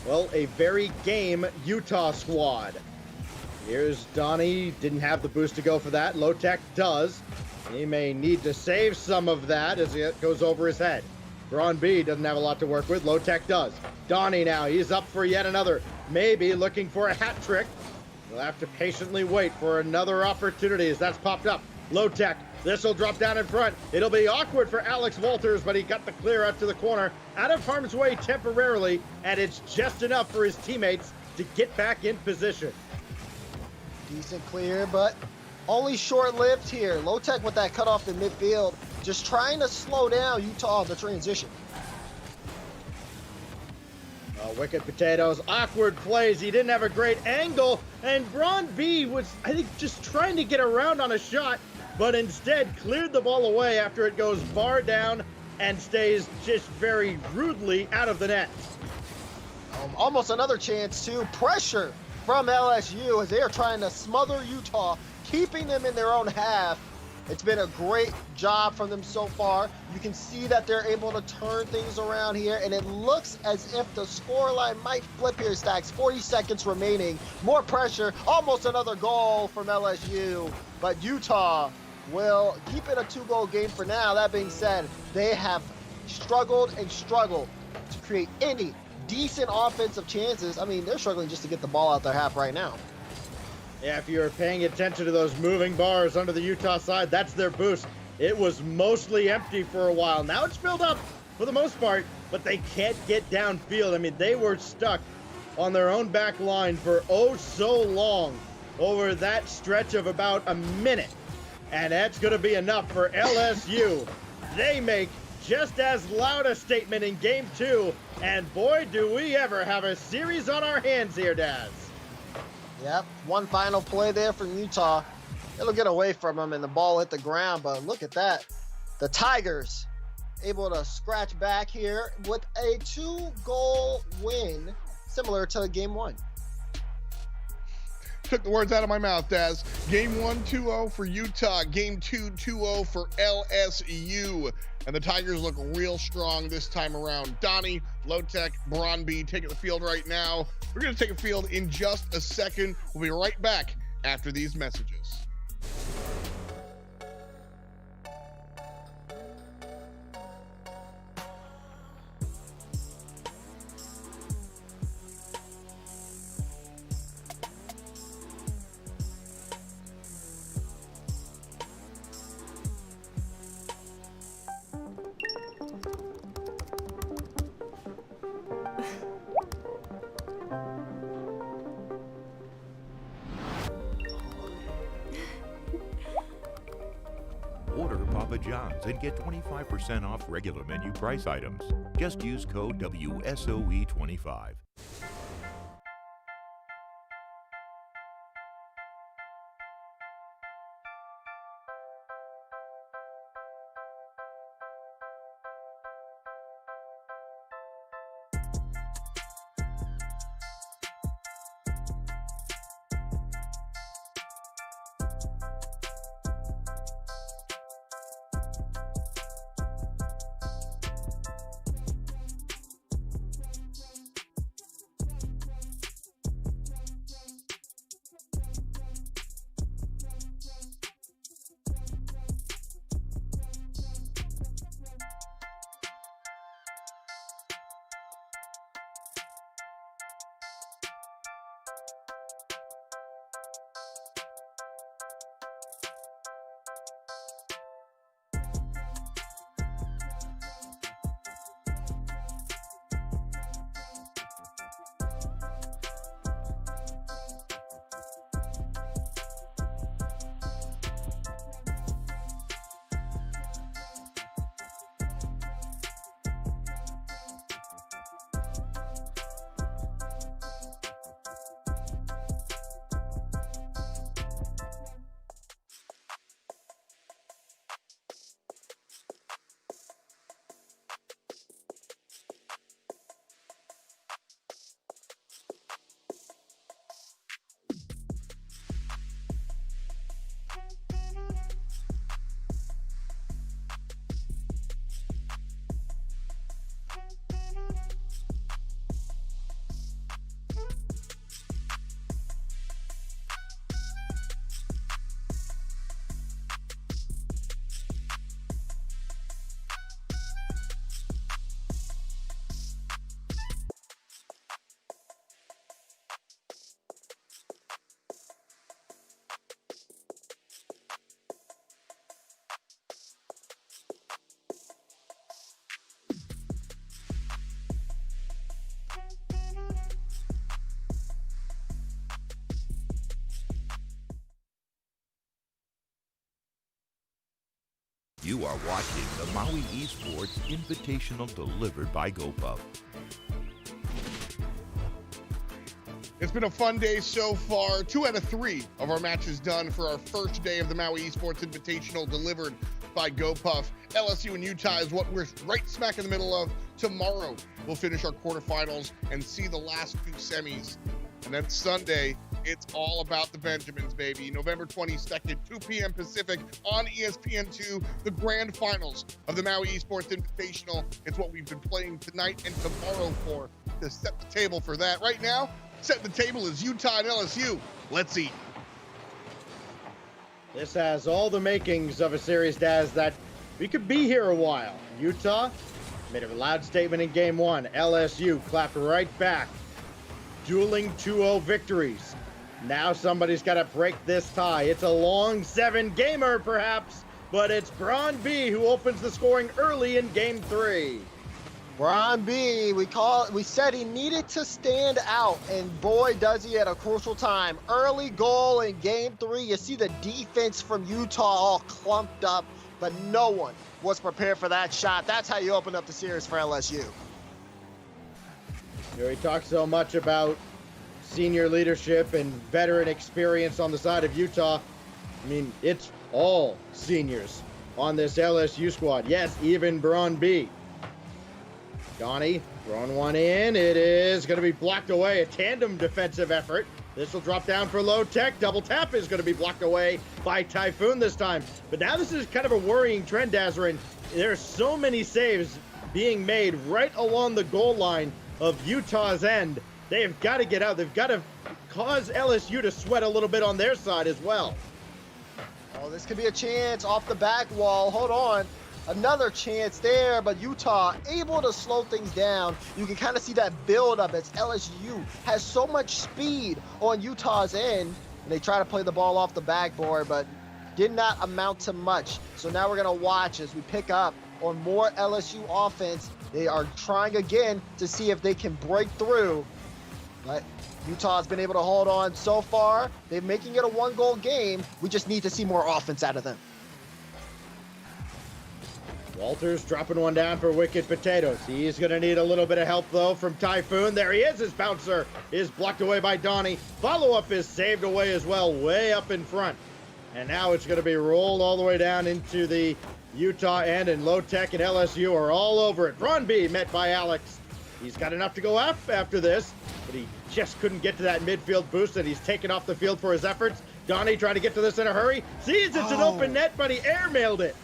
well, a very game Utah squad. Here's Donnie. Didn't have the boost to go for that. Low Tech does. He may need to save some of that as it goes over his head. Braun B doesn't have a lot to work with. Low Tech does. Donnie now, he's up for yet another. Maybe looking for a hat trick. We'll have to patiently wait for another opportunity as that's popped up. Low tech. This will drop down in front. It'll be awkward for Alex Walters, but he got the clear out to the corner, out of harm's way temporarily, and it's just enough for his teammates to get back in position. Decent clear, but only short-lived here. Low tech with that cutoff in midfield, just trying to slow down Utah on the transition. Wicked potatoes, awkward plays. He didn't have a great angle, and Braun B was, I think, just trying to get around on a shot, but instead cleared the ball away after it goes far down and stays just very rudely out of the net. Almost another chance to pressure from LSU as they are trying to smother Utah, keeping them in their own half. It's been a great job from them so far. You can see that they're able to turn things around here, and it looks as if the scoreline might flip here, Stacks. 40 seconds remaining. More pressure. Almost another goal from LSU, but Utah will keep it a 2-goal game for now. That being said, they have struggled and struggled to create any decent offensive chances. I mean, they're struggling just to get the ball out their half right now. Yeah, if you're paying attention to those moving bars under the Utah side, that's their boost. It was mostly empty for a while. Now it's filled up for the most part, but they can't get downfield. I mean, they were stuck on their own back line for oh so long over that stretch of about a minute. And that's going to be enough for LSU. They make just as loud a statement in game 2. And boy, do we ever have a series on our hands here, Daz. Yep, one final play there from Utah. It'll get away from them and the ball hit the ground, but look at that. The Tigers able to scratch back here with a 2-goal win, similar to game 1. Took the words out of my mouth, Daz. Game 1, 2-0 for Utah. Game 2, 2-0 for LSU. And the Tigers look real strong this time around. Donnie, Low-Tech, Braun B taking the field right now. We're going to take a field in just a second. We'll be right back after these messages. Order Papa John's and get 25% off regular menu price items. Just use code WSOE25. You are watching the Maui Esports Invitational delivered by GoPuff. It's been a fun day so far. 2 out of 3 of our matches done for our first day of the Maui Esports Invitational delivered by GoPuff. LSU and Utah is what we're right smack in the middle of. Tomorrow, we'll finish our quarterfinals and see the last 2 semis. And then Sunday, it's all about the Benjamins, baby. November 22nd, 2 p.m. Pacific on ESPN2, the grand finals of the Maui Esports Invitational. It's what we've been playing tonight and tomorrow for to set the table for that. Right now, setting the table is Utah and LSU. Let's eat. This has all the makings of a series, Daz, that we could be here a while. Utah made a loud statement in game 1. LSU clapped right back. Dueling 2-0 victories. Now somebody's got to break this tie. It's a long 7-gamer, perhaps, but it's Braun B who opens the scoring early in game 3. Braun B, we said he needed to stand out, and boy does he at a crucial time. Early goal in game 3. You see the defense from Utah all clumped up, but no one was prepared for that shot. That's how you open up the series for LSU. You know, he talks so much about senior leadership and veteran experience on the side of Utah. I mean, it's all seniors on this LSU squad. Yes, even Braun B. Donnie throwing one in. It is going to be blocked away. A tandem defensive effort. This will drop down for low tech. Double tap is going to be blocked away by Typhoon this time. But now this is kind of a worrying trend, Dazarin. There's so many saves being made right along the goal line of Utah's end. They have got to get out. They've got to cause LSU to sweat a little bit on their side as well. Oh, this could be a chance off the back wall. Hold on. Another chance there, but Utah able to slow things down. You can kind of see that build up as LSU has so much speed on Utah's end. And they try to play the ball off the backboard, but did not amount to much. So now we're going to watch as we pick up on more LSU offense. They are trying again to see if they can break through. But Utah's been able to hold on so far. They're making it a 1-goal game. We just need to see more offense out of them. Walters dropping one down for Wicked Potatoes. He's going to need a little bit of help, though, from Typhoon. There he is. His bouncer is blocked away by Donnie. Follow-up is saved away as well, way up in front. And now it's going to be rolled all the way down into the Utah end, and Low Tech and LSU are all over it. Braun B met by Alex. He's got enough to go up after this, but he just couldn't get to that midfield boost, and he's taken off the field for his efforts. Donnie trying to get to this in a hurry. Sees it's an open net, but he airmailed it.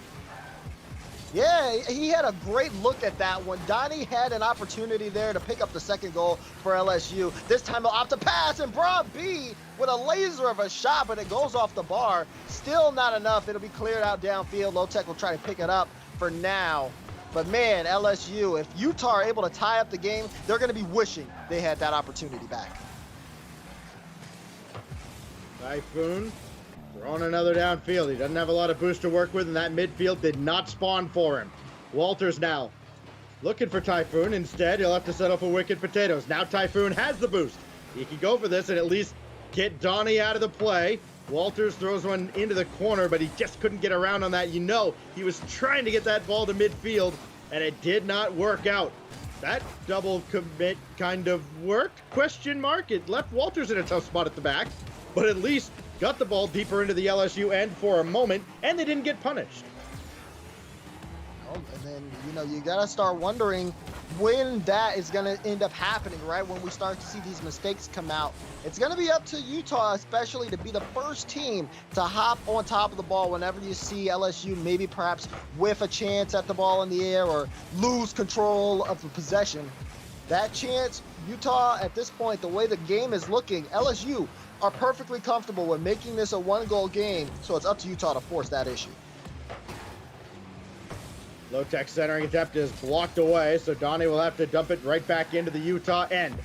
Yeah, he had a great look at that one. Donnie had an opportunity there to pick up the 2nd goal for LSU. This time he'll opt to pass, and Braun B with a laser of a shot, but it goes off the bar. Still not enough. It'll be cleared out downfield. Low Tech will try to pick it up for now. But man, LSU, if Utah are able to tie up the game, they're going to be wishing they had that opportunity back. Typhoon throwing another downfield. He doesn't have a lot of boost to work with, and that midfield did not spawn for him. Walters now looking for Typhoon. Instead, he'll have to settle for Wicked Potatoes. Now Typhoon has the boost. He can go for this and at least get Donnie out of the play. Walters throws one into the corner, but he just couldn't get around on that. You know, he was trying to get that ball to midfield, and it did not work out. That double commit kind of worked, question mark. It left Walters in a tough spot at the back, but at least got the ball deeper into the LSU end for a moment, and they didn't get punished. Oh, and then, you know, you got to start wondering when that is going to end up happening, right? When we start to see these mistakes come out. It's going to be up to Utah, especially, to be the first team to hop on top of the ball whenever you see LSU maybe perhaps whiff a chance at the ball in the air or lose control of the possession. That chance, Utah, at this point, the way the game is looking, LSU are perfectly comfortable with making this a 1-goal game, so it's up to Utah to force that issue. Low Tech centering attempt is blocked away, so Donnie will have to dump it right back into the Utah end.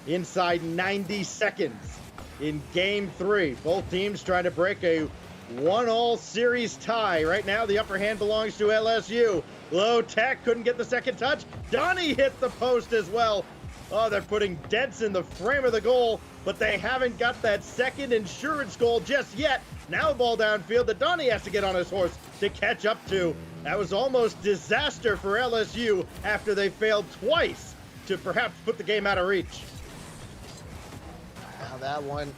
Inside 90 seconds in game 3. Both teams trying to break a 1-all series tie. Right now, the upper hand belongs to LSU. Low Tech couldn't get the second touch. Donnie hit the post as well. Oh, they're putting dents in the frame of the goal, but they haven't got that second insurance goal just yet. Now a ball downfield that Donnie has to get on his horse to catch up to. That was almost disaster for LSU after they failed twice to perhaps put the game out of reach. Now that one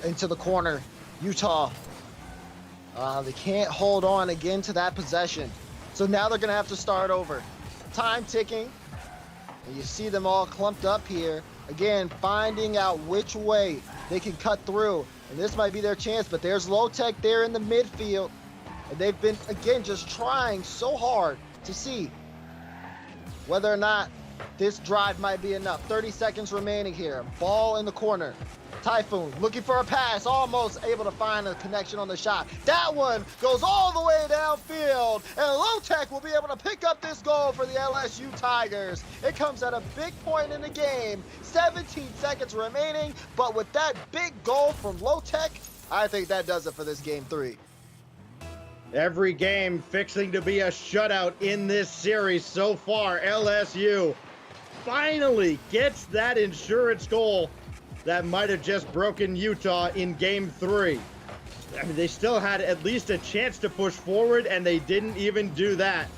into the corner. Utah. They can't hold on again to that possession. So now they're going to have to start over. Time ticking. And you see them all clumped up here. Again, finding out which way they can cut through. And this might be their chance, but there's Low Tech there in the midfield. And they've been, again, just trying so hard to see whether or not this drive might be enough. 30 seconds remaining here. Ball in the corner. Typhoon looking for a pass, almost able to find a connection on the shot. That one goes all the way downfield, and Low Tech will be able to pick up this goal for the LSU Tigers. It comes at a big point in the game, 17 seconds remaining, but with that big goal from Low Tech, I think that does it for this game 3. Every game fixing to be a shutout in this series so far. LSU finally gets that insurance goal that might have just broken Utah in game 3. I mean, they still had at least a chance to push forward, and they didn't even do that.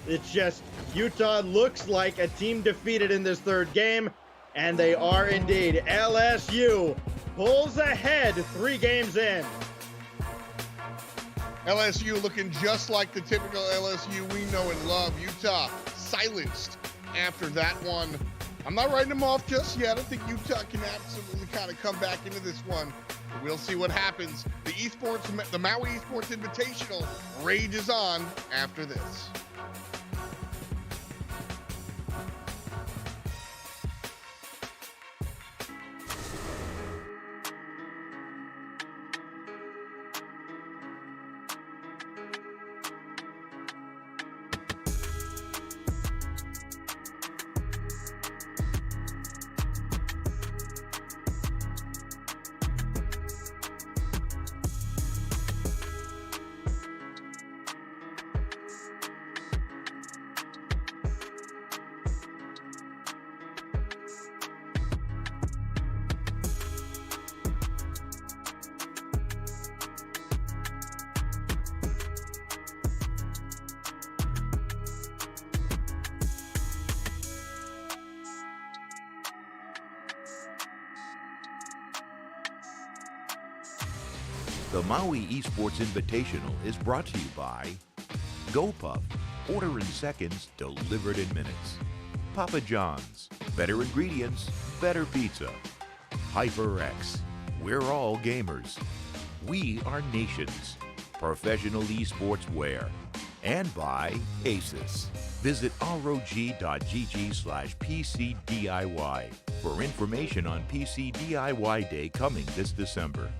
It's just Utah looks like a team defeated in this third game, and they are indeed. LSU pulls ahead 3 games in. LSU looking just like the typical LSU we know and love. Utah silenced after that one. I'm not writing them off just yet. I think Utah can absolutely kind of come back into this one. But we'll see what happens. The Maui Esports Invitational rages on after this. The Maui Esports Invitational is brought to you by GoPuff, order in seconds, delivered in minutes. Papa John's, better ingredients, better pizza. Hyperx, we're all gamers. We are nations, professional esports wear. And by Asus. Visit rog.gg/PCDIY for information on PC DIY Day coming this December.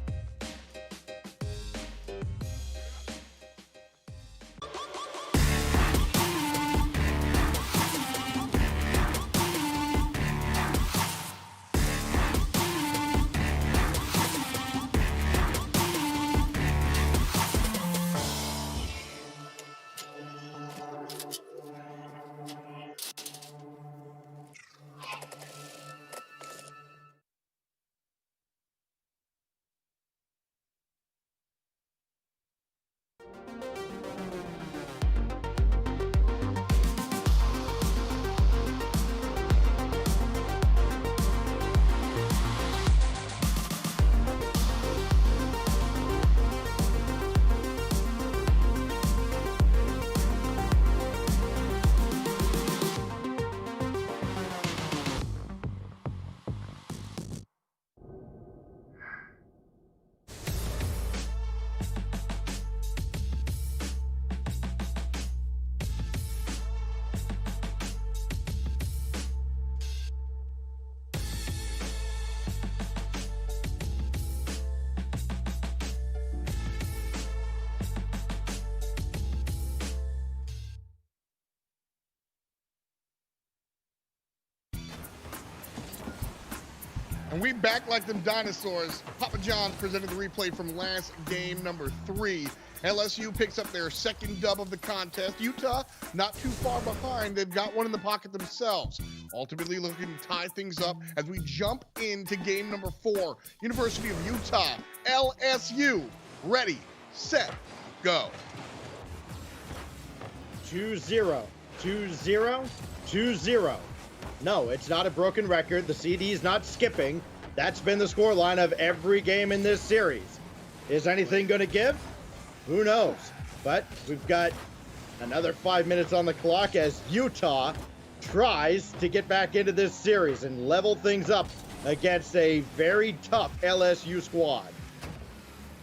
And we back like them dinosaurs. Papa John's presented the replay from last game number 3. LSU picks up their second dub of the contest. Utah not too far behind. They've got one in the pocket themselves. Ultimately looking to tie things up as we jump into game number 4. University of Utah, LSU Ready, set, go. 2-0, 2-0, 2-0. No, it's not a broken record. The CD's not skipping. That's been the scoreline of every game in this series. Is anything going to give? Who knows? But we've got another 5 minutes on the clock as Utah tries to get back into this series and level things up against a very tough LSU squad.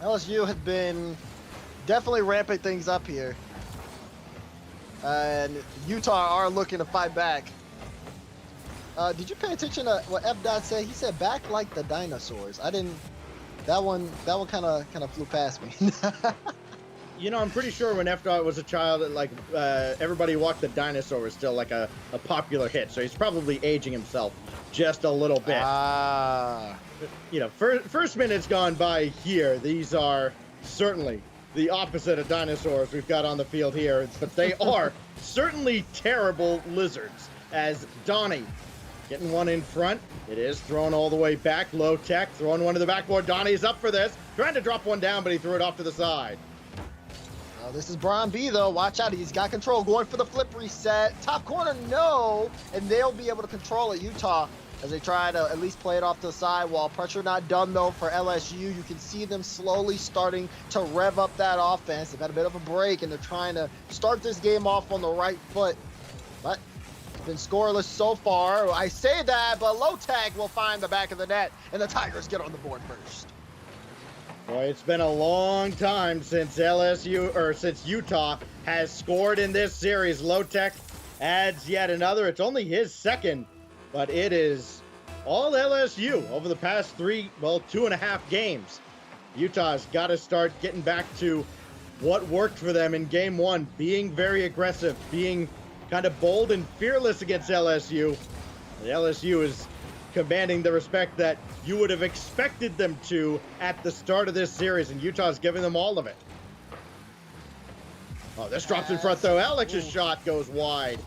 LSU has been definitely ramping things up here. And Utah are looking to fight back. Did you pay attention to what F. Dot said? He said back like the dinosaurs. I didn't. That one kind of flew past me. You know, I'm pretty sure when F. Dot was a child, like everybody walked the dinosaur was still like a popular hit. So he's probably aging himself just a little bit. You know, first minute's gone by here. These are certainly the opposite of dinosaurs we've got on the field here, but they are certainly terrible lizards. As Donnie getting one in front, it is thrown all the way back, low tech, throwing one to the backboard. Donnie's up for this, trying to drop one down, but he threw it off to the side. Oh, this is Brian B though. Watch out, he's got control, going for the flip reset. Top corner, no, and they'll be able to control it. Utah, as they try to at least play it off to the sidewall. Pressure not done though for LSU. You can see them slowly starting to rev up that offense. They've had a bit of a break and they're trying to start this game off on the right foot. But it's been scoreless so far. I say that, but low tag will find the back of the net and the Tigers get on the board first. Boy, it's been a long time since since Utah has scored in this series. Low tech adds yet another. It's only his second, but it is all LSU over the past 2.5 games. Utah's got to start getting back to what worked for them in game one, being very aggressive, being kind of bold and fearless against LSU. The LSU is commanding the respect that you would have expected them to at the start of this series, and Utah's giving them all of it. Oh, this drops in front though. Alex's shot goes wide.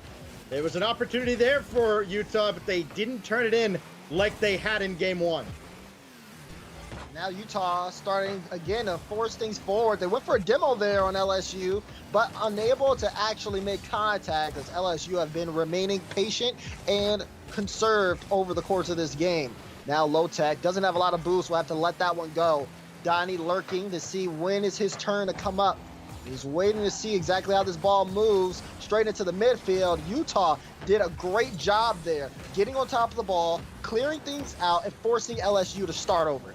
There was an opportunity there for Utah, but they didn't turn it in like they had in game one. Now Utah starting again to force things forward. They went for a demo there on LSU, but unable to actually make contact as LSU have been remaining patient and conserved over the course of this game. Now low tech doesn't have a lot of boost. We'll have to let that one go. Donnie lurking to see when is his turn to come up. He's waiting to see exactly how this ball moves straight into the midfield. Utah did a great job there, getting on top of the ball, clearing things out, and forcing LSU to start over.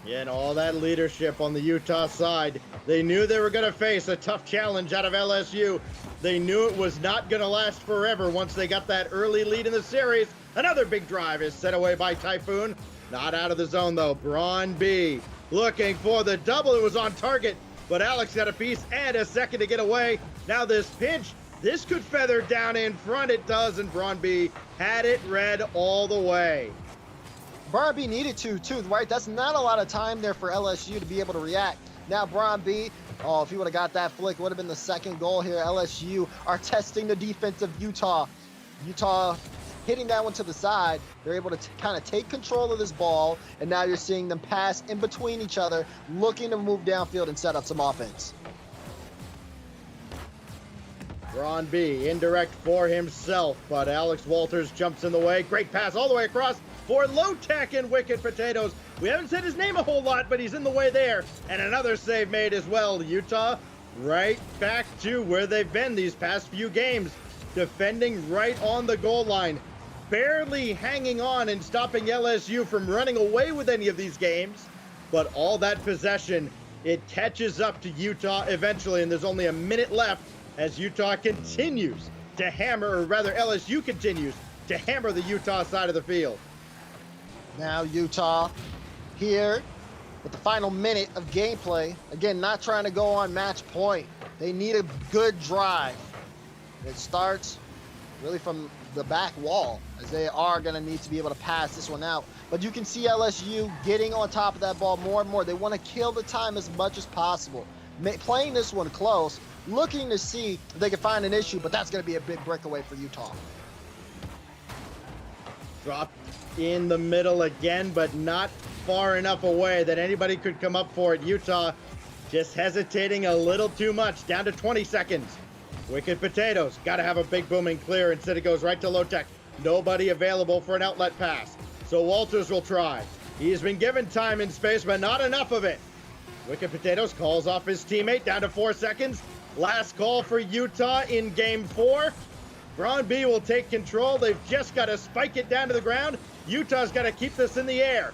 Yeah, and all that leadership on the Utah side. They knew they were going to face a tough challenge out of LSU. They knew it was not going to last forever once they got that early lead in the series. Another big drive is set away by Typhoon. Not out of the zone, though. Braun B looking for the double. It was on target, but Alex got a piece and a second to get away. Now this pinch, this could feather down in front. It does, and Braun B had it read all the way. Brian B needed to, too, right? That's not a lot of time there for LSU to be able to react. Now, Brian B, if he would have got that flick, it would have been the second goal here. LSU are testing the defense of Utah. Utah hitting that one to the side. They're able to kind of take control of this ball, and now you're seeing them pass in between each other, looking to move downfield and set up some offense. Braun B, indirect for himself, but Alex Walters jumps in the way. Great pass all the way across for Low Tech and Wicked Potatoes. We haven't said his name a whole lot, but he's in the way there. And another save made as well. Utah right back to where they've been these past few games, defending right on the goal line, barely hanging on and stopping LSU from running away with any of these games. But all that possession, it catches up to Utah eventually, and there's only a minute left as Utah continues to hammer, or rather LSU continues to hammer the Utah side of the field. Now Utah here with the final minute of gameplay. Again, not trying to go on match point. They need a good drive. It starts really from the back wall, as they are going to need to be able to pass this one out. But you can see LSU getting on top of that ball more and more. They want to kill the time as much as possible. Playing this one close, looking to see if they can find an issue, but that's going to be a big breakaway for Utah. Dropped in the middle again, but not far enough away that anybody could come up for it. Utah just hesitating a little too much. Down to 20 seconds. Wicked Potatoes got to have a big booming clear. Instead it goes right to low tech. Nobody available for an outlet pass. So Walters will try. He's been given time and space, but not enough of it. Wicked Potatoes calls off his teammate down to 4 seconds. Last call for Utah in game 4. Braun B will take control. They've just got to spike it down to the ground. Utah's got to keep this in the air.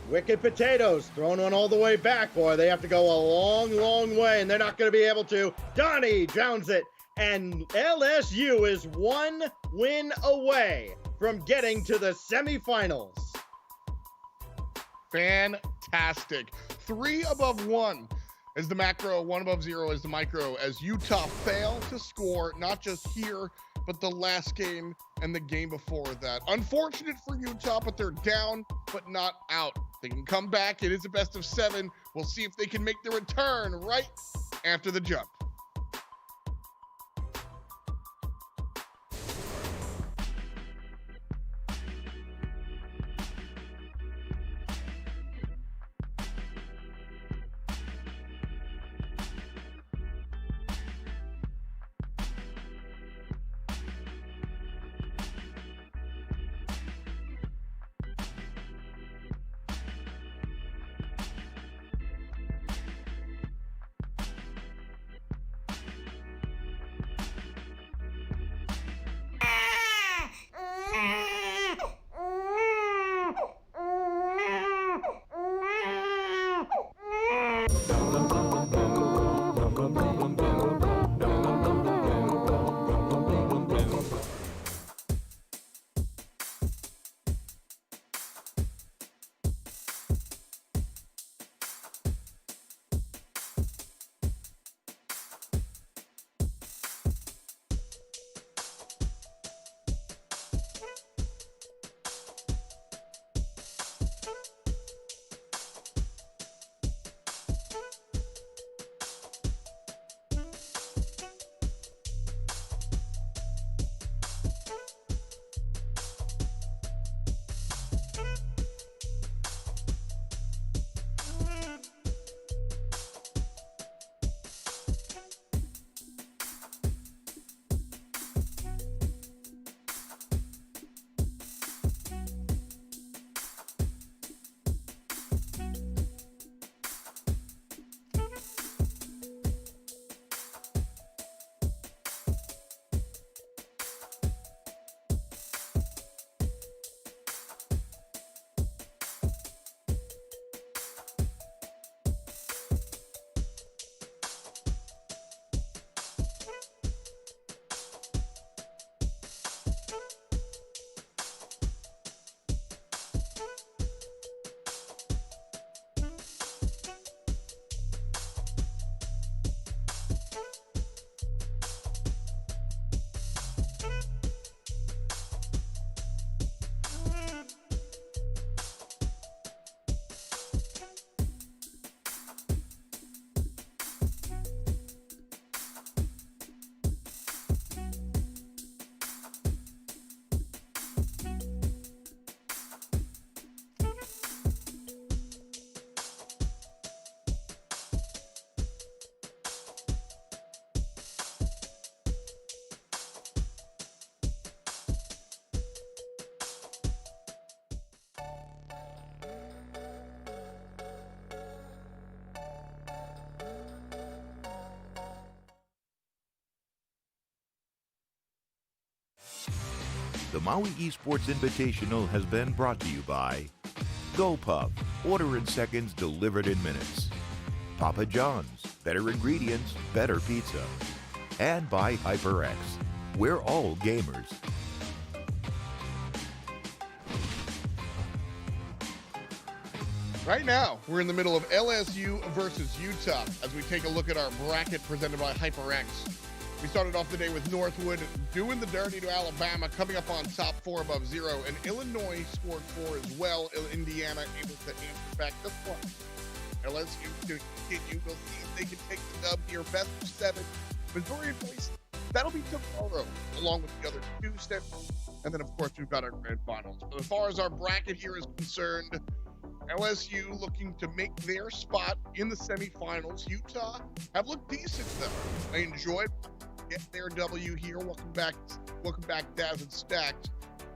Wicked Potatoes throwing one all the way back. Boy, they have to go a long, long way, and they're not going to be able to. Donnie drowns it, and LSU is 1 win away from getting to the semifinals. Fantastic. 3 above 1 is the macro, 1 above 0 is the micro, as Utah fail to score, not just here, but the last game and the game before that. Unfortunate for Utah, but they're down, but not out. They can come back. It is a best of 7. We'll see if they can make the return right after the jump. The Maui Esports Invitational has been brought to you by GoPuff, order in seconds, delivered in minutes. Papa John's, better ingredients, better pizza. And by Hyperx, we're all gamers. Right now, we're in the middle of LSU versus Utah as we take a look at our bracket presented by Hyperx. We started off the day with Northwood doing the dirty to Alabama, coming up on top 4 above 0, and Illinois scored 4 as well. Indiana able to answer back this one. LSU to continue. We'll see if they can take the dub here. Best of 7. Missouri and Boise. That'll be tomorrow, along with the other 2 steps. And then, of course, we've got our grand finals. But as far as our bracket here is concerned, LSU looking to make their spot in the semifinals. Utah have looked decent though. I enjoyed getting their W here. Welcome back, Daz and Stacked.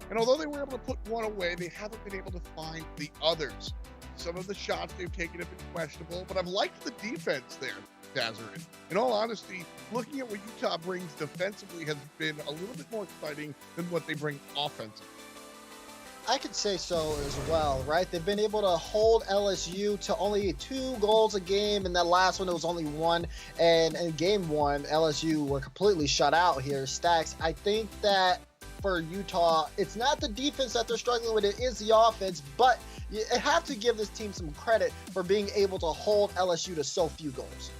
And although they were able to put one away, they haven't been able to find the others. Some of the shots they've taken have been questionable, but I've liked the defense there, Dazarin. In all honesty, looking at what Utah brings defensively has been a little bit more exciting than what they bring offensively. I could say so as well, right? They've been able to hold LSU to only 2 goals a game, and that last one it was only 1. And in game 1, LSU were completely shut out here. Stacks, I think that for Utah, it's not the defense that they're struggling with, it is the offense, but you have to give this team some credit for being able to hold LSU to so few goals.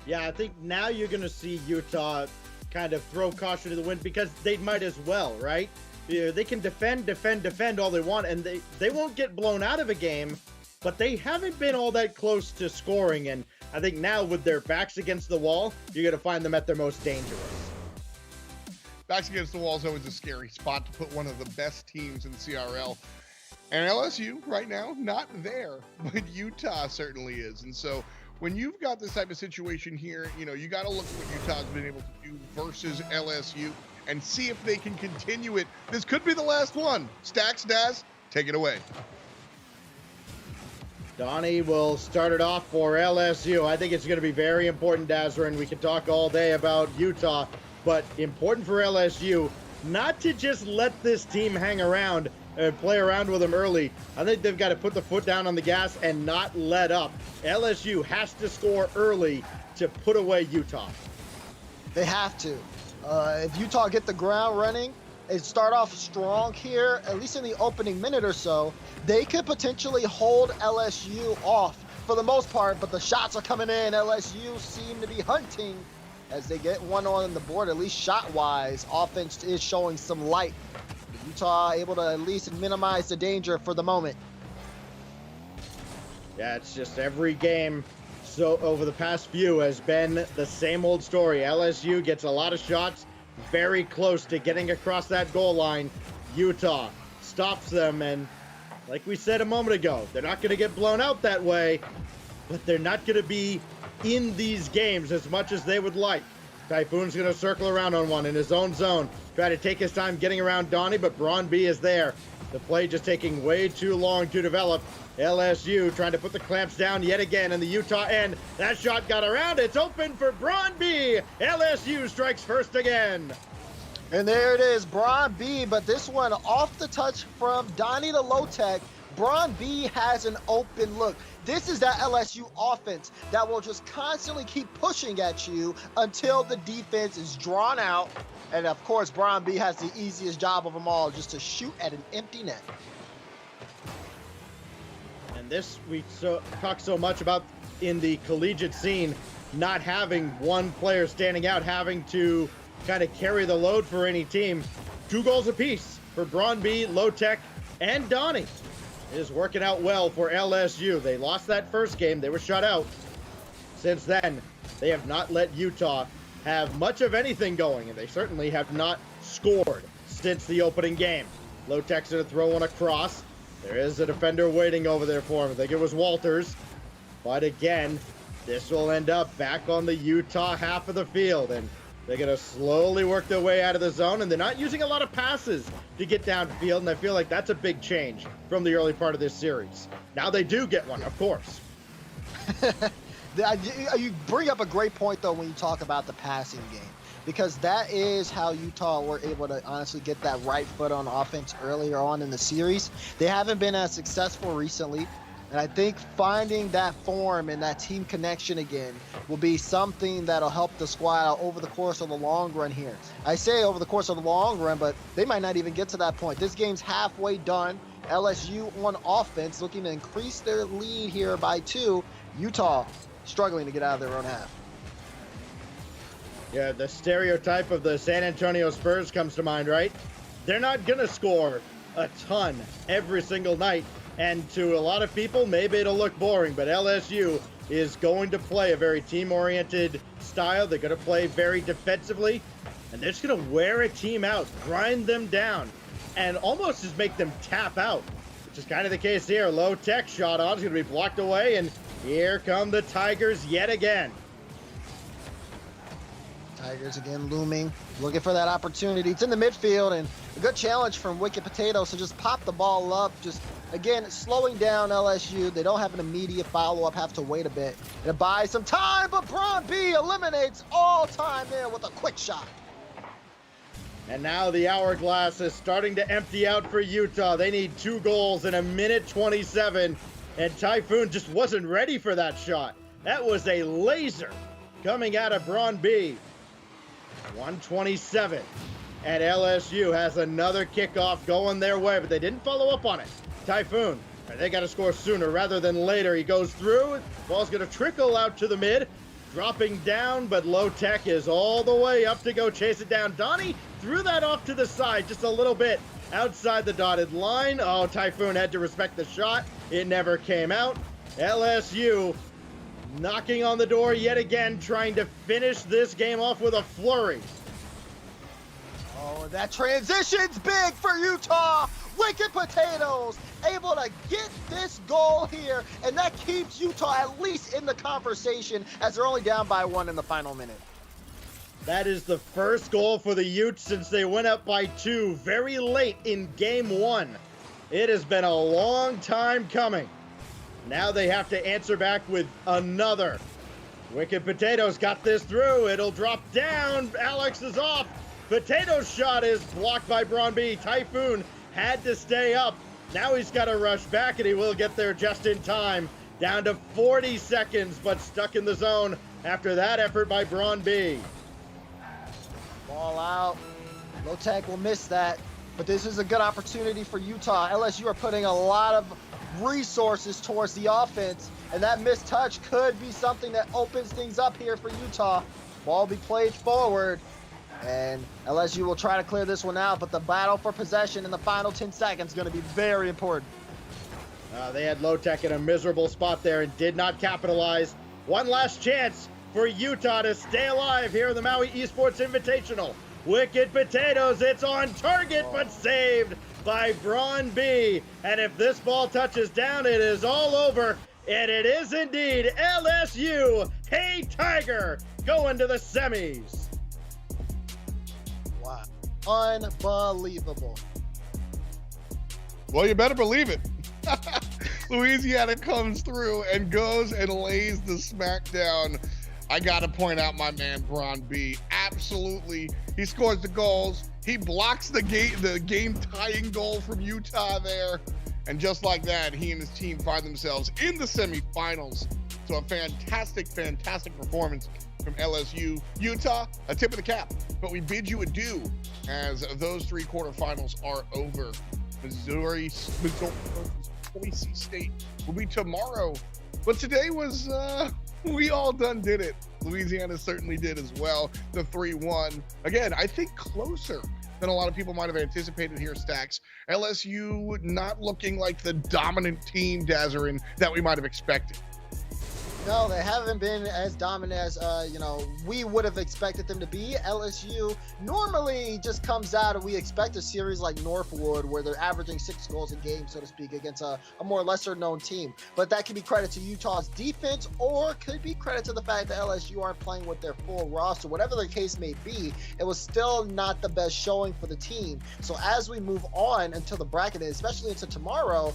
Yeah, I think now you're going to see Utah kind of throw caution to the wind because they might as well, right? They can defend all they want, and they won't get blown out of a game, but they haven't been all that close to scoring. And I think now with their backs against the wall, you're going to find them at their most dangerous. Backs against the wall is always a scary spot to put one of the best teams in CRL. And LSU right now, not there, but Utah certainly is. And so when you've got this type of situation here, you got to look at what Utah's been able to do versus LSU and see if they can continue it. This could be the last one. Stacks, Daz, take it away. Donnie will start it off for LSU. I think it's going to be very important, Dazarin. We can talk all day about Utah, but important for LSU not to just let this team hang around and play around with them early. I think they've got to put the foot down on the gas and not let up. LSU has to score early to put away Utah. They have to. If Utah get the ground running and start off strong here, at least in the opening minute or so, they could potentially hold LSU off for the most part, but the shots are coming in. LSU seem to be hunting as they get one on the board, at least shot-wise. Offense is showing some light. Utah able to at least minimize the danger for the moment. Yeah, it's just every game so over the past few has been the same old story. LSU gets a lot of shots, very close to getting across that goal line. Utah stops them, and like we said a moment ago, they're not going to get blown out that way, but they're not going to be in these games as much as they would like. Typhoon's going to circle around on one in his own zone, try to take his time getting around Donnie, but Braun B is there. The play just taking way too long to develop. LSU trying to put the clamps down yet again in the Utah end. That shot got around. It's open for Braun B. LSU strikes first again. And there it is, Braun B, but this one off the touch from Donnie the low-tech. Braun B has an open look. This is that LSU offense that will just constantly keep pushing at you until the defense is drawn out. And of course, Braun B has the easiest job of them all, just to shoot at an empty net. And this we talk so much about in the collegiate scene, not having one player standing out, having to kind of carry the load for any team. 2 goals apiece for Braun B, Low Tech, and Donnie. It is working out well for LSU. They lost that first game. They were shut out. Since then, they have not let Utah have much of anything going, and they certainly have not scored since the opening game. Low Tech's going to throw one across. There is a defender waiting over there for him. I think it was Walters. But again, this will end up back on the Utah half of the field, and they're going to slowly work their way out of the zone, and they're not using a lot of passes to get downfield, and I feel like that's a big change from the early part of this series. Now they do get one, of course. You bring up a great point, though, when you talk about the passing game, because that is how Utah were able to honestly get that right foot on offense earlier on in the series. They haven't been as successful recently, and I think finding that form and that team connection again will be something that'll help the squad out over the course of the long run here. I say over the course of the long run, but they might not even get to that point. This game's halfway done. LSU on offense looking to increase their lead here by 2. Utah struggling to get out of their own half. Yeah, the stereotype of the San Antonio Spurs comes to mind, right? They're not going to score a ton every single night. And to a lot of people, maybe it'll look boring, but LSU is going to play a very team-oriented style. They're going to play very defensively, and they're just going to wear a team out, grind them down, and almost just make them tap out. which is kind of the case here. Low tech shot on is going to be blocked away, and here come the Tigers yet again. Tigers again looming, looking for that opportunity. It's in the midfield, and a good challenge from Wicked Potato. So just pop the ball up, just again slowing down LSU. They don't have an immediate follow-up, have to wait a bit. And it buys some time, but Braun B eliminates all time there with a quick shot. And now the hourglass is starting to empty out for Utah. They need 2 goals in a minute 27, and Typhoon just wasn't ready for that shot. That was a laser coming out of Braun B. 127, and LSU has another kickoff going their way, but they didn't follow up on it. Typhoon, they got to score sooner rather than later. He goes through, ball's going to trickle out to the mid, dropping down, but Low Tech is all the way up to go chase it down. Donnie threw that off to the side just a little bit outside the dotted line. Oh, Typhoon had to respect the shot. It never came out. LSU knocking on the door yet again, trying to finish this game off with a flurry. Oh, that transition's big for Utah. Wicked Potatoes able to get this goal here, and that keeps Utah at least in the conversation as they're only down by 1 in the final minute. That is the first goal for the Utes since they went up by 2 very late in game 1. It has been a long time coming. Now they have to answer back with another. Wicked Potatoes got this through. It'll drop down. Alex is off. Potato's shot is blocked by Braun B. Typhoon had to stay up. Now he's got to rush back, and he will get there just in time. Down to 40 seconds, but stuck in the zone after that effort by Braun B. Ball out. Low Tech will miss that, but this is a good opportunity for Utah. LSU are putting a lot of resources towards the offense, and that missed touch could be something that opens things up here for Utah. Ball be played forward, and LSU will try to clear this one out, but the battle for possession in the final 10 seconds is going to be very important. They had Low Tech in a miserable spot there and did not capitalize. One last chance for Utah to stay alive here in the Maui Esports Invitational. Wicked Potatoes, it's on target, but saved by Braun B. And if this ball touches down, it is all over. And it is indeed LSU. Hey, Tiger, going to the semis. Wow. Unbelievable. Well, you better believe it. Louisiana comes through and goes and lays the smackdown. I got to point out my man, Braun B. Absolutely. He scores the goals. He blocks the game-tying goal from Utah there. And just like that, he and his team find themselves in the semifinals. So a fantastic, fantastic performance from LSU. Utah, a tip of the cap. But we bid you adieu as those 3 quarterfinals are over. Missouri Boise State will be tomorrow. But today was, we all done did it. Louisiana certainly did as well. The 3-1. Again, I think closer than a lot of people might have anticipated here, Stacks. LSU not looking like the dominant team, Dazarin, that we might have expected. No, they haven't been as dominant as we would have expected them to be. LSU normally just comes out and we expect a series like Northwood where they're averaging 6 goals a game, so to speak, against a more lesser known team. But that could be credit to Utah's defense, or could be credit to the fact that LSU aren't playing with their full roster. Whatever the case may be, it was still not the best showing for the team. So as we move on until the bracket, especially into tomorrow,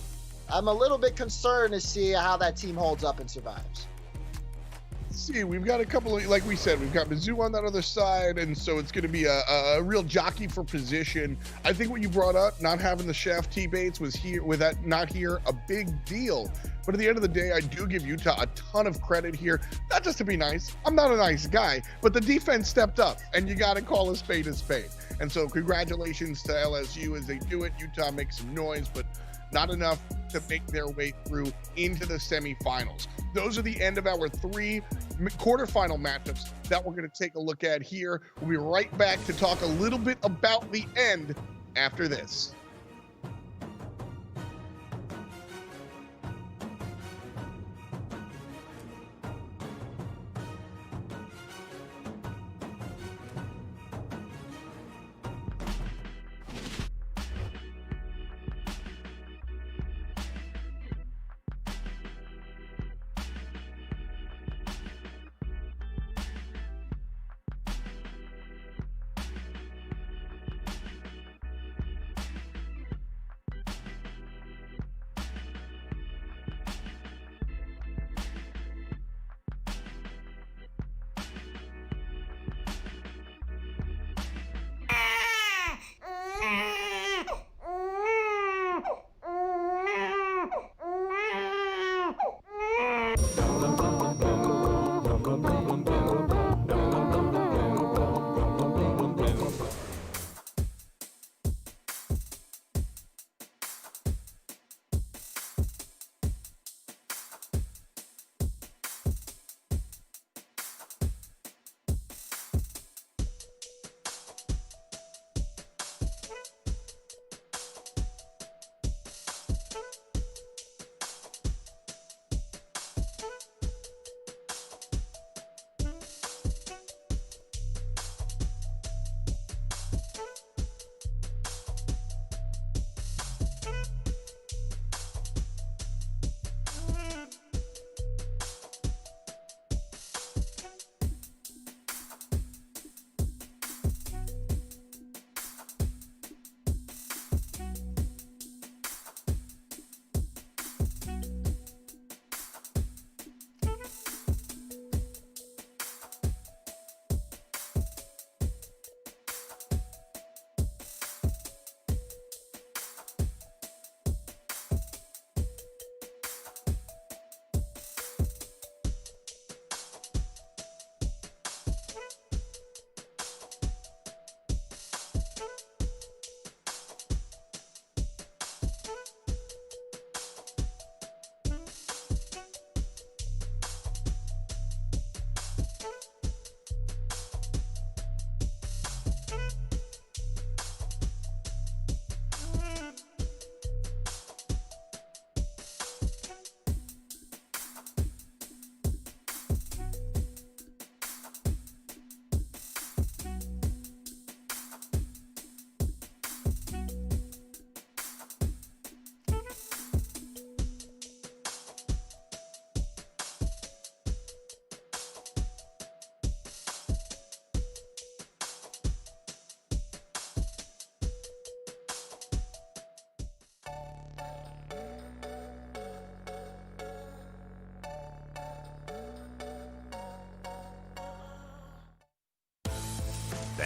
I'm a little bit concerned to see how that team holds up and survives. See, we've got a couple of, like we said, we've got Mizzou on that other side, and so it's going to be a real jockey for position. I think what you brought up, not having the chef T-Bates was here, with that not here, a big deal. But at the end of the day, I do give Utah a ton of credit here, not just to be nice. I'm not a nice guy, but the defense stepped up, and you got to call a spade a spade. And so congratulations to LSU as they do it. Utah makes some noise, but not enough to make their way through into the semifinals. Those are the end of our 3 quarterfinal matchups that we're going to take a look at here. We'll be right back to talk a little bit about the end after this.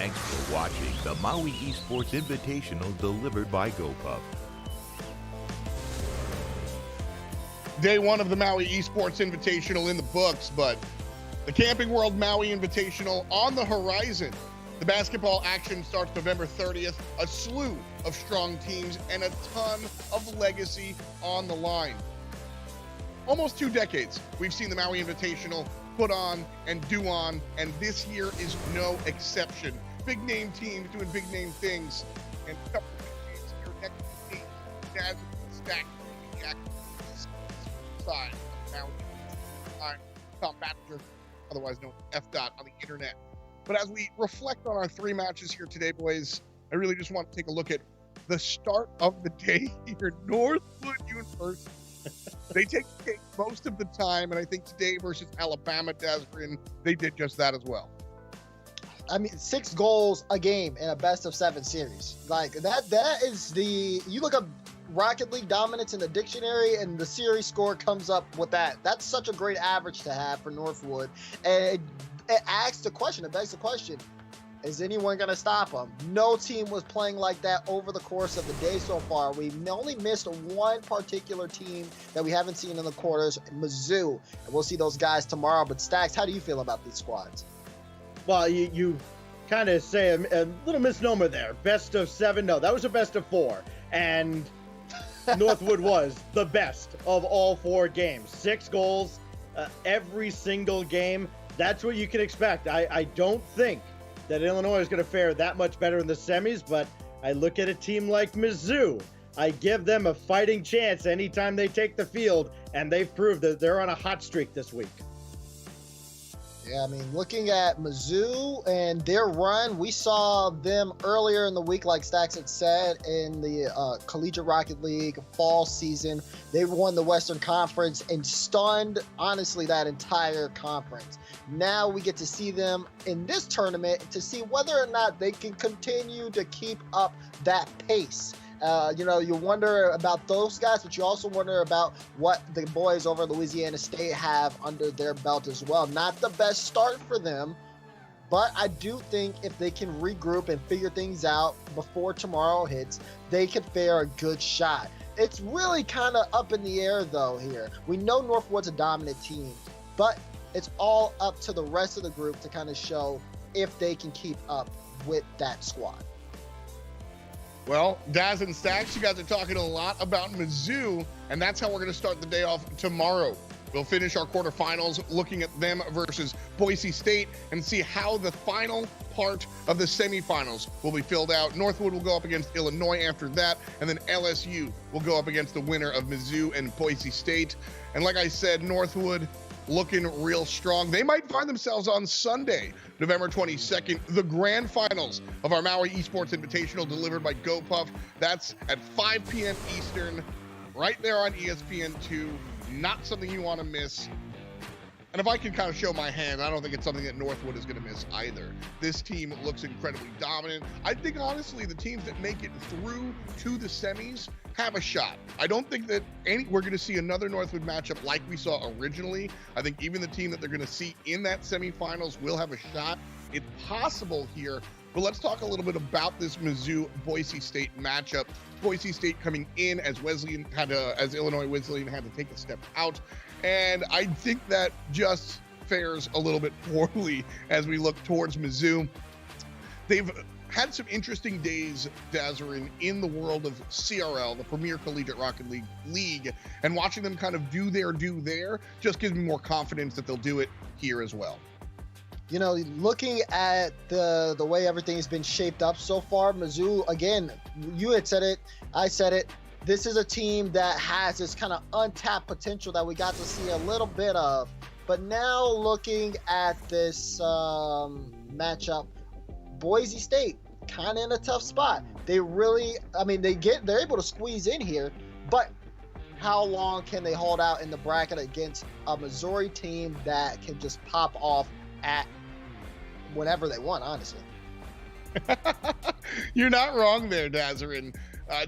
Thanks for watching the Maui Esports Invitational delivered by GoPuff. Day one of the Maui Esports Invitational in the books, but the Camping World Maui Invitational on the horizon. The basketball action starts November 30th, a slew of strong teams and a ton of legacy on the line. Almost 2 decades, we've seen the Maui Invitational put on and do on, and this year is no exception. Big name teams doing big name things, and a couple of games here next to me, Daz Stack, the side of Maui. I'm Tom Battinger, otherwise known as F. on the internet. But as we reflect on our 3 matches here today, boys, I really just want to take a look at the start of the day here. Northwood University. They take the cake most of the time, and I think today versus Alabama, Dasgrin, they did just that as well. I mean, 6 goals a game in a best-of-7 series. Like, that is the... You look up Rocket League dominance in the dictionary, and the series score comes up with that. That's such a great average to have for Northwood. And it begs the question, is anyone going to stop them? No team was playing like that over the course of the day so far. We only missed one particular team that we haven't seen in the quarters, Mizzou. And we'll see those guys tomorrow. But Stacks, how do you feel about these squads? Well, you kind of say a little misnomer there. Best of 7. No, that was a best of 4. And Northwood was the best of all 4 games. 6 goals every single game. That's what you can expect. I don't think that Illinois is going to fare that much better in the semis, but I look at a team like Mizzou. I give them a fighting chance anytime they take the field, and they've proved that they're on a hot streak this week. Yeah, I mean, looking at Mizzou and their run, we saw them earlier in the week, like Stacks had said, in the Collegiate Rocket League fall season. They won the Western Conference and stunned, honestly, that entire conference. Now we get to see them in this tournament to see whether or not they can continue to keep up that pace. You wonder about those guys, but you also wonder about what the boys over Louisiana State have under their belt as well. Not the best start for them, but I do think if they can regroup and figure things out before tomorrow hits, they could fare a good shot. It's really kind of up in the air, though, here. We know Northwood's a dominant team, but it's all up to the rest of the group to kind of show if they can keep up with that squad. Well, Daz and Stacks, you guys are talking a lot about Mizzou, and that's how we're going to start the day off tomorrow. We'll finish our quarterfinals looking at them versus Boise State and see how the final part of the semifinals will be filled out. Northwood will go up against Illinois after that, and then LSU will go up against the winner of Mizzou and Boise State. And like I said, Northwood looking real strong. They might find themselves on Sunday, November 22nd, the grand finals of our Maui Esports Invitational delivered by GoPuff. That's at 5 p.m. Eastern, right there on ESPN2. Not something you want to miss. And if I can kind of show my hand, I don't think it's something that Northwood is going to miss either. This team looks incredibly dominant. I think, honestly, the teams that make it through to the semis have a shot. I don't think that we're going to see another Northwood matchup like we saw originally. I think even the team that they're going to see in that semifinals will have a shot. It's possible here. But let's talk a little bit about this Mizzou-Boise State matchup. Boise State coming in as Illinois Wesleyan had to take a step out. And I think that just fares a little bit poorly as we look towards Mizzou. They've had some interesting days, Dazarin, in the world of CRL, the Premier Collegiate Rocket League, and watching them kind of do there just gives me more confidence that they'll do it here as well. You know, looking at the way everything's been shaped up so far, Mizzou, again, you had said it, I said it, this is a team that has this kind of untapped potential that we got to see a little bit of. But now looking at this matchup, Boise State kind of in a tough spot. They really, I mean, they're able to squeeze in here, but how long can they hold out in the bracket against a Missouri team that can just pop off at whenever they want, honestly? You're not wrong there, Dazarin.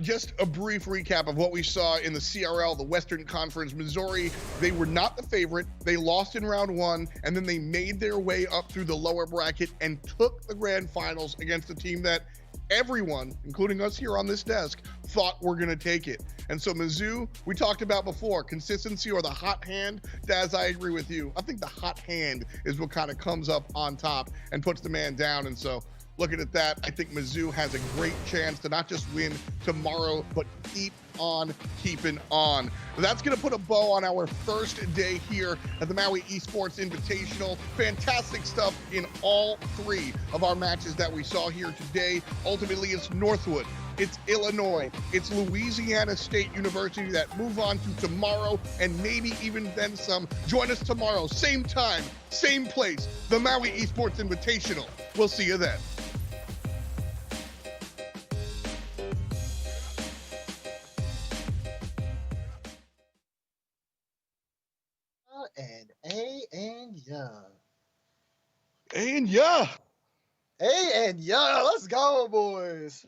Just a brief recap of what we saw in the CRL, the Western Conference. Missouri, they were not the favorite. They lost in round one, and then they made their way up through the lower bracket and took the grand finals against a team that everyone, including us here on this desk, thought were going to take it. And so Mizzou, we talked about before, consistency or the hot hand. Daz, I agree with you. I think the hot hand is what kind of comes up on top and puts the man down. And so looking at that, I think Mizzou has a great chance to not just win tomorrow, but keep on keeping on. That's going to put a bow on our first day here at the Maui Esports Invitational. Fantastic stuff in all three of our matches that we saw here today. Ultimately, it's Northwood, it's Illinois, it's Louisiana State University that move on to tomorrow and maybe even then some. Join us tomorrow, same time, same place, the Maui Esports Invitational. We'll see you then. And yeah. And yeah. And yeah, let's go, boys.